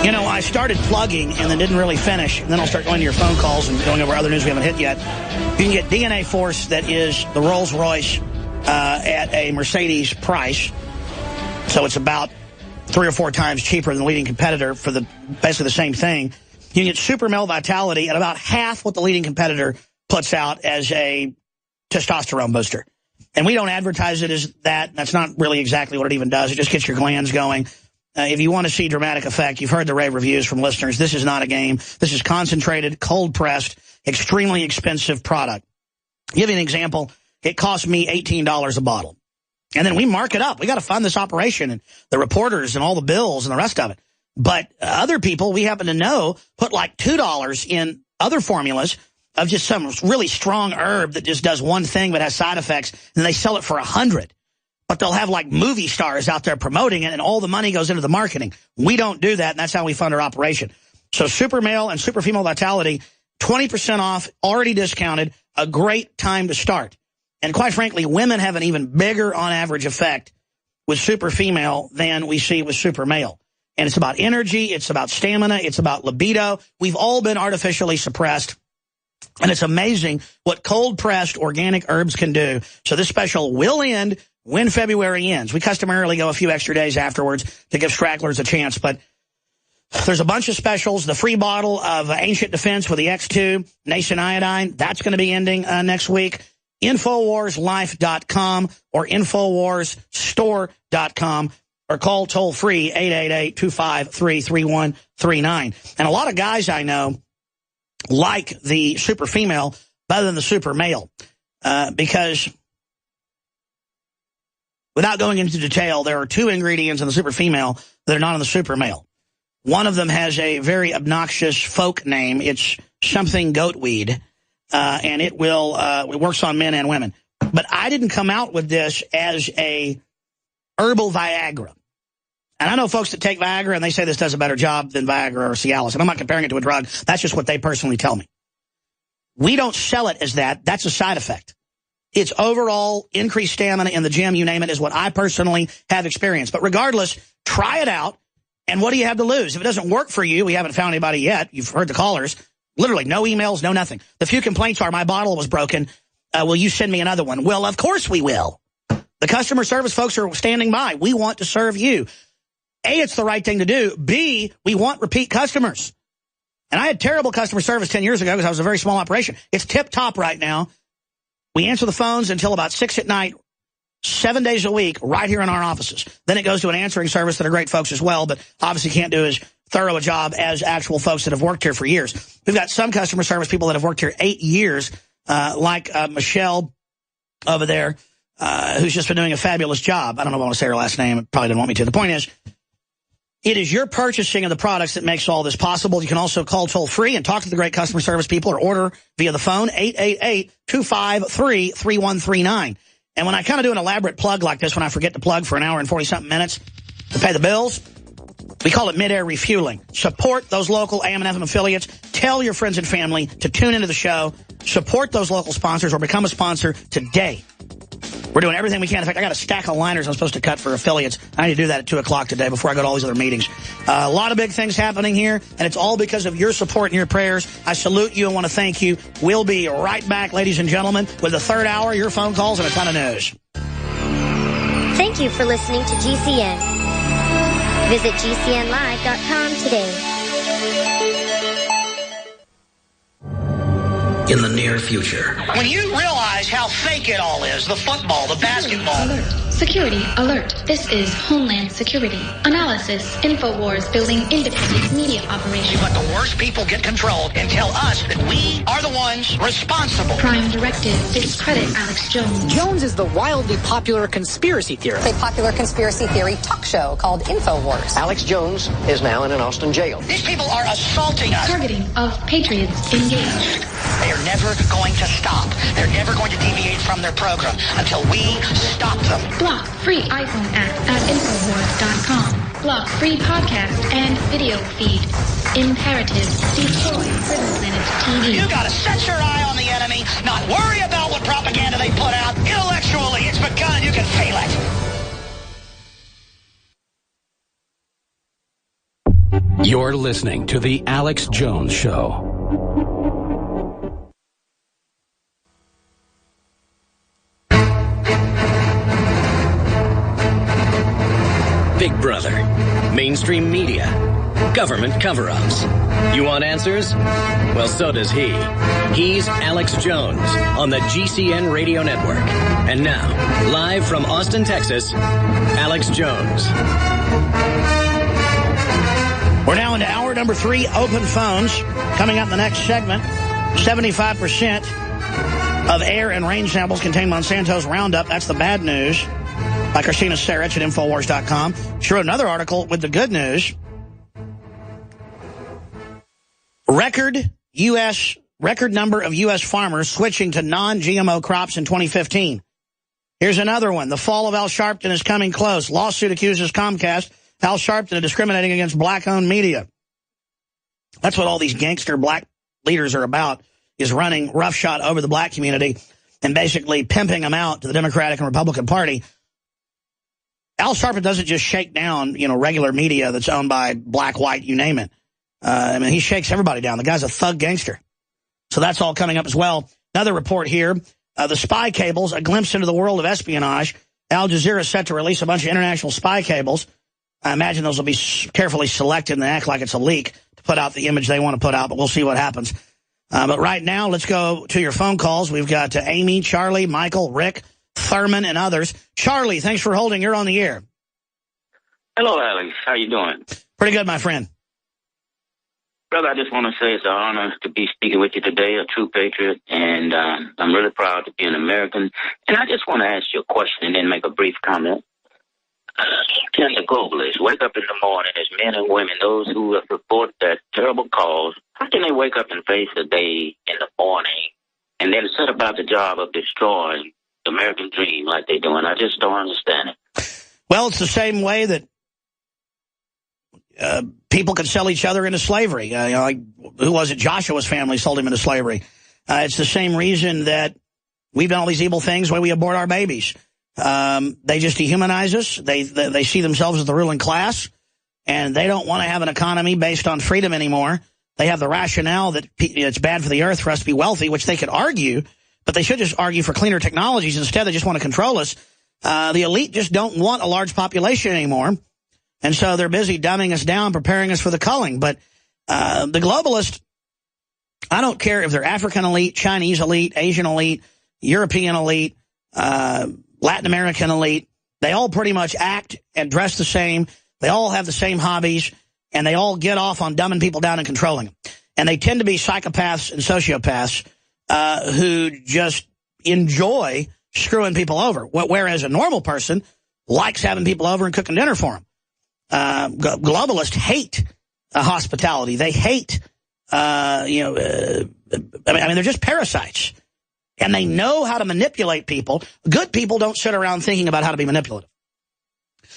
You know, I started plugging and then didn't really finish, and then I'll start going to your phone calls and going over other news we haven't hit yet. You can get DNA Force, that is the Rolls-Royce, at a Mercedes price. So it's about 3 or 4 times cheaper than the leading competitor for basically the same thing. You can get Super Male Vitality at about half what the leading competitor puts out as a testosterone booster. And we don't advertise it as that. That's not really exactly what it even does. It just gets your glands going. If you want to see dramatic effect, you've heard the rave reviews from listeners. This is not a game. This is concentrated, cold-pressed, extremely expensive product. I'll give you an example. It cost me $18 a bottle. And then we mark it up. We got to fund this operation and the reporters and all the bills and the rest of it. But other people we happen to know put like $2 in other formulas of just some really strong herb that just does one thing but has side effects, and they sell it for $100. But they'll have like movie stars out there promoting it, and all the money goes into the marketing. We don't do that, and that's how we fund our operation. So Super Male and Super Female Vitality, 20% off, already discounted, a great time to start. And quite frankly, women have an even bigger on average effect with Super Female than we see with Super Male. And it's about energy, it's about stamina, it's about libido. We've all been artificially suppressed. And it's amazing what cold-pressed organic herbs can do. So this special will end when February ends. We customarily go a few extra days afterwards to give stragglers a chance. But there's a bunch of specials. The free bottle of Ancient Defense with the X2, nascent iodine, that's going to be ending next week. InfoWarsLife.com or InfoWarsStore.com. Or call toll-free 888-253-3139. And a lot of guys I know like the super female better than the super male because without going into detail, there are two ingredients in the super female that are not in the super male. One of them has a very obnoxious folk name. It's something goatweed, and it works on men and women. But I didn't come out with this as a herbal Viagra. And I know folks that take Viagra and they say this does a better job than Viagra or Cialis. And I'm not comparing it to a drug. That's just what they personally tell me. We don't sell it as that. That's a side effect. It's overall increased stamina in the gym, you name it, is what I personally have experienced. But regardless, try it out. And what do you have to lose? If it doesn't work for you, we haven't found anybody yet. You've heard the callers. Literally no emails, no nothing. The few complaints are my bottle was broken. Will you send me another one? Well, of course we will. The customer service folks are standing by. We want to serve you. A, it's the right thing to do. B, we want repeat customers. And I had terrible customer service 10 years ago because I was a very small operation. It's tip-top right now. We answer the phones until about 6 at night, 7 days a week, right here in our offices. Then it goes to an answering service that are great folks as well, but obviously can't do as thorough a job as actual folks that have worked here for years. We've got some customer service people that have worked here 8 years, like Michelle over there, who's just been doing a fabulous job. I don't know if I want to say her last name. Probably didn't want me to. The point is, it is your purchasing of the products that makes all this possible. You can also call toll-free and talk to the great customer service people or order via the phone, 888-253-3139. And when I kind of do an elaborate plug like this, when I forget to plug for an hour and 40-something minutes to pay the bills, we call it mid-air refueling. Support those local AM and FM affiliates. Tell your friends and family to tune into the show. Support those local sponsors or become a sponsor today. We're doing everything we can. In fact, I got a stack of liners I'm supposed to cut for affiliates. I need to do that at 2 o'clock today before I go to all these other meetings. A lot of big things happening here, and it's all because of your support and your prayers. I salute you and want to thank you. We'll be right back, ladies and gentlemen, with the third hour, your phone calls, and a ton of news. Thank you for listening to GCN. Visit GCNlive.com today. In the near future. When you realize how fake it all is, the football, the basketball. Alert. Security alert. This is Homeland Security. Analysis. Infowars building independent media operation. You let the worst people get control and tell us that we are the ones responsible. Prime Directive. Discredit Alex Jones. Jones is the wildly popular conspiracy theorist. A popular conspiracy theory talk show called Infowars. Alex Jones is now in an Austin jail. These people are assaulting us. Targeting of patriots engaged. They are never going to stop. They're never going to deviate from their program until we stop them. Block free iPhone app at Infowars.com. Block free podcast and video feed. Imperative. Destroy Prison Planet TV. You gotta set your eye on the enemy, not worry about what propaganda they put out. Intellectually, it's begun. You can feel it. You're listening to The Alex Jones Show. Big Brother, mainstream media, government cover-ups. You want answers? Well, so does he. He's Alex Jones on the GCN Radio Network. And now, live from Austin, Texas, Alex Jones. We're now into hour number 3, open phones. Coming up in the next segment, 75% of air and rain samples contain Monsanto's Roundup. That's the bad news. By Christina Sarich at Infowars.com. She wrote another article with the good news. Record number of U.S. farmers switching to non-GMO crops in 2015. Here's another one. The fall of Al Sharpton is coming close. Lawsuit accuses Comcast, Al Sharpton, of discriminating against black-owned media. That's what all these gangster black leaders are about, is running roughshod over the black community and basically pimping them out to the Democratic and Republican Party Al Sharpton doesn't just shake down, regular media that's owned by black, white, you name it. He shakes everybody down. The guy's a thug gangster. So that's all coming up as well. Another report here, the spy cables, a glimpse into the world of espionage. Al Jazeera is set to release a bunch of international spy cables. I imagine those will be carefully selected and act like it's a leak to put out the image they want to put out, but we'll see what happens. But right now, let's go to your phone calls. We've got Amy, Charlie, Michael, Rick, Thurman, and others. Charlie, thanks for holding. You're on the air. Hello, Alex. How you doing? Pretty good, my friend. Brother, I just want to say it's an honor to be speaking with you today, a true patriot, and I'm really proud to be an American. And I just want to ask you a question and then make a brief comment. Can the globalists wake up in the morning as men and women, those who have reported that terrible cause, how can they wake up and face the day in the morning and then set about the job of destroying the American dream like they're doing? I just don't understand it. Well, it's the same way that people could sell each other into slavery. Who was it? Joshua's family sold him into slavery. It's the same reason that we've done all these evil things, the way we abort our babies. They just dehumanize us. They see themselves as the ruling class, and they don't want to have an economy based on freedom anymore. They have the rationale that it's bad for the earth for us to be wealthy, which they could argue, but they should just argue for cleaner technologies. Instead, they just want to control us. The elite just don't want a large population anymore. And so they're busy dumbing us down, preparing us for the culling. But the globalists, I don't care if they're African elite, Chinese elite, Asian elite, European elite, Latin American elite, they all pretty much act and dress the same. They all have the same hobbies, and they all get off on dumbing people down and controlling them. And they tend to be psychopaths and sociopaths who just enjoy screwing people over, whereas a normal person likes having people over and cooking dinner for them. Globalists hate hospitality. They hate, they're just parasites. And they know how to manipulate people. Good people don't sit around thinking about how to be manipulative.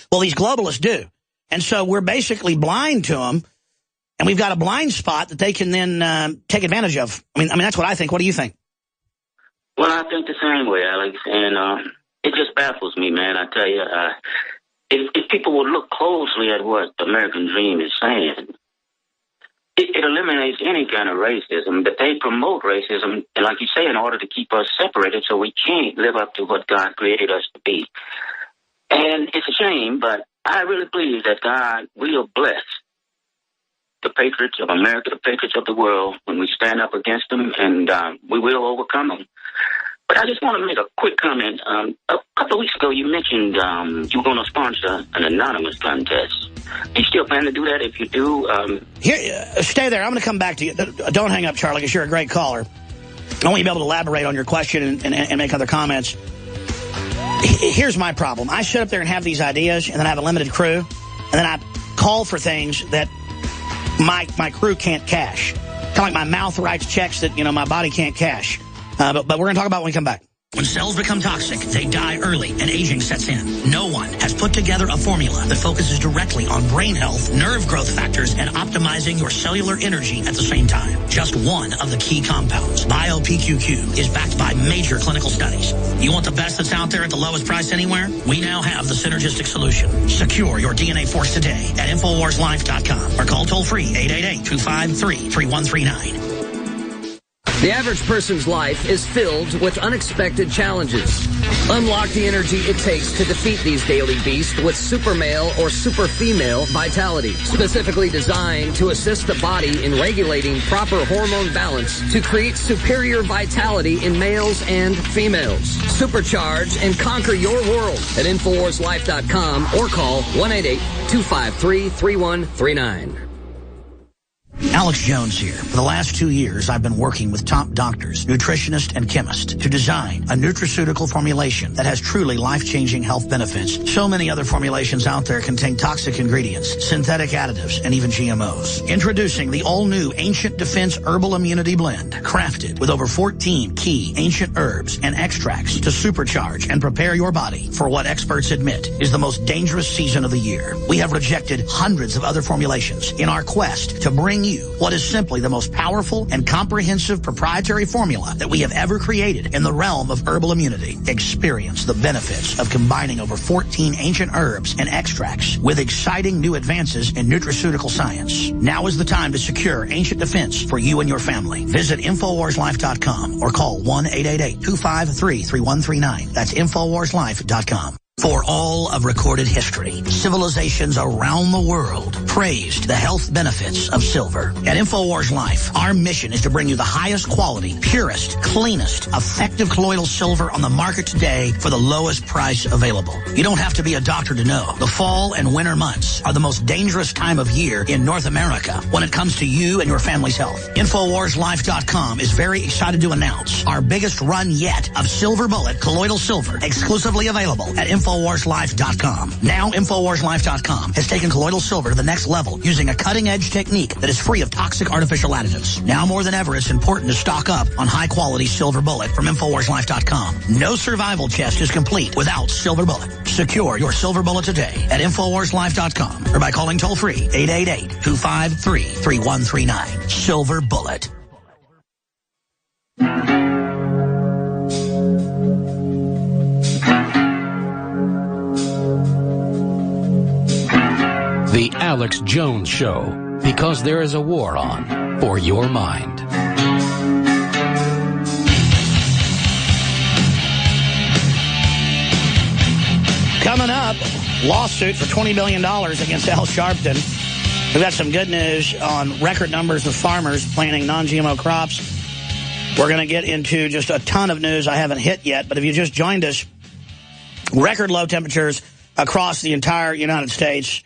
Well, these globalists do. And so we're basically blind to them, and we've got a blind spot that they can then take advantage of. I mean, that's what I think. What do you think? Well, I think the same way, Alex, and it just baffles me, man. I tell you, if people would look closely at what the American dream is saying, it eliminates any kind of racism, but they promote racism, and like you say, in order to keep us separated so we can't live up to what God created us to be. And it's a shame, but I really believe that God will bless the patriots of America, the patriots of the world, when we stand up against them, and we will overcome them. But I just want to make a quick comment. A couple of weeks ago, you mentioned you were going to sponsor an anonymous contest. Do you still plan to do that? If you do... Stay there. I'm going to come back to you. Don't hang up, Charlie, because you're a great caller. I want you to be able to elaborate on your question and make other comments. Here's my problem. I sit up there and have these ideas, and then I have a limited crew, and then I call for things that my crew can't cash. Kind of like my mouth writes checks that, my body can't cash. But we're going to talk about it when we come back. When cells become toxic, they die early and aging sets in. No one has put together a formula that focuses directly on brain health, nerve growth factors, and optimizing your cellular energy at the same time. Just one of the key compounds, BioPQQ, is backed by major clinical studies. You want the best that's out there at the lowest price anywhere? We now have the synergistic solution. Secure your DNA force today at InfoWarsLife.com or call toll-free 888-253-3139. The average person's life is filled with unexpected challenges. Unlock the energy it takes to defeat these daily beasts with super male or super female vitality, specifically designed to assist the body in regulating proper hormone balance to create superior vitality in males and females. Supercharge and conquer your world at InfoWarsLife.com or call 1-888-253-3139. Alex Jones here. For the last 2 years, I've been working with top doctors, nutritionists, and chemists to design a nutraceutical formulation that has truly life-changing health benefits. So many other formulations out there contain toxic ingredients, synthetic additives, and even GMOs. Introducing the all-new Ancient Defense Herbal Immunity Blend, crafted with over 14 key ancient herbs and extracts to supercharge and prepare your body for what experts admit is the most dangerous season of the year. We have rejected hundreds of other formulations in our quest to bring you you what is simply the most powerful and comprehensive proprietary formula that we have ever created in the realm of herbal immunity. Experience the benefits of combining over 14 ancient herbs and extracts with exciting new advances in nutraceutical science. Now is the time to secure ancient defense for you and your family. Visit InfoWarsLife.com or call 1-888-253-3139. That's InfoWarsLife.com. For all of recorded history, civilizations around the world praised the health benefits of silver. At Infowars Life, our mission is to bring you the highest quality, purest, cleanest, effective colloidal silver on the market today for the lowest price available. You don't have to be a doctor to know. The fall and winter months are the most dangerous time of year in North America when it comes to you and your family's health. InfoWarsLife.com is very excited to announce our biggest run yet of Silver Bullet colloidal silver, exclusively available at InfoWarsLife.com. Now, InfoWarsLife.com has taken colloidal silver to the next level using a cutting-edge technique that is free of toxic artificial additives. Now more than ever, it's important to stock up on high-quality Silver Bullet from InfoWarsLife.com. No survival chest is complete without Silver Bullet. Secure your Silver Bullet today at InfoWarsLife.com or by calling toll-free 888-253-3139. Silver Bullet. The Alex Jones Show, because there is a war on for your mind. Coming up, lawsuit for $20 billion against Al Sharpton. We've got some good news on record numbers of farmers planting non-GMO crops. We're going to get into just a ton of news I haven't hit yet, but if you just joined us, record low temperatures across the entire United States,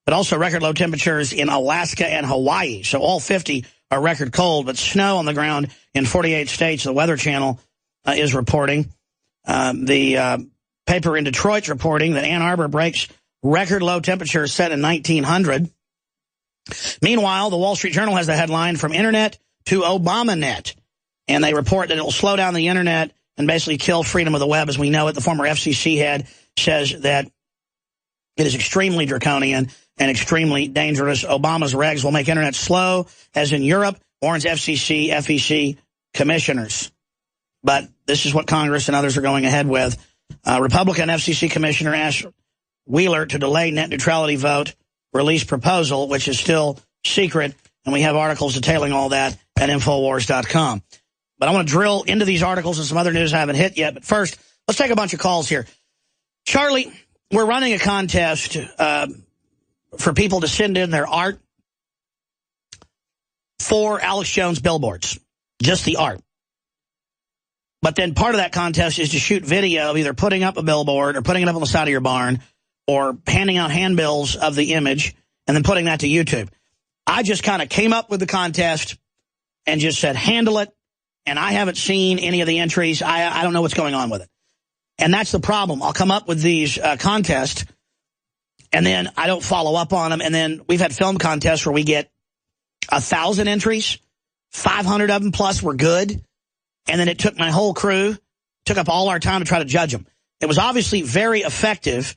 but also record low temperatures in Alaska and Hawaii. So all 50 are record cold, but snow on the ground in 48 states, the Weather Channel is reporting. The paper in Detroit's reporting that Ann Arbor breaks record low temperatures set in 1900. Meanwhile, the Wall Street Journal has the headline, From Internet to ObamaNet. And they report that it will slow down the Internet and basically kill freedom of the web as we know it. The former FCC head says that it is extremely draconian and extremely dangerous. Obama's regs will make Internet slow, as in Europe, warns FCC, FEC commissioners. But this is what Congress and others are going ahead with. Republican FCC commissioner asked Wheeler to delay net neutrality vote, release proposal, which is still secret, and we have articles detailing all that at Infowars.com. But I want to drill into these articles and some other news I haven't hit yet. But first, let's take a bunch of calls here. Charlie, we're running a contest for people to send in their art for Alex Jones billboards, just the art. But then part of that contest is to shoot video of either putting up a billboard or putting it up on the side of your barn or handing out handbills of the image and then putting that to YouTube. I just kind of came up with the contest and just said, handle it. And I haven't seen any of the entries. I don't know what's going on with it. And that's the problem. I'll come up with these contests, and then I don't follow up on them. And then we've had film contests where we get 1,000 entries, 500 of them plus were good. And then it took my whole crew, took up all our time to try to judge them. It was obviously very effective.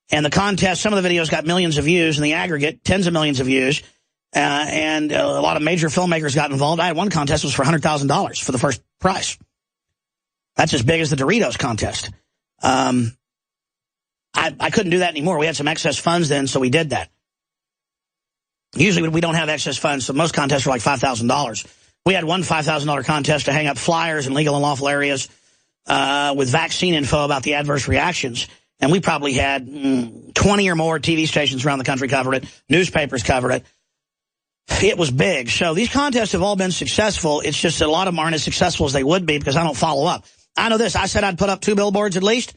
And the contest, some of the videos got millions of views, in the aggregate, tens of millions of views. And a lot of major filmmakers got involved. I had one contest that was for $100,000 for the first prize. That's as big as the Doritos contest. I couldn't do that anymore. We had some excess funds then, so we did that. Usually we don't have excess funds, so most contests are like $5,000. We had one $5,000 contest to hang up flyers in legal and lawful areas with vaccine info about the adverse reactions. And we probably had 20 or more TV stations around the country covered it. Newspapers covered it. It was big. So these contests have all been successful. It's just that a lot of them aren't as successful as they would be because I don't follow up. I know this. I said I'd put up 2 billboards at least.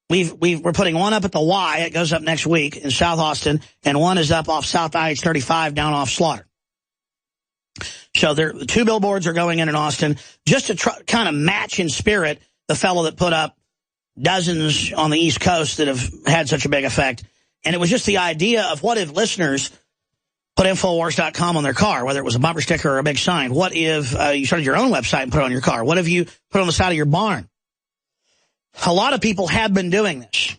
We're putting one up at the Y. It goes up next week in South Austin, and one is up off South IH-35 down off Slaughter. So there, 2 billboards are going in Austin just to try, kind of match in spirit the fellow that put up dozens on the East Coast that have had such a big effect. And it was just the idea of what if listeners put Infowars.com on their car, whether it was a bumper sticker or a big sign. What if you started your own website and put it on your car? What if you put it on the side of your barn? A lot of people have been doing this.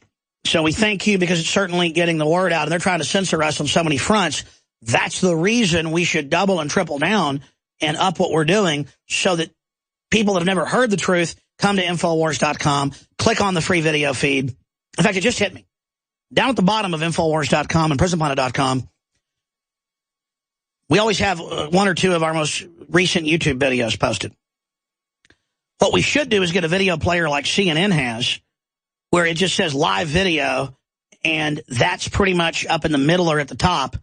So we thank you because it's certainly getting the word out, and they're trying to censor us on so many fronts. That's the reason we should double and triple down and up what we're doing so that people that have never heard the truth come to Infowars.com, click on the free video feed. In fact, it just hit me. Down at the bottom of Infowars.com and PrisonPlanet.com, we always have one or two of our most recent YouTube videos posted. What we should do is get a video player like CNN has, where it just says live video, and that's pretty much up in the middle or at the top,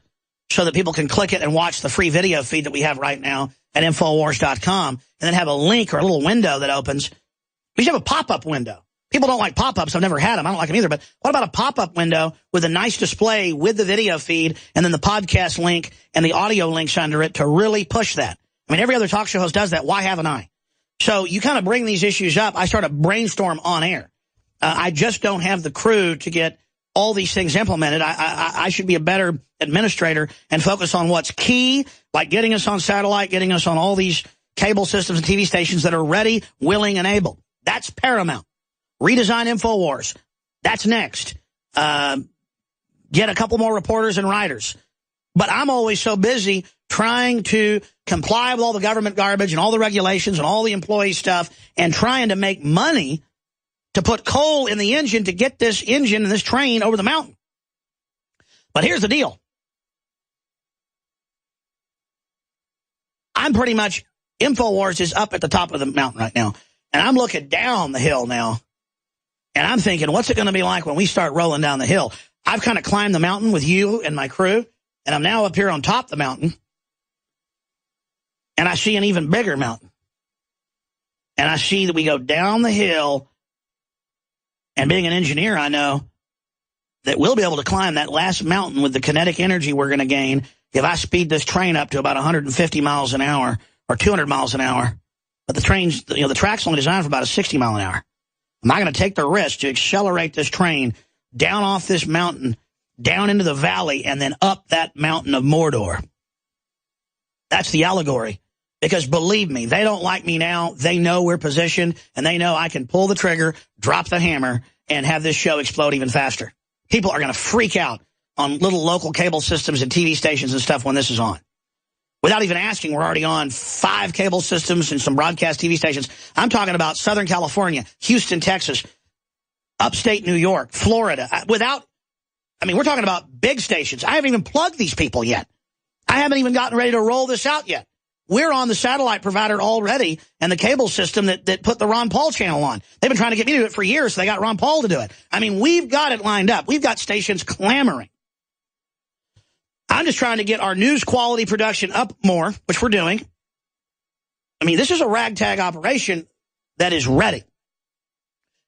so that people can click it and watch the free video feed that we have right now at Infowars.com, and then have a link or a little window that opens. We should have a pop-up window. People don't like pop-ups. I've never had them. I don't like them either. But what about a pop-up window with a nice display with the video feed and then the podcast link and the audio links under it to really push that? I mean, every other talk show host does that. Why haven't I? So you kind of bring these issues up. I start a brainstorm on air. I just don't have the crew to get all these things implemented. I should be a better administrator and focus on what's key, like getting us on satellite, getting us on all these cable systems and TV stations that are ready, willing, and able. That's paramount. Redesign Infowars. That's next. Get a couple more reporters and writers. But I'm always so busy trying to comply with all the government garbage and all the regulations and all the employee stuff and trying to make money to put coal in the engine to get this engine and this train over the mountain. But here's the deal. I'm pretty much, Infowars is up at the top of the mountain right now. And I'm looking down the hill now. And I'm thinking, what's it going to be like when we start rolling down the hill? I've kind of climbed the mountain with you and my crew. And I'm now up here on top of the mountain. And I see an even bigger mountain. And I see that we go down the hill. And being an engineer, I know that we'll be able to climb that last mountain with the kinetic energy we're going to gain if I speed this train up to about 150 miles an hour or 200 miles an hour. But the train's, the track's only designed for about a 60 mile an hour. Am I going to take the risk to accelerate this train down off this mountain, down into the valley, and then up that mountain of Mordor? That's the allegory. Because believe me, they don't like me now. They know we're positioned, and they know I can pull the trigger, drop the hammer, and have this show explode even faster. People are going to freak out on little local cable systems and TV stations and stuff when this is on. Without even asking, we're already on 5 cable systems and some broadcast TV stations. I'm talking about Southern California, Houston, Texas, upstate New York, Florida. We're talking about big stations. I haven't even plugged these people yet. I haven't even gotten ready to roll this out yet. We're on the satellite provider already and the cable system that put the Ron Paul channel on. They've been trying to get me to do it for years, so they got Ron Paul to do it. I mean, we've got it lined up. We've got stations clamoring. I'm just trying to get our news quality production up more, which we're doing. I mean, this is a ragtag operation that is ready.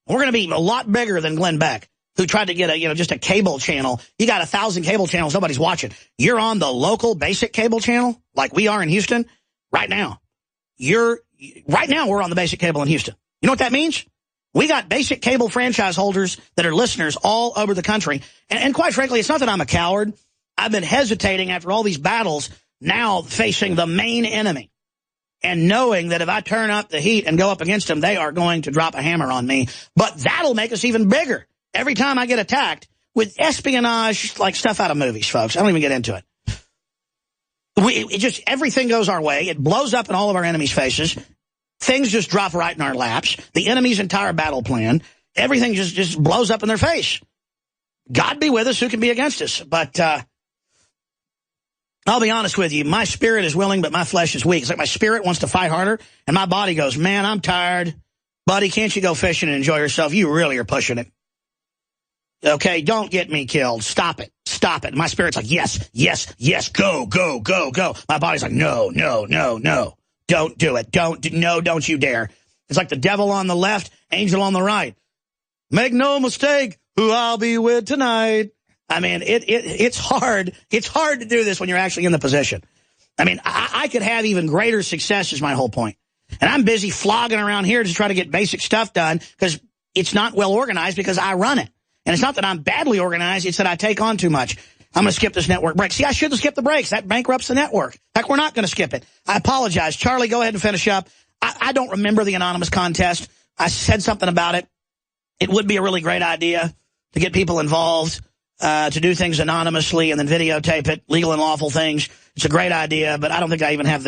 We're going to be a lot bigger than Glenn Beck, who tried to get just a cable channel. You got 1,000 cable channels, nobody's watching. You're on the local basic cable channel, like we are in Houston. Right now, we're on the basic cable in Houston. You know what that means? We got basic cable franchise holders that are listeners all over the country. And quite frankly, it's not that I'm a coward. I've been hesitating after all these battles, now facing the main enemy. And knowing that if I turn up the heat and go up against them, they are going to drop a hammer on me. But that'll make us even bigger. Every time I get attacked with espionage, like stuff out of movies, folks. I don't even get into it. Everything goes our way. It blows up in all of our enemies' faces. Things just drop right in our laps. The enemy's entire battle plan, everything just blows up in their face. God be with us, who can be against us? But I'll be honest with you, my spirit is willing, but my flesh is weak. It's like my spirit wants to fight harder, and my body goes, man, I'm tired. Buddy, can't you go fishing and enjoy yourself? You really are pushing it. Okay, don't get me killed. Stop it. Stop it. My spirit's like, yes, yes, yes, go, go, go, go. My body's like, no, no, no, no. Don't do it. Don't you dare. It's like the devil on the left, angel on the right. Make no mistake who I'll be with tonight. I mean, it's hard. It's hard to do this when you're actually in the position. I mean, I could have even greater success is my whole point. And I'm busy flogging around here to try to get basic stuff done because it's not well organized because I run it. And it's not that I'm badly organized, it's that I take on too much. I'm going to skip this network break. See, I shouldn't skip the breaks. That bankrupts the network. Heck, we're not going to skip it. I apologize. Charlie, go ahead and finish up. I don't remember the anonymous contest. I said something about it. It would be a really great idea to get people involved. to do things anonymously and then videotape it, legal and lawful things. It's a great idea, but I don't think I even have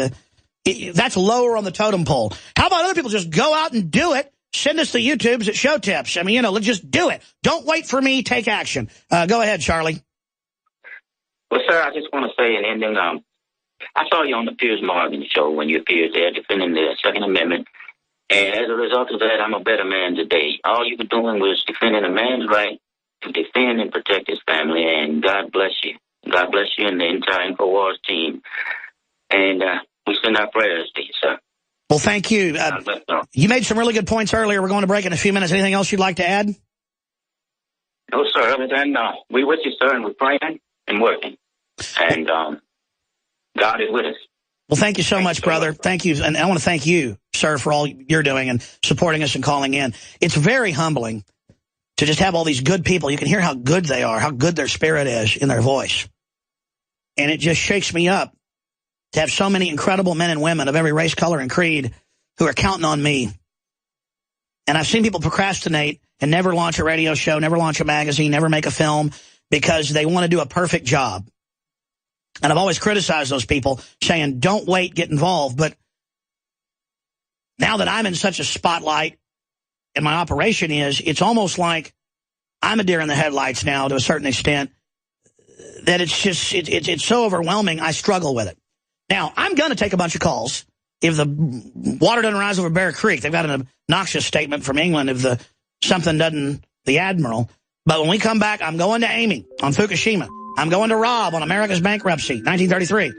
that's lower on the totem pole. How about other people just go out and do it? Send us the YouTubes at Show Tips. I mean, let's just do it. Don't wait for me. Take action. Go ahead, Charlie. Well, sir, I just want to say in ending, I saw you on the Piers Morgan show when you appeared there defending the Second Amendment. And as a result of that, I'm a better man today. All you were doing was defending a man's right to defend and protect his family. And God bless you. God bless you and the entire Infowars team. And we send our prayers to you, sir. Well, thank you. You made some really good points earlier. We're going to break in a few minutes. Anything else you'd like to add? No, sir. Other than we're with you, sir, and we're praying and working. And God is with us. Well, thank you so much, brother. Thank you. And I want to thank you, sir, for all you're doing and supporting us and calling in. It's very humbling to just have all these good people. You can hear how good they are, how good their spirit is in their voice. And it just shakes me up to have so many incredible men and women of every race, color, and creed who are counting on me. And I've seen people procrastinate and never launch a radio show, never launch a magazine, never make a film because they want to do a perfect job. And I've always criticized those people, saying, don't wait, get involved. But now that I'm in such a spotlight and my operation it's almost like I'm a deer in the headlights now to a certain extent, that it's just, it's so overwhelming, I struggle with it. Now, I'm going to take a bunch of calls. If the water doesn't rise over Bear Creek, they've got an obnoxious statement from England if the Admiral. But when we come back, I'm going to Amy on Fukushima. I'm going to Rob on America's Bankruptcy, 1933.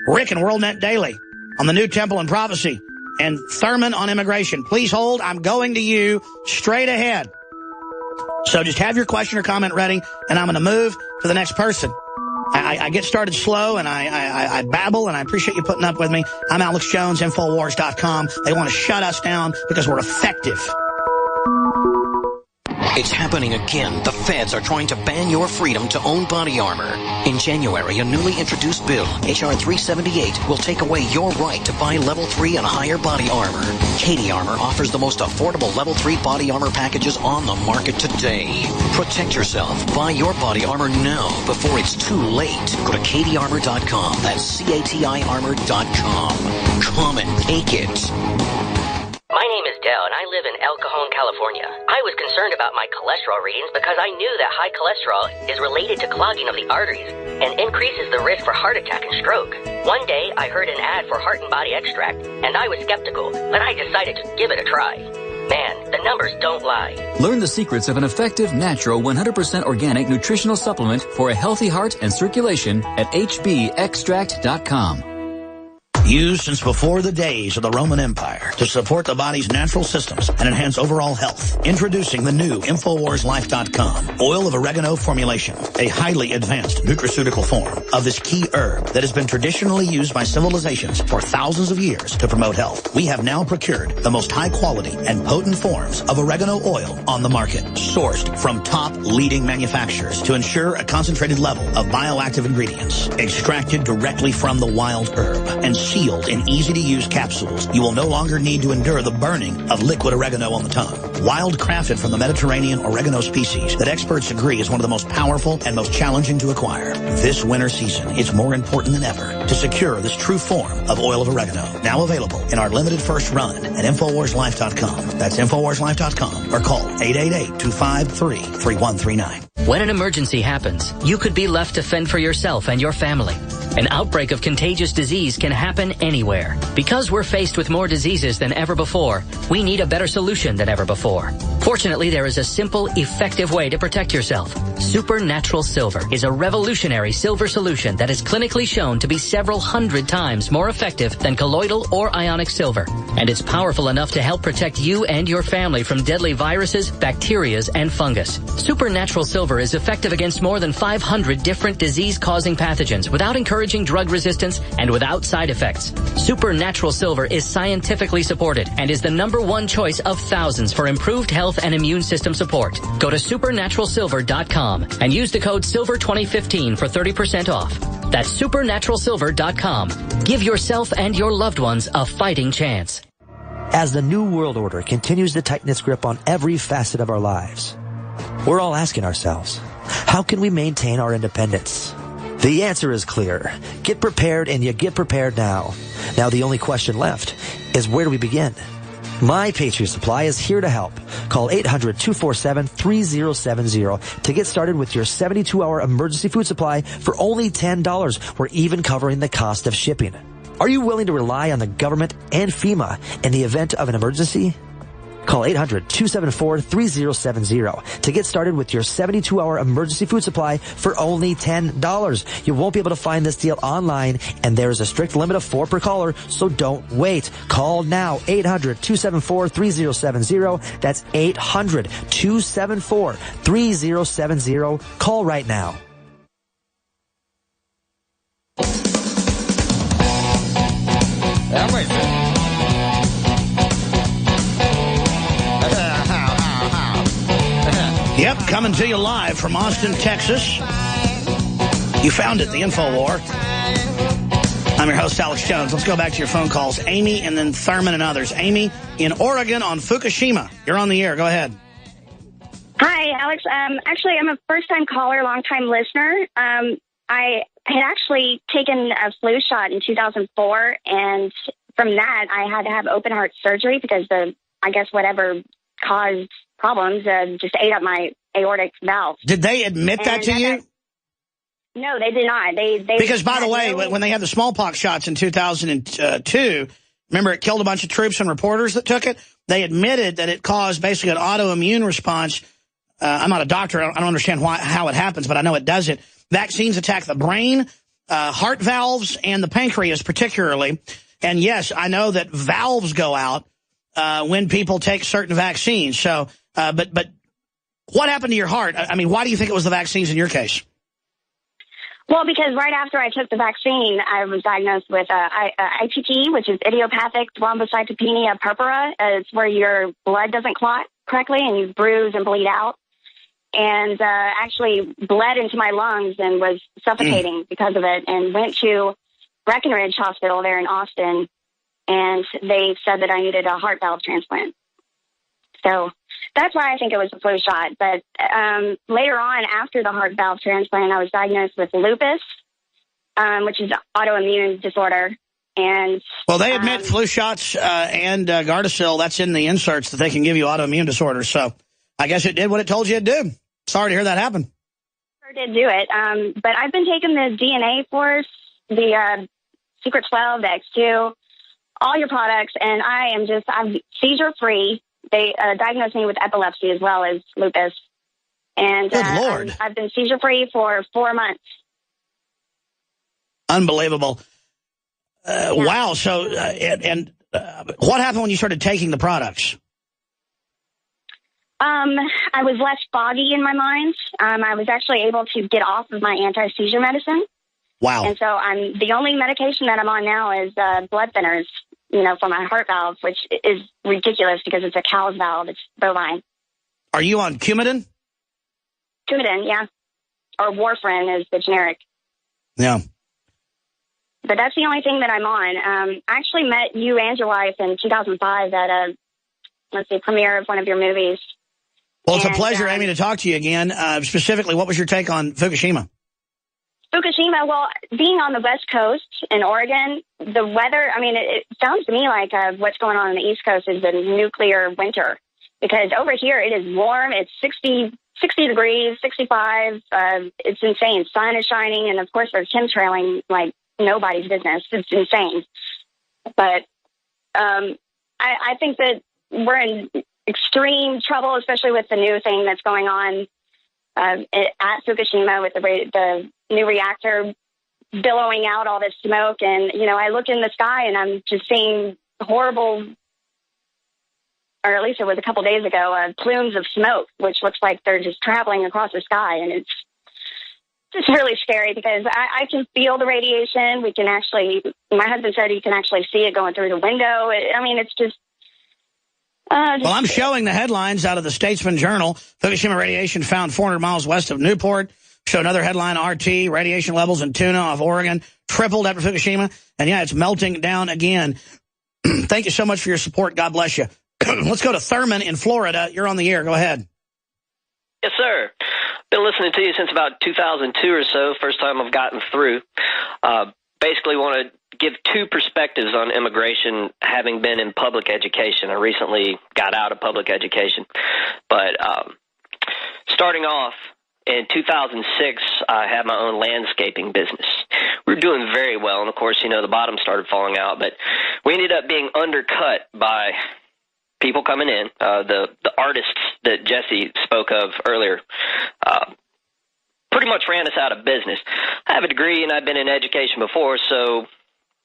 Rick and WorldNet Daily on the New Temple and Prophecy. And Thurman on immigration. Please hold. I'm going to you straight ahead. So just have your question or comment ready, and I'm going to move to the next person. I get started slow, and I babble, and I appreciate you putting up with me. I'm Alex Jones, Infowars.com. They want to shut us down because we're effective. It's happening again. The feds are trying to ban your freedom to own body armor. In January, a newly introduced bill, H.R. 378, will take away your right to buy Level 3 and higher body armor. Katie Armor offers the most affordable Level 3 body armor packages on the market today. Protect yourself. Buy your body armor now before it's too late. Go to katiearmor.com. That's CATIarmor.com. Come and take it. My name is Dell, and I live in El Cajon, California. I was concerned about my cholesterol readings because I knew that high cholesterol is related to clogging of the arteries and increases the risk for heart attack and stroke. One day, I heard an ad for Heart and Body Extract, and I was skeptical, but I decided to give it a try. Man, the numbers don't lie. Learn the secrets of an effective, natural, 100% organic nutritional supplement for a healthy heart and circulation at hbextract.com. Used since before the days of the Roman Empire to support the body's natural systems and enhance overall health. Introducing the new InfoWarsLife.com oil of oregano formulation, a highly advanced nutraceutical form of this key herb that has been traditionally used by civilizations for thousands of years to promote health. We have now procured the most high quality and potent forms of oregano oil on the market, sourced from top leading manufacturers to ensure a concentrated level of bioactive ingredients, extracted directly from the wild herb and sealed in easy-to-use capsules. You will no longer need to endure the burning of liquid oregano on the tongue. Wild crafted from the Mediterranean oregano species that experts agree is one of the most powerful and most challenging to acquire. This winter season, it's more important than ever to secure this true form of oil of oregano. Now available in our limited first run at InfoWarsLife.com. That's InfoWarsLife.com or call 888-253-3139. When an emergency happens, you could be left to fend for yourself and your family. An outbreak of contagious disease can happen anywhere. Because we're faced with more diseases than ever before, we need a better solution than ever before. Fortunately, there is a simple, effective way to protect yourself. Supernatural Silver is a revolutionary silver solution that is clinically shown to be several hundred times more effective than colloidal or ionic silver. And it's powerful enough to help protect you and your family from deadly viruses, bacteria, and fungus. Supernatural Silver is effective against more than 500 different disease-causing pathogens without encouraging drug resistance and without side effects. Supernatural Silver is scientifically supported and is the #1 choice of thousands for improved health and immune system support. Go to supernaturalsilver.com and use the code SILVER2015 for 30% off. That's supernaturalsilver.com. Give yourself and your loved ones a fighting chance. As the New World Order continues to tighten its grip on every facet of our lives, we're all asking ourselves, How can we maintain our independence? The answer is clear. Get prepared, and you get prepared now. Now the only question left is, where do we begin? My Patriot Supply is here to help. Call 800-247-3070 to get started with your 72-hour emergency food supply for only $10. We're even covering the cost of shipping. Are you willing to rely on the government and FEMA in the event of an emergency? Call 800-274-3070 to get started with your 72-hour emergency food supply for only $10. You won't be able to find this deal online, and there is a strict limit of 4 per caller, so don't wait. Call now, 800-274-3070. That's 800-274-3070. Call right now. Yep, coming to you live from Austin, Texas. You found it, the Infowar. I'm your host, Alex Jones. Let's go back to your phone calls. Amy and then Thurman and others. Amy in Oregon on Fukushima. You're on the air. Go ahead. Hi, Alex. Actually, I'm a first-time caller, long-time listener. I had actually taken a flu shot in 2004, and from that, I had to have open-heart surgery because whatever caused problems just ate up my aortic valve. Did they admit that to you? No, they did not. They because, by the way, when they had the smallpox shots in 2002, remember it killed a bunch of troops and reporters that took it? They admitted that it caused basically an autoimmune response. I'm not a doctor. I don't understand how it happens, but I know it does it. Vaccines attack the brain, heart valves, and the pancreas particularly. And, yes, I know that valves go out when people take certain vaccines. So, but what happened to your heart? I mean, why do you think it was the vaccines in your case? Well, because right after I took the vaccine, I was diagnosed with ITP, which is idiopathic thrombocytopenia purpura. It's where your blood doesn't clot correctly and you bruise and bleed out. And actually bled into my lungs and was suffocating because of it, and went to Breckenridge Hospital there in Austin, and they said that I needed a heart valve transplant. So that's why I think it was a flu shot. But later on, after the heart valve transplant, I was diagnosed with lupus, which is an autoimmune disorder. And well, they admit flu shots and Gardasil, that's in the inserts, that they can give you autoimmune disorders. So I guess it did what it told you it'd do. Sorry to hear that happen. Sure did do it. But I've been taking the DNA Force, the Secret 12, the X2, all your products, and I'm seizure-free. They diagnosed me with epilepsy as well as lupus. And good Lord. I've been seizure-free for 4 months. Unbelievable. Yeah. Wow. So, what happened when you started taking the products? I was less foggy in my mind. I was actually able to get off of my anti-seizure medicine. Wow. And so the only medication that I'm on now is blood thinners, for my heart valve, which is ridiculous because it's a cow's valve. It's bovine. Are you on Coumadin? Coumadin, yeah. Or warfarin is the generic. Yeah. But that's the only thing that I'm on. I actually met you and your wife in 2005 at a premiere of one of your movies. Well, it's a pleasure, Amy, to talk to you again. Specifically, what was your take on Fukushima? Fukushima, well, being on the West Coast in Oregon, the weather, it sounds to me like what's going on the East Coast is a nuclear winter. Because over here, it is warm. It's 60 degrees, 65. It's insane. Sun is shining. And, of course, there's chemtrailing like nobody's business. It's insane. But I think that we're in extreme trouble, especially with the new thing that's going on at Fukushima with the new reactor billowing out all this smoke. And, I look in the sky and I'm just seeing horrible, or at least it was a couple days ago, plumes of smoke, which looks like they're just traveling across the sky. And it's just really scary because I can feel the radiation. My husband said you can actually see it going through the window. It's just, well, I'm showing the headlines out of the Statesman Journal. Fukushima radiation found 400 miles west of Newport. Show another headline, RT, radiation levels in tuna off Oregon tripled after Fukushima. And, yeah, it's melting down again. Thank you so much for your support. God bless you. Let's go to Thurman in Florida. You're on the air. Go ahead. Yes, sir. been listening to you since about 2002 or so, first time I've gotten through. Basically want to give two perspectives on immigration, having been in public education. I recently got out of public education. But starting off, in 2006, I had my own landscaping business. We were doing very well, and of course, you know, the bottom started falling out, but we ended up being undercut by people coming in, the artists that Jesse spoke of earlier, pretty much ran us out of business. I have a degree, and I've been in education before, so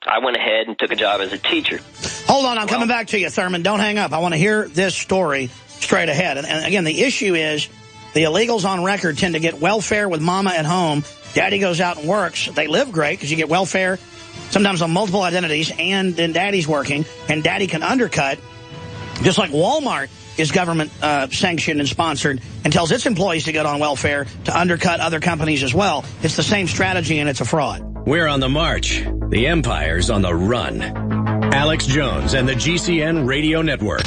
I went ahead and took a job as a teacher. Hold on, I'm coming back to you, Thurman. Don't hang up. I want to hear this story straight ahead. And again, the issue is the illegals on record tend to get welfare with mama at home. Daddy goes out and works. They live great because you get welfare sometimes on multiple identities, and then daddy's working, and daddy can undercut, just like Walmart is government sanctioned and sponsored and tells its employees to get on welfare to undercut other companies as well. It's the same strategy, and it's a fraud. We're on the march. The empire's on the run. Alex Jones and the GCN Radio Network.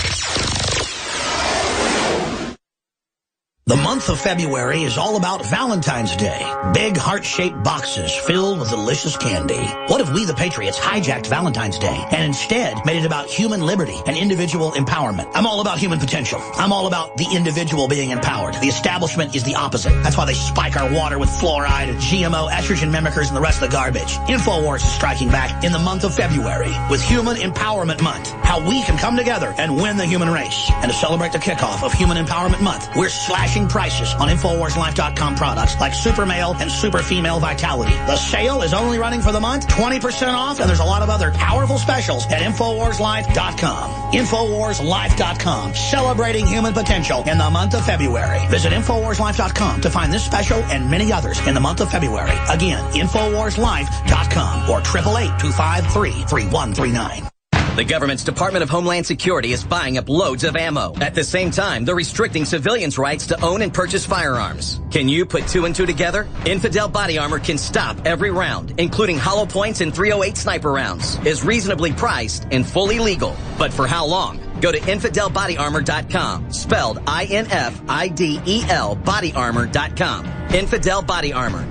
The month of February is all about Valentine's Day. Big heart-shaped boxes filled with delicious candy. What if we, the Patriots, hijacked Valentine's Day and instead made it about human liberty and individual empowerment? I'm all about human potential. I'm all about the individual being empowered. The establishment is the opposite. That's why they spike our water with fluoride and GMO, estrogen mimickers, and the rest of the garbage. Infowars is striking back in the month of February with Human Empowerment Month. How we can come together and win the human race. And to celebrate the kickoff of Human Empowerment Month, we're slashing prices on InfoWarsLife.com products like Super Male and Super Female Vitality. The sale is only running for the month, 20% off, and there's a lot of other powerful specials at InfoWarsLife.com. InfoWarsLife.com, celebrating human potential in the month of February. Visit InfoWarsLife.com to find this special and many others in the month of February. Again, InfoWarsLife.com or 888-253-3139. The government's Department of Homeland Security is buying up loads of ammo. At the same time, they're restricting civilians' rights to own and purchase firearms. Can you put two and two together? Infidel Body Armor can stop every round, including hollow points and .308 sniper rounds. Is reasonably priced and fully legal. But for how long? Go to InfidelBodyArmor.com, spelled I-N-F-I-D-E-L, bodyarmor.com. Infidel Body Armor.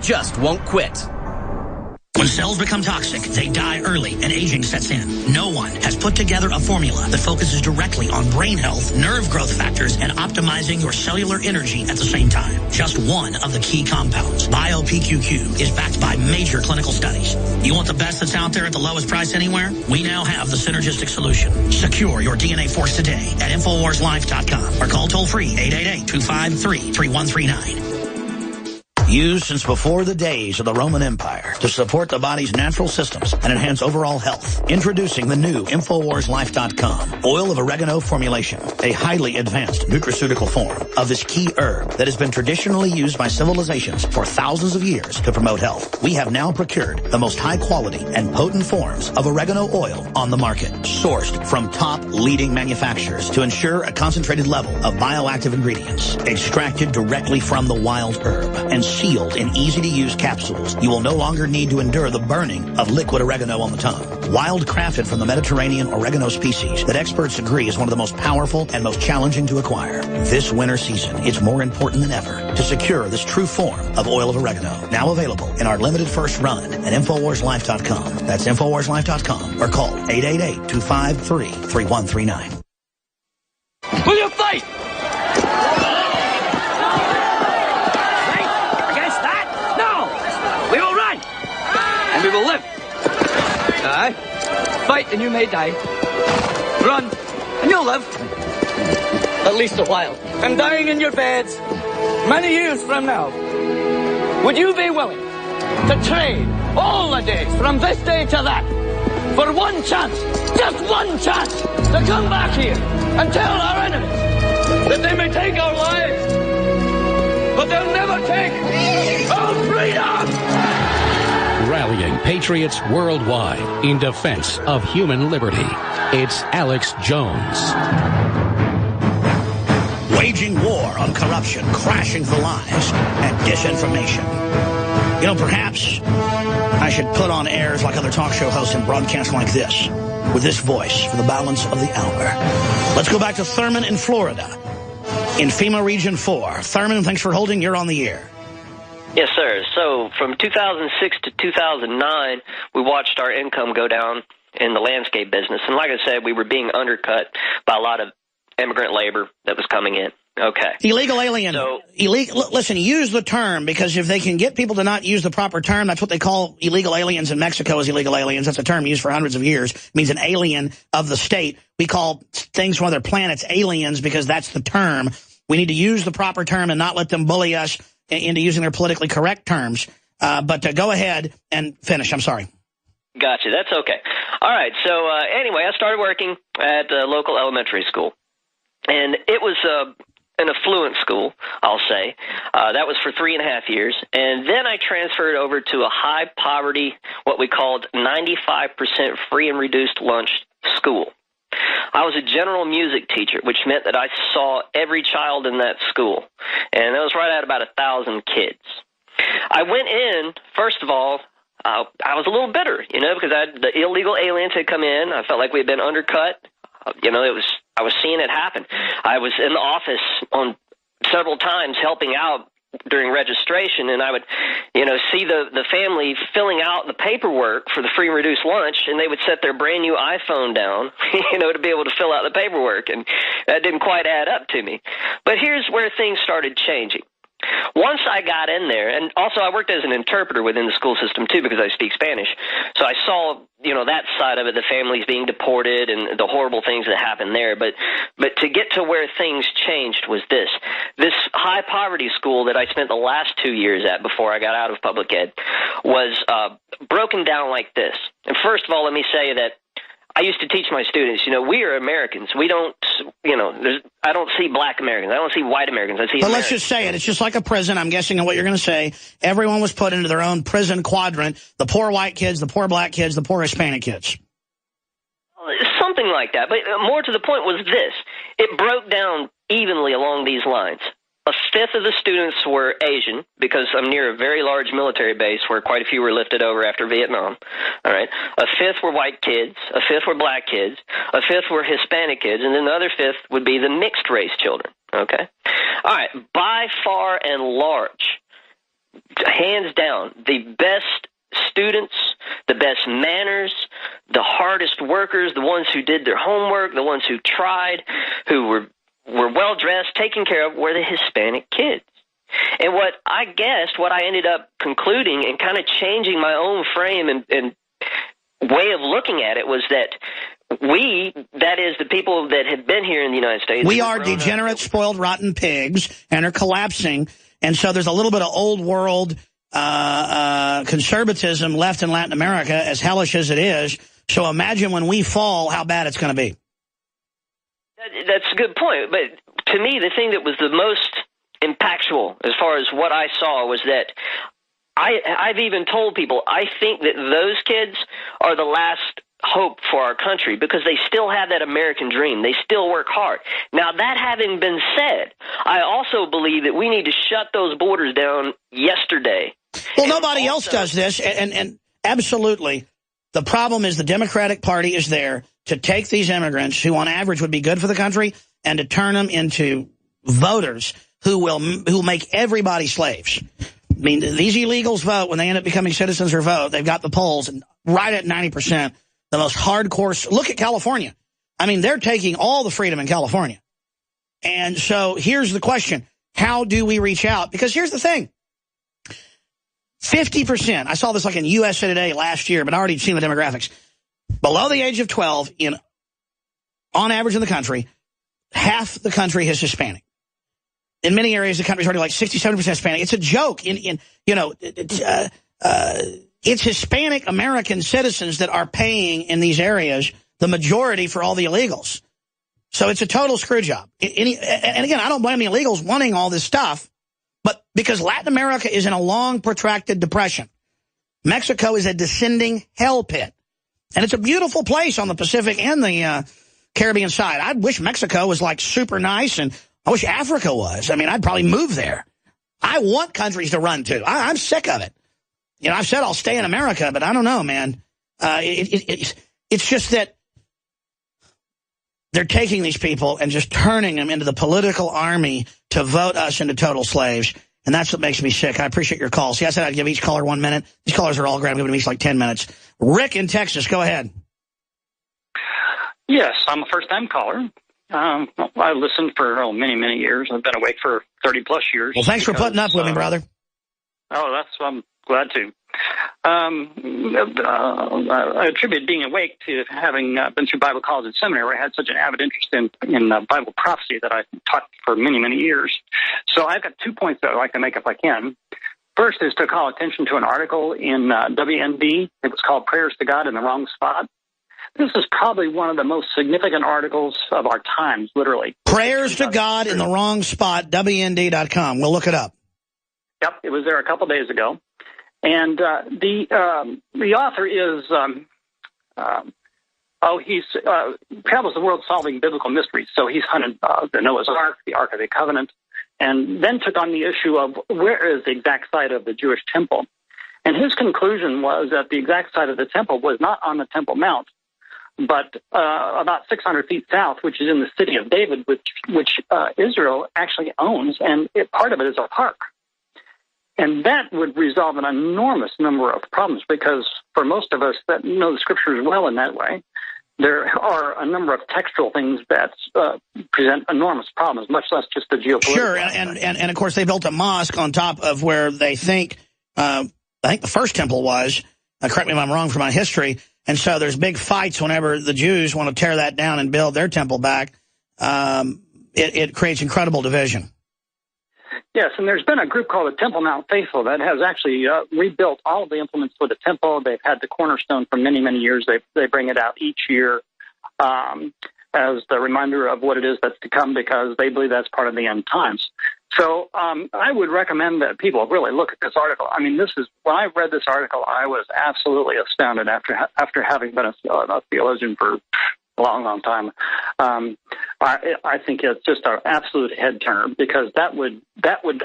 Just won't quit. When cells become toxic, they die early and aging sets in. No one has put together a formula that focuses directly on brain health, nerve growth factors, and optimizing your cellular energy at the same time. Just one of the key compounds, BioPQQ, is backed by major clinical studies. You want the best that's out there at the lowest price anywhere? We now have the synergistic solution. Secure your DNA force today at InfoWarsLife.com or call toll-free 888-253-3139. Used since before the days of the Roman Empire to support the body's natural systems and enhance overall health. Introducing the new InfoWarsLife.com oil of oregano formulation, a highly advanced nutraceutical form of this key herb that has been traditionally used by civilizations for thousands of years to promote health. We have now procured the most high quality and potent forms of oregano oil on the market, sourced from top leading manufacturers to ensure a concentrated level of bioactive ingredients, extracted directly from the wild herb, and sealed in easy-to-use capsules. You will no longer need to endure the burning of liquid oregano on the tongue. Wild crafted from the Mediterranean oregano species that experts agree is one of the most powerful and most challenging to acquire. This winter season, it's more important than ever to secure this true form of oil of oregano. Now available in our limited first run at InfoWarsLife.com. That's InfoWarsLife.com or call 888-253-3139. Will you fight? And we will live. Aye. Fight and you may die. Run and you'll live. At least a while. And dying in your beds many years from now. Would you be willing to trade all the days from this day to that for one chance, just one chance, to come back here and tell our enemies that they may take our lives, but they'll never take our freedom? Rallying patriots worldwide in defense of human liberty. It's Alex Jones. Waging war on corruption, crashing the lies, and disinformation. You know, perhaps I should put on airs like other talk show hosts and broadcast like this, with this voice for the balance of the hour. Let's go back to Thurman in Florida. in FEMA Region 4. Thurman, thanks for holding. You're on the air. Yes, sir. So from 2006 to 2009, we watched our income go down in the landscape business. And like I said, we were being undercut by a lot of immigrant labor that was coming in. Okay. Illegal alien. Listen, use the term, because if they can get people to not use the proper term, that's what they call illegal aliens in Mexico is illegal aliens. That's a term used for hundreds of years. It means an alien of the state. We call things from other planets aliens because that's the term. We need to use the proper term and not let them bully us into using their politically correct terms. But go ahead and finish. I'm sorry. Gotcha. That's okay. All right. So anyway, I started working at a local elementary school. And it was an affluent school, I'll say. That was for 3.5 years. And then I transferred over to a high poverty, what we called 95% free and reduced lunch school. I was a general music teacher, which meant that I saw every child in that school. And that was right at about 1,000 kids. I went in, first of all, I was a little bitter, because the illegal aliens had come in. I felt like we had been undercut. I was seeing it happen. I was in the office on several times helping out during registration, and I would, see the family filling out the paperwork for the free and reduced lunch, and they would set their brand new iPhone down, to be able to fill out the paperwork, and that didn't quite add up to me. But here's where things started changing. Once I got in there, and also I worked as an interpreter within the school system too because I speak Spanish, so I saw, that side of it, the families being deported and the horrible things that happened there. But to get to where things changed was this high poverty school that I spent the last 2 years at before I got out of public ed was broken down like this. And first of all, let me say that I used to teach my students, we are Americans. We don't, I don't see black Americans. I don't see white Americans. I see Americans. Let's just say it. It's just like a prison. I'm guessing on what you're going to say. Everyone was put into their own prison quadrant. The poor white kids, the poor black kids, the poor Hispanic kids. Something like that. But more to the point was this. It broke down evenly along these lines. 1/5 of the students were Asian, because I'm near a very large military base where quite a few were lifted over after Vietnam. All right. 1/5 were white kids, 1/5 were black kids, 1/5 were Hispanic kids, and then the other 1/5 would be the mixed race children. Okay. All right. By far and large, hands down, the best students, the best manners, the hardest workers, the ones who did their homework, the ones who tried, who were well-dressed, taken care of, were the Hispanic kids. And what I ended up concluding and kind of changing my own frame and way of looking at it was that that is the people that have been here in the United States. We are degenerate, spoiled, rotten pigs and are collapsing. And so there's a little bit of old world conservatism left in Latin America, as hellish as it is. So imagine when we fall, how bad it's going to be. That's a good point. But to me, the thing that was the most impactful as far as what I saw was that I've even told people I think that those kids are the last hope for our country because they still have that American dream. They still work hard. Now, that having been said, I also believe that we need to shut those borders down yesterday. Well, nobody else does this, and absolutely. The problem is the Democratic Party is there to take these immigrants who on average would be good for the country and to turn them into voters who will make everybody slaves. I mean, these illegals vote when they end up becoming citizens or vote. They've got the polls and right at 90%, the most hardcore. Look at California. I mean, they're taking all the freedom in California. And so here's the question. How do we reach out? Because here's the thing. 50%. I saw this like in USA Today last year, but I already seen the demographics. Below the age of 12, on average in the country, half the country is Hispanic. In many areas, the country is already like 60-70% Hispanic. It's a joke. It's Hispanic American citizens that are paying in these areas the majority for all the illegals. So it's a total screw job. And again, I don't blame the illegals wanting all this stuff. But because Latin America is in a long, protracted depression, Mexico is a descending hell pit. And it's a beautiful place on the Pacific and the Caribbean side. I wish Mexico was like super nice, and I wish Africa was. I mean, I'd probably move there. I want countries to run to. I'm sick of it. I've said I'll stay in America, but I don't know, man. It's just that they're taking these people and just turning them into the political army to vote us into total slaves. And that's what makes me sick. I appreciate your call. See, I said I'd give each caller 1 minute. These callers are all great. I'm giving each like 10 minutes. Rick in Texas, go ahead. Yes, I'm a first-time caller. I listened for many, many years. I've been awake for 30-plus years. Well, thanks for putting up with me, brother. I'm glad to. I attribute being awake to having been through Bible college and seminary, where I had such an avid interest in Bible prophecy that I taught for many, many years. So I've got 2 points that I'd like to make if I can. First is to call attention to an article in WND. It was called Prayers to God in the Wrong Spot. This is probably one of the most significant articles of our times, literally. Prayers to God in the Wrong Spot, WND.com. We'll look it up. Yep, it was there a couple days ago. And the author is, he travels the world solving biblical mysteries. So he's hunted the Noah's Ark, the Ark of the Covenant, and then took on the issue of where is the exact site of the Jewish temple. And his conclusion was that the exact site of the temple was not on the Temple Mount, but about 600 feet south, which is in the city of David, which Israel actually owns, and part of it is a park. And that would resolve an enormous number of problems, because for most of us that know the Scriptures well in that way, there are a number of textual things that present enormous problems, much less just the geopolitical. Sure, and of course they built a mosque on top of where they think, I think the first temple was, correct me if I'm wrong for my history, and so there's big fights whenever the Jews want to tear that down and build their temple back. It creates incredible division. Yes, and there's been a group called the Temple Mount Faithful that has actually rebuilt all of the implements for the temple. They've had the cornerstone for many, many years. They bring it out each year as the reminder of what it is that's to come, because they believe that's part of the end times. So I would recommend that people really look at this article. I mean, when I read this article, I was absolutely astounded after having been a theologian for a long, long time. I think it's just an absolute head turner, because that would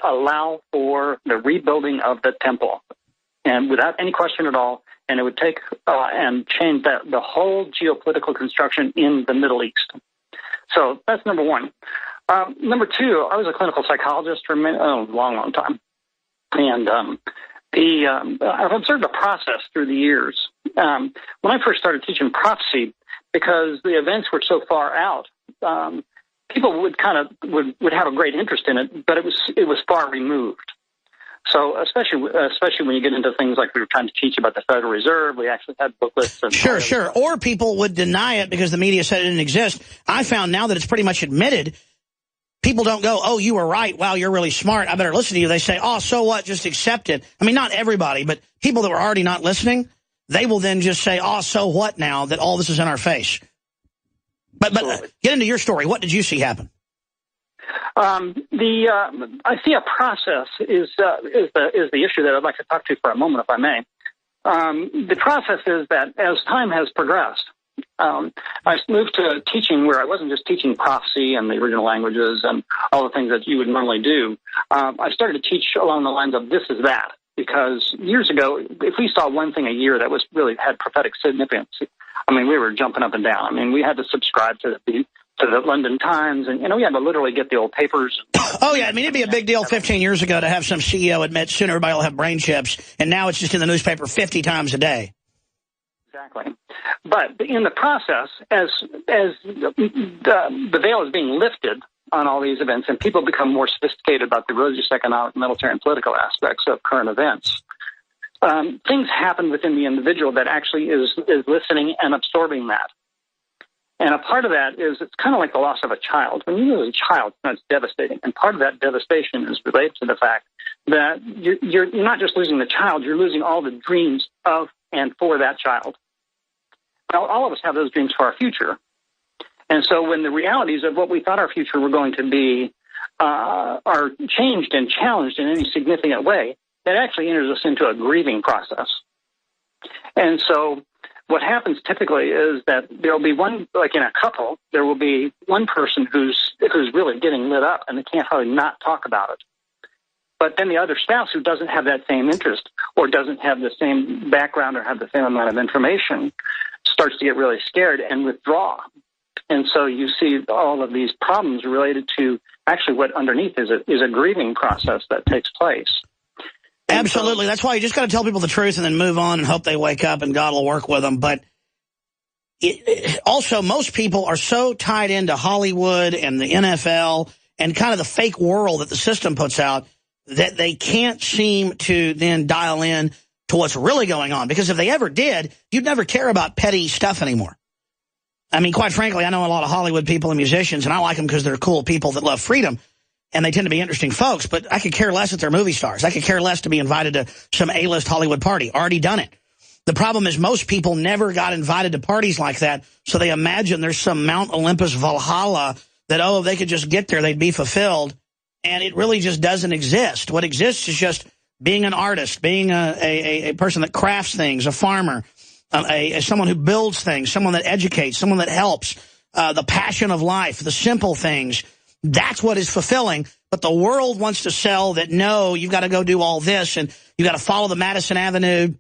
allow for the rebuilding of the temple, and without any question at all. And it would take and change the whole geopolitical construction in the Middle East. So that's number one. Number two, I was a clinical psychologist for a long, long time, and I've observed a process through the years. When I first started teaching prophecy, because the events were so far out, people would have a great interest in it, but it was far removed. So especially when you get into things like we were trying to teach about the Federal Reserve, we actually had booklets. And Sure. Or people would deny it because the media said it didn't exist. I found now that it's pretty much admitted. People don't go, oh, you were right. Wow, you're really smart. I better listen to you. They say, oh, so what? Just accept it. I mean, not everybody, but people that were already not listening, they will then just say, oh, so what now that all this is in our face? But get into your story. What did you see happen? I see a process is the issue that I'd like to talk to for a moment, if I may. The process is that as time has progressed, I moved to teaching where I wasn't just teaching prophecy and the original languages and all the things that you would normally do. I started to teach along the lines of this is that, because years ago, if we saw one thing a year that was really had prophetic significance, I mean, we were jumping up and down. I mean, we had to subscribe to the London Times, and we had to literally get the old papers. Oh yeah, I mean, it'd be a big deal 15 years ago to have some CEO admit soon everybody will have brain chips, and now it's just in the newspaper 50 times a day. Exactly. But in the process, as the veil is being lifted on all these events, and people become more sophisticated about the religious, economic, military, and political aspects of current events, things happen within the individual that actually is listening and absorbing that. And a part of that is it's kind of like the loss of a child. When you lose a child, it's devastating. And part of that devastation is related to the fact that you're not just losing the child, you're losing all the dreams of and for that child. Well, all of us have those dreams for our future. And so when the realities of what we thought our future were going to be are changed and challenged in any significant way, that actually enters us into a grieving process. And so what happens typically is that there will be one, like in a couple, there will be one person who's really getting lit up and they can't hardly not talk about it. But then the other spouse who doesn't have that same interest or doesn't have the same background or have the same amount of information starts to get really scared and withdraw. And so you see all of these problems related to actually what underneath is a grieving process that takes place. Absolutely. That's why you just got to tell people the truth and then move on and hope they wake up and God will work with them. But also, most people are so tied into Hollywood and the NFL and kind of the fake world that the system puts out that they can't seem to then dial in to what's really going on. Because if they ever did, you'd never care about petty stuff anymore. I mean, quite frankly, I know a lot of Hollywood people and musicians, and I like them because they're cool people that love freedom, and they tend to be interesting folks, but I could care less if they're movie stars. I could care less to be invited to some A-list Hollywood party. Already done it. The problem is most people never got invited to parties like that, so they imagine there's some Mount Olympus Valhalla that, oh, if they could just get there, they'd be fulfilled, and it really just doesn't exist. What exists is just being an artist, being a person that crafts things, a farmer, someone who builds things, someone that educates, someone that helps, the passion of life, the simple things. That's what is fulfilling. But the world wants to sell that, no, you've got to go do all this, and you've got to follow the Madison Avenue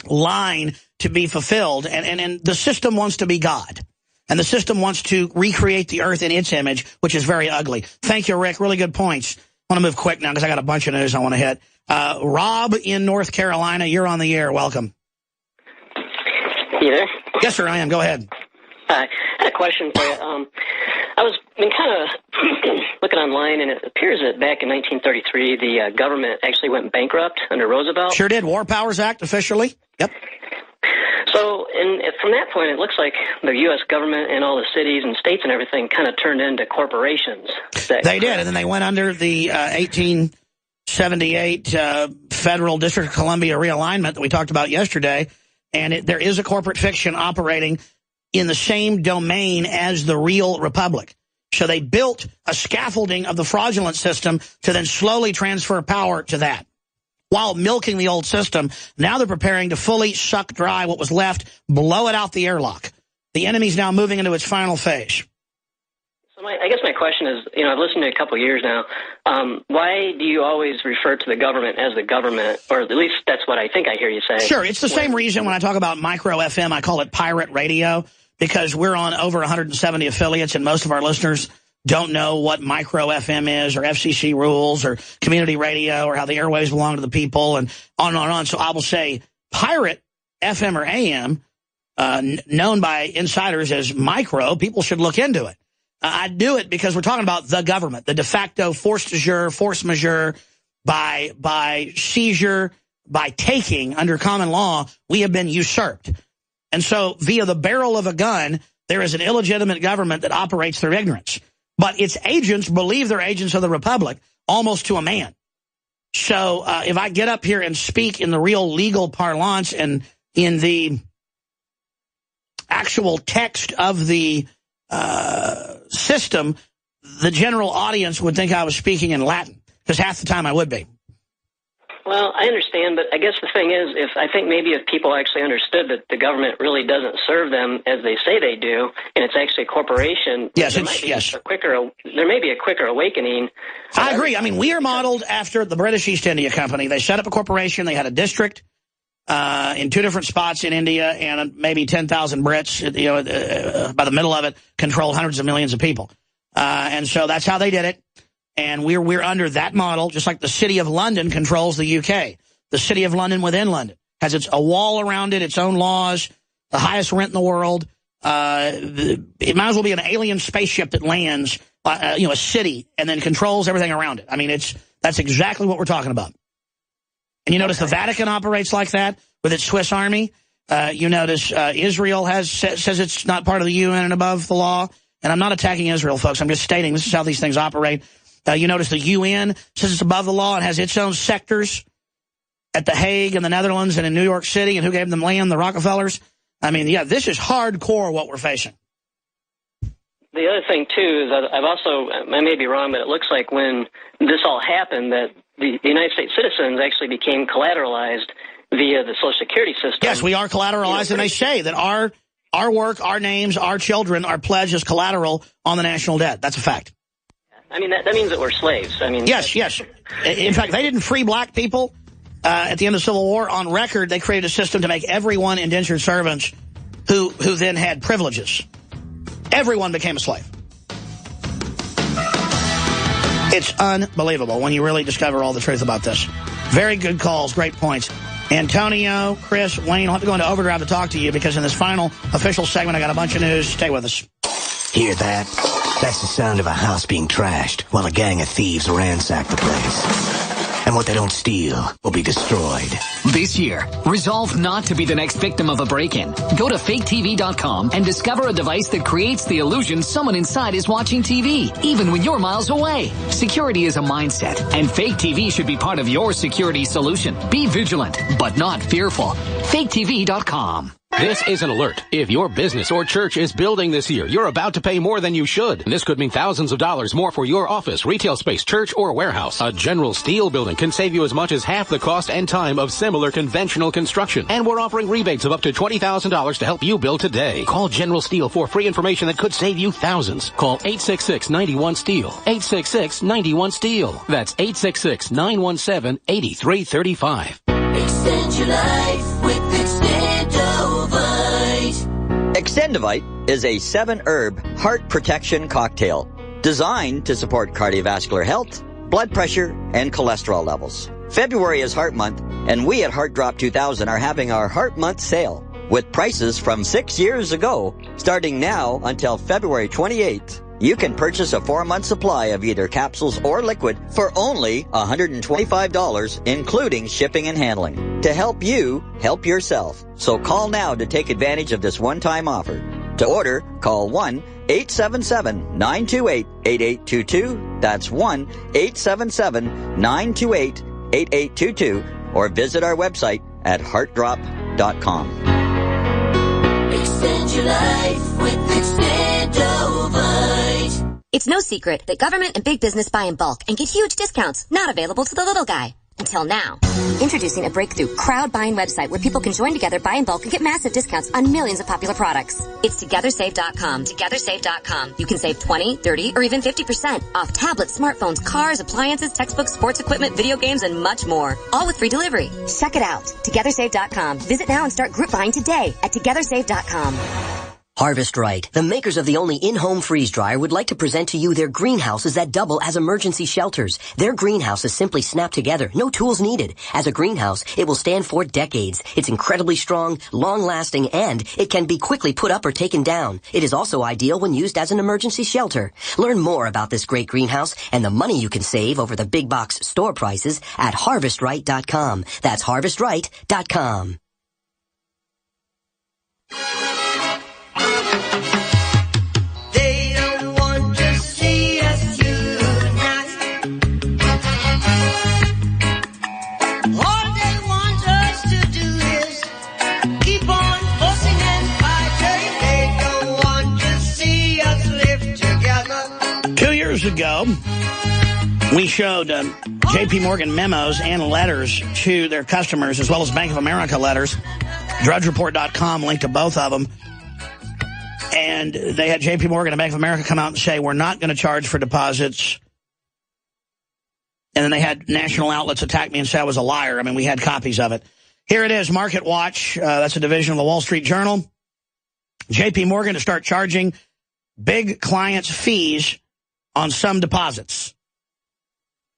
line to be fulfilled. And the system wants to be God. And the system wants to recreate the earth in its image, which is very ugly. Thank you, Rick. Really good points. I want to move quick now because I got a bunch of news I want to hit. Rob in North Carolina, you're on the air. Welcome. You there? Yes, sir, I am. Go ahead. I had a question for you. I was been kind of looking online, and it appears that back in 1933, the government actually went bankrupt under Roosevelt. Sure did. War Powers Act, officially. Yep. So, from that point, it looks like the U.S. government and all the cities and states and everything kind of turned into corporations. They did, and then they went under the 1878 Federal District of Columbia realignment that we talked about yesterday, and there is a corporate fiction operating in the same domain as the real republic. So they built a scaffolding of the fraudulent system to then slowly transfer power to that. While milking the old system, now they're preparing to fully suck dry what was left, blow it out the airlock. The enemy's now moving into its final phase. So I guess my question is, I've listened to you a couple of years now. Why do you always refer to the government as the government? Or at least that's what I think I hear you say. Sure, it's the same reason when I talk about micro FM, I call it pirate radio, because we're on over 170 affiliates, and most of our listeners don't know what micro FM is, or FCC rules, or community radio, or how the airwaves belong to the people, and on and on and on. So I will say pirate FM or AM, known by insiders as micro, people should look into it. I do it because we're talking about the government, the de facto force majeure, by seizure, by taking under common law, we have been usurped. And so via the barrel of a gun, there is an illegitimate government that operates through ignorance. But its agents believe they're agents of the republic, almost to a man. So if I get up here and speak in the real legal parlance and in the actual text of the system, the general audience would think I was speaking in Latin, because half the time I would be. Well, I understand, but I guess the thing is, if people actually understood that the government really doesn't serve them as they say they do, and it's actually a corporation, there may be a quicker awakening. I agree. I mean, we are modeled after the British East India Company. They set up a corporation. They had a district in 2 different spots in India, and maybe 10,000 Brits, by the middle of it, controlled hundreds of millions of people. And so that's how they did it. And we're under that model, just like the City of London controls the UK. The City of London within London has a wall around it, its own laws, the highest rent in the world. It might as well be an alien spaceship that lands, a city, and then controls everything around it. I mean, that's exactly what we're talking about. And you notice the Vatican operates like that with its Swiss army. You notice Israel says it's not part of the UN and above the law. And I'm not attacking Israel, folks. I'm just stating this is how these things operate. You notice the UN says it's above the law and has its own sectors at The Hague in the Netherlands and in New York City. And who gave them land? The Rockefellers. I mean, yeah, this is hardcore what we're facing. The other thing, too, is that I may be wrong, but it looks like when this all happened that the United States citizens actually became collateralized via the Social Security system. Yes, we are collateralized, and they say that our work, our names, our children are pledged as collateral on the national debt. That's a fact. I mean, that means that we're slaves. I mean, yes. In fact, they didn't free black people at the end of the Civil War. On record, they created a system to make everyone indentured servants who then had privileges. Everyone became a slave. It's unbelievable when you really discover all the truth about this. Very good calls, great points. Antonio, Chris, Wayne, I'll have to go into overdrive to talk to you because in this final official segment, I got a bunch of news. Stay with us. Hear that? That's the sound of a house being trashed while a gang of thieves ransack the place. And what they don't steal will be destroyed. This year, resolve not to be the next victim of a break-in. Go to faketv.com and discover a device that creates the illusion someone inside is watching TV, even when you're miles away. Security is a mindset, and Fake TV should be part of your security solution. Be vigilant, but not fearful. faketv.com. This is an alert. If your business or church is building this year, you're about to pay more than you should. This could mean thousands of dollars more for your office, retail space, church, or warehouse. A General Steel building can save you as much as half the cost and time of similar conventional construction. And we're offering rebates of up to $20,000 to help you build today. Call General Steel for free information that could save you thousands. Call 866-91-STEEL. 866-91-STEEL. That's 866-917-8335. Extend your life with Extendovite. Extendovite is a 7-herb heart protection cocktail designed to support cardiovascular health, blood pressure, and cholesterol levels. February is Heart Month, and we at Heart Drop 2000 are having our Heart Month sale with prices from 6 years ago, starting now until February 28th. You can purchase a 4-month supply of either capsules or liquid for only $125, including shipping and handling, to help you help yourself. So call now to take advantage of this one-time offer. To order, call 1-877-928-8822. That's 1-877-928-8822. Or visit our website at heartdrop.com. Extend your life with Extendovite. It's no secret that government and big business buy in bulk and get huge discounts not available to the little guy. Until now. Introducing a breakthrough crowd buying website where people can join together, buy in bulk, and get massive discounts on millions of popular products. It's TogetherSave.com. TogetherSave.com. You can save 20, 30, or even 50% off tablets, smartphones, cars, appliances, textbooks, sports equipment, video games, and much more. All with free delivery. Check it out. TogetherSave.com. Visit now and start group buying today at TogetherSave.com. Harvest Right, the makers of the only in-home freeze dryer, would like to present to you their greenhouses that double as emergency shelters. Their greenhouses simply snap together, no tools needed. As a greenhouse, it will stand for decades. It's incredibly strong, long-lasting, and it can be quickly put up or taken down. It is also ideal when used as an emergency shelter. Learn more about this great greenhouse and the money you can save over the big box store prices at harvestright.com. That's harvestright.com. They don't want to see us unite. All they want us to do is keep on fussing and fighting. They don't want to see us live together. 2 years ago, we showed J.P. Morgan memos and letters to their customers, as well as Bank of America letters. DrudgeReport.com linked to both of them. And they had J.P. Morgan and Bank of America come out and say, we're not going to charge for deposits. And then they had national outlets attack me and say I was a liar. I mean, we had copies of it. Here it is, Market Watch. That's a division of the Wall Street Journal. J.P. Morgan to start charging big clients' fees on some deposits.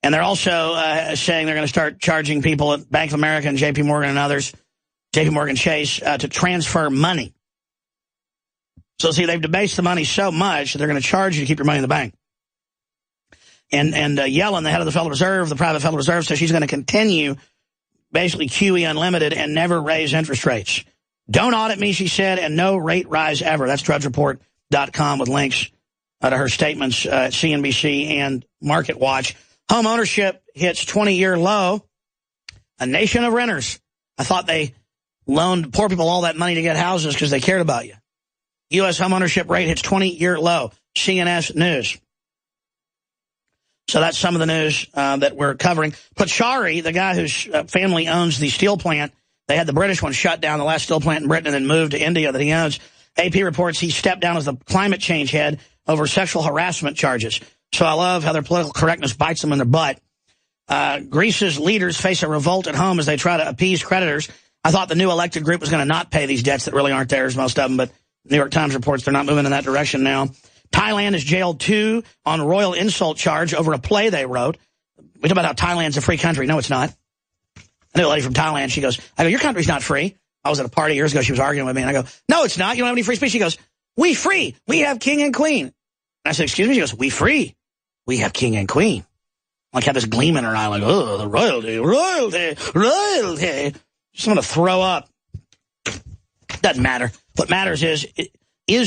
And they're also saying they're going to start charging people at Bank of America and J.P. Morgan and others, J.P. Morgan Chase, to transfer money. So, see, they've debased the money so much that they're going to charge you to keep your money in the bank. And Yellen, the head of the Federal Reserve, the private Federal Reserve, says she's going to continue basically QE unlimited and never raise interest rates. Don't audit me, she said, and no rate rise ever. That's DrudgeReport.com with links to her statements at CNBC and Market Watch. Home ownership hits 20-year low. A nation of renters. I thought they loaned poor people all that money to get houses because they cared about you. U.S. home ownership rate hits 20-year low. CNS News. So that's some of the news that we're covering. Pachauri, the guy whose family owns the steel plant, they had the British one shut down, the last steel plant in Britain, and then moved to India that he owns. AP reports he stepped down as the climate change head over sexual harassment charges. So I love how their political correctness bites them in their butt. Greece's leaders face a revolt at home as they try to appease creditors. I thought the new elected group was going to not pay these debts that really aren't theirs, most of them, but New York Times reports they're not moving in that direction now. Thailand has jailed 2 on royal insult charge over a play they wrote. We talk about how Thailand's a free country. No, it's not. I knew a lady from Thailand. She goes, I go, your country's not free. I was at a party years ago. She was arguing with me. And I go, no, it's not. You don't have any free speech. She goes, we free. We have king and queen. And I said, excuse me? She goes, we free. We have king and queen. Like, have this gleam in her eye, like, oh, the royalty, royalty, royalty. Just want to throw up. Doesn't matter. What matters is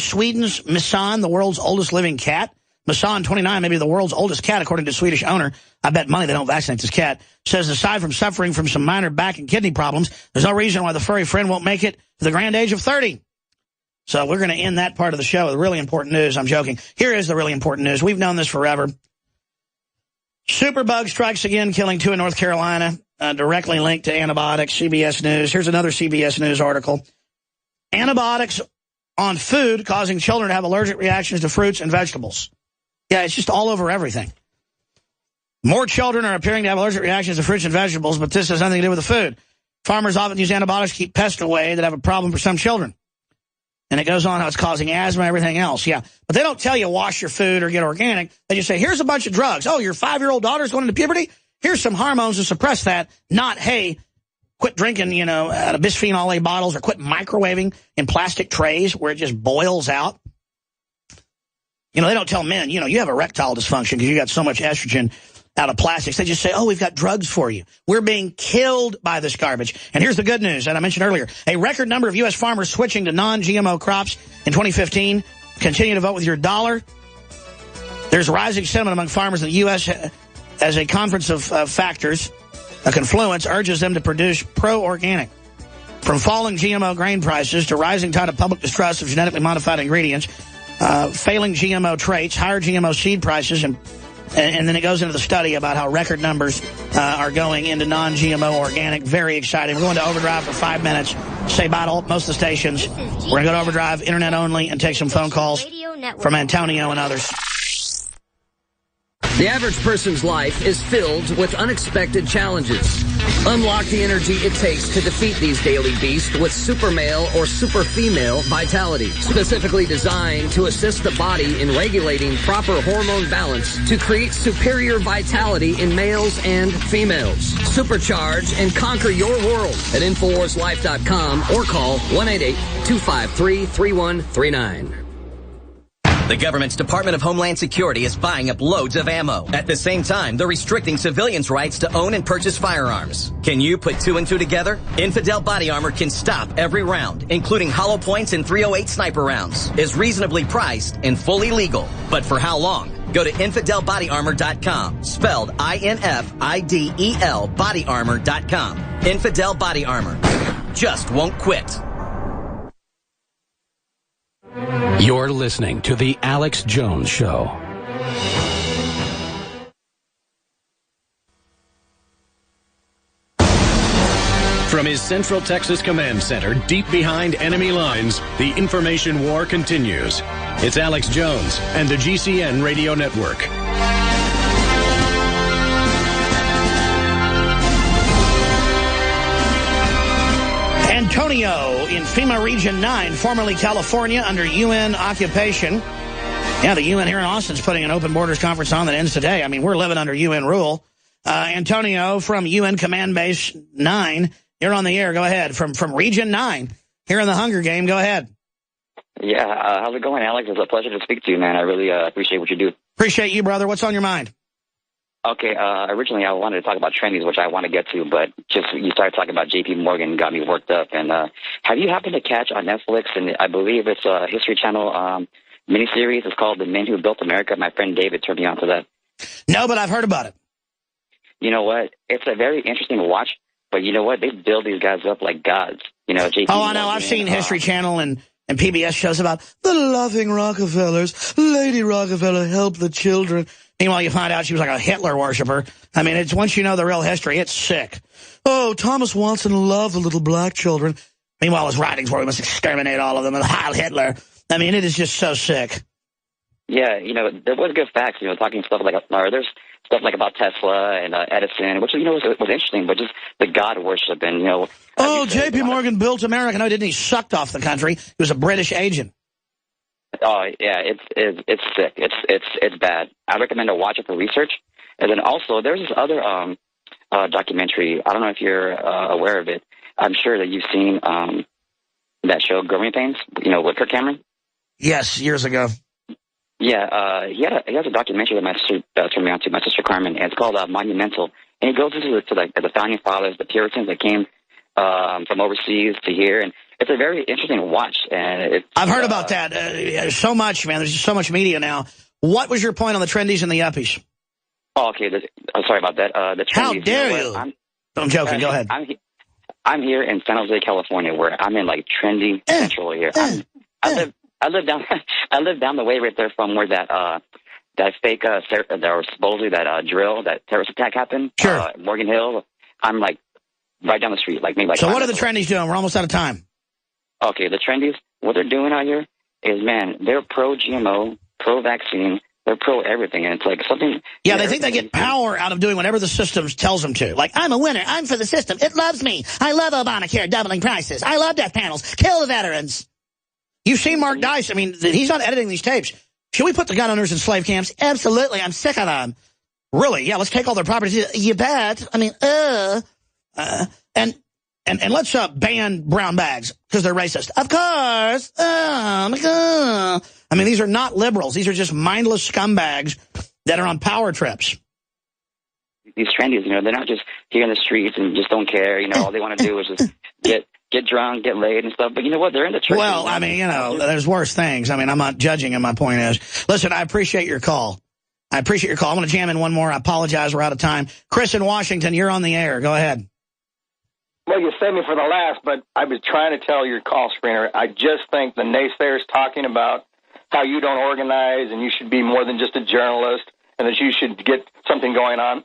Sweden's Missan the world's oldest living cat? Missan, 29, maybe the world's oldest cat, according to Swedish owner. I bet money they don't vaccinate this cat. Says aside from suffering from some minor back and kidney problems, there's no reason why the furry friend won't make it to the grand age of 30. So we're going to end that part of the show with really important news. I'm joking. Here is the really important news. We've known this forever. Superbug strikes again, killing 2 in North Carolina, directly linked to antibiotics, CBS News. Here's another CBS News article. Antibiotics on food causing children to have allergic reactions to fruits and vegetables. Yeah, it's just all over everything. More children are appearing to have allergic reactions to fruits and vegetables, but this has nothing to do with the food. Farmers often use antibiotics to keep pests away that have a problem for some children. And it goes on how it's causing asthma and everything else. Yeah, but they don't tell you wash your food or get organic. They just say, here's a bunch of drugs. Oh, your 5-year-old daughter's going into puberty? Here's some hormones to suppress that. Not, hey, quit drinking, out of bisphenol A bottles or quit microwaving in plastic trays where it just boils out. They don't tell men, you have erectile dysfunction because you got so much estrogen out of plastics. They just say, oh, we've got drugs for you. We're being killed by this garbage. And here's the good news that I mentioned earlier. A record number of U.S. farmers switching to non-GMO crops in 2015. Continue to vote with your dollar. There's rising sentiment among farmers in the U.S. as a conference of factors, a confluence, urges them to produce pro-organic. From falling GMO grain prices to rising tide of public distrust of genetically modified ingredients, failing GMO traits, higher GMO seed prices, and then it goes into the study about how record numbers are going into non-GMO organic. Very exciting. We're going to overdrive for 5 minutes. Say bye to most of the stations. We're going to go to overdrive, internet only, and take some phone calls from Antonio and others. The average person's life is filled with unexpected challenges. Unlock the energy it takes to defeat these daily beasts with Super Male or Super Female Vitality, specifically designed to assist the body in regulating proper hormone balance to create superior vitality in males and females. Supercharge and conquer your world at InfoWarsLife.com or call 1-888-253-3139. The government's Department of Homeland Security is buying up loads of ammo. At the same time, they're restricting civilians' rights to own and purchase firearms. Can you put 2 and 2 together? Infidel Body Armor can stop every round, including hollow points and .308 sniper rounds. Is reasonably priced and fully legal. But for how long? Go to InfidelBodyArmor.com, spelled I-N-F-I-D-E-L, bodyarmor.com. Infidel Body Armor. Just won't quit. You're listening to The Alex Jones Show. From his Central Texas Command Center, deep behind enemy lines, the information war continues. It's Alex Jones and the GCN Radio Network. Antonio in FEMA Region 9, formerly California, under UN occupation. Yeah, the UN here in Austin's putting an open borders conference on that ends today. I mean, we're living under UN rule. Antonio from UN Command Base 9, you're on the air. Go ahead. From Region 9, here in the Hunger Game. Go ahead. Yeah, how's it going, Alex? It's a pleasure to speak to you, man. I really appreciate what you do. Appreciate you, brother. What's on your mind? Okay, originally I wanted to talk about trainings, which I want to get to, but just you started talking about J.P. Morgan, got me worked up. And have you happened to catch on Netflix, and I believe it's a History Channel miniseries, it's called The Men Who Built America? My friend David turned me on to that. No, but I've heard about it. You know what? It's a very interesting watch, but you know what? They build these guys up like gods. You know, J.P. I know. I've seen History Channel and PBS shows about the loving Rockefellers. Lady Rockefeller helped the children. Meanwhile, you find out she was like a Hitler worshiper. I mean, it's once you know the real history, it's sick. Oh, Thomas Watson loved the little black children. Meanwhile, his writings were we must exterminate all of them and Heil Hitler. I mean, it is just so sick. Yeah, you know, there was good facts, you know, talking stuff like, there's stuff like about Tesla and Edison, which, you know, was interesting, but just the God worship and, you know. Oh, J.P. Morgan built America. No, he didn't. He sucked off the country. He was a British agent. Oh yeah, it's sick. It's bad. I recommend to watch it for research. And then also there's this other documentary. I don't know if you're aware of it. I'm sure that you've seen that show Growing Pains. You know, with Kirk Cameron. Yes, years ago. Yeah, he has a documentary that my sister turned me on to. My sister Carmen, and it's called Monumental. And it goes into the founding fathers, the Puritans that came from overseas to here, and it's a very interesting watch. And I've heard about that so much, man. There's just so much media now. What was your point on the trendies and the yuppies? Oh, okay. Sorry about that. The trendies. How dare you? I'm joking. Go ahead. I'm here in San Jose, California, where I'm in like trendy central here. I live down the way right there from where that fake or supposedly that drill, that terrorist attack happened. Sure. Morgan Hill. I'm like right down the street, like maybe like. So what are the trendies doing? We're almost out of time. Okay, the trendies. What they're doing out here is, man, they're pro GMO, pro vaccine. They're pro everything, and it's like something. Yeah, they think they get power out of doing whatever the system tells them to. Like, I'm a winner. I'm for the system. It loves me. I love Obamacare doubling prices. I love death panels. Kill the veterans. You've seen Mark Dice. I mean, he's not editing these tapes. Should we put the gun owners in slave camps? Absolutely. I'm sick of them. Really? Yeah, let's take all their properties. You bet. I mean, and let's ban brown bags because they're racist. Of course. Oh, my God. I mean, these are not liberals. These are just mindless scumbags that are on power trips. These trendies, they're not just here in the streets and just don't care. All they want to do is just get drunk, get laid and stuff. But you know what? They're in the church. Well, I mean, there's worse things. I mean, I'm not judging, and my point is, listen, I appreciate your call. I want to jam in one more. I apologize. We're out of time. Chris in Washington, you're on the air. Go ahead. Well, you saved me for the last, but I was trying to tell your call screener, I just think the naysayers talking about how you don't organize and you should be more than just a journalist and that you should get something going on.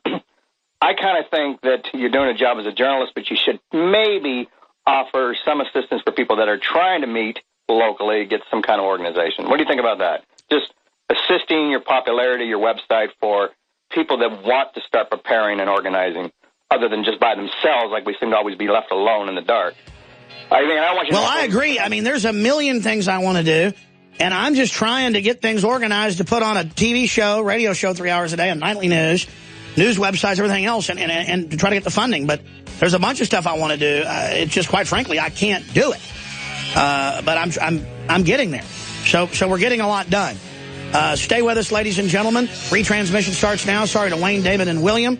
I kind of think that you're doing a job as a journalist, but you should maybe offer some assistance for people that are trying to meet locally, get some kind of organization. What do you think about that? Just assisting your popularity, your website for people that want to start preparing and organizing other than just by themselves, like we seem to always be left alone in the dark. I agree. I mean, there's a million things I want to do, and I'm just trying to get things organized to put on a TV show, radio show 3 hours a day, and nightly news websites, everything else, and to try to get the funding. But there's a bunch of stuff I want to do. It's just, quite frankly, I can't do it. But I'm getting there. So we're getting a lot done. Stay with us, ladies and gentlemen. Retransmission starts now. Sorry to Wayne, David, and William.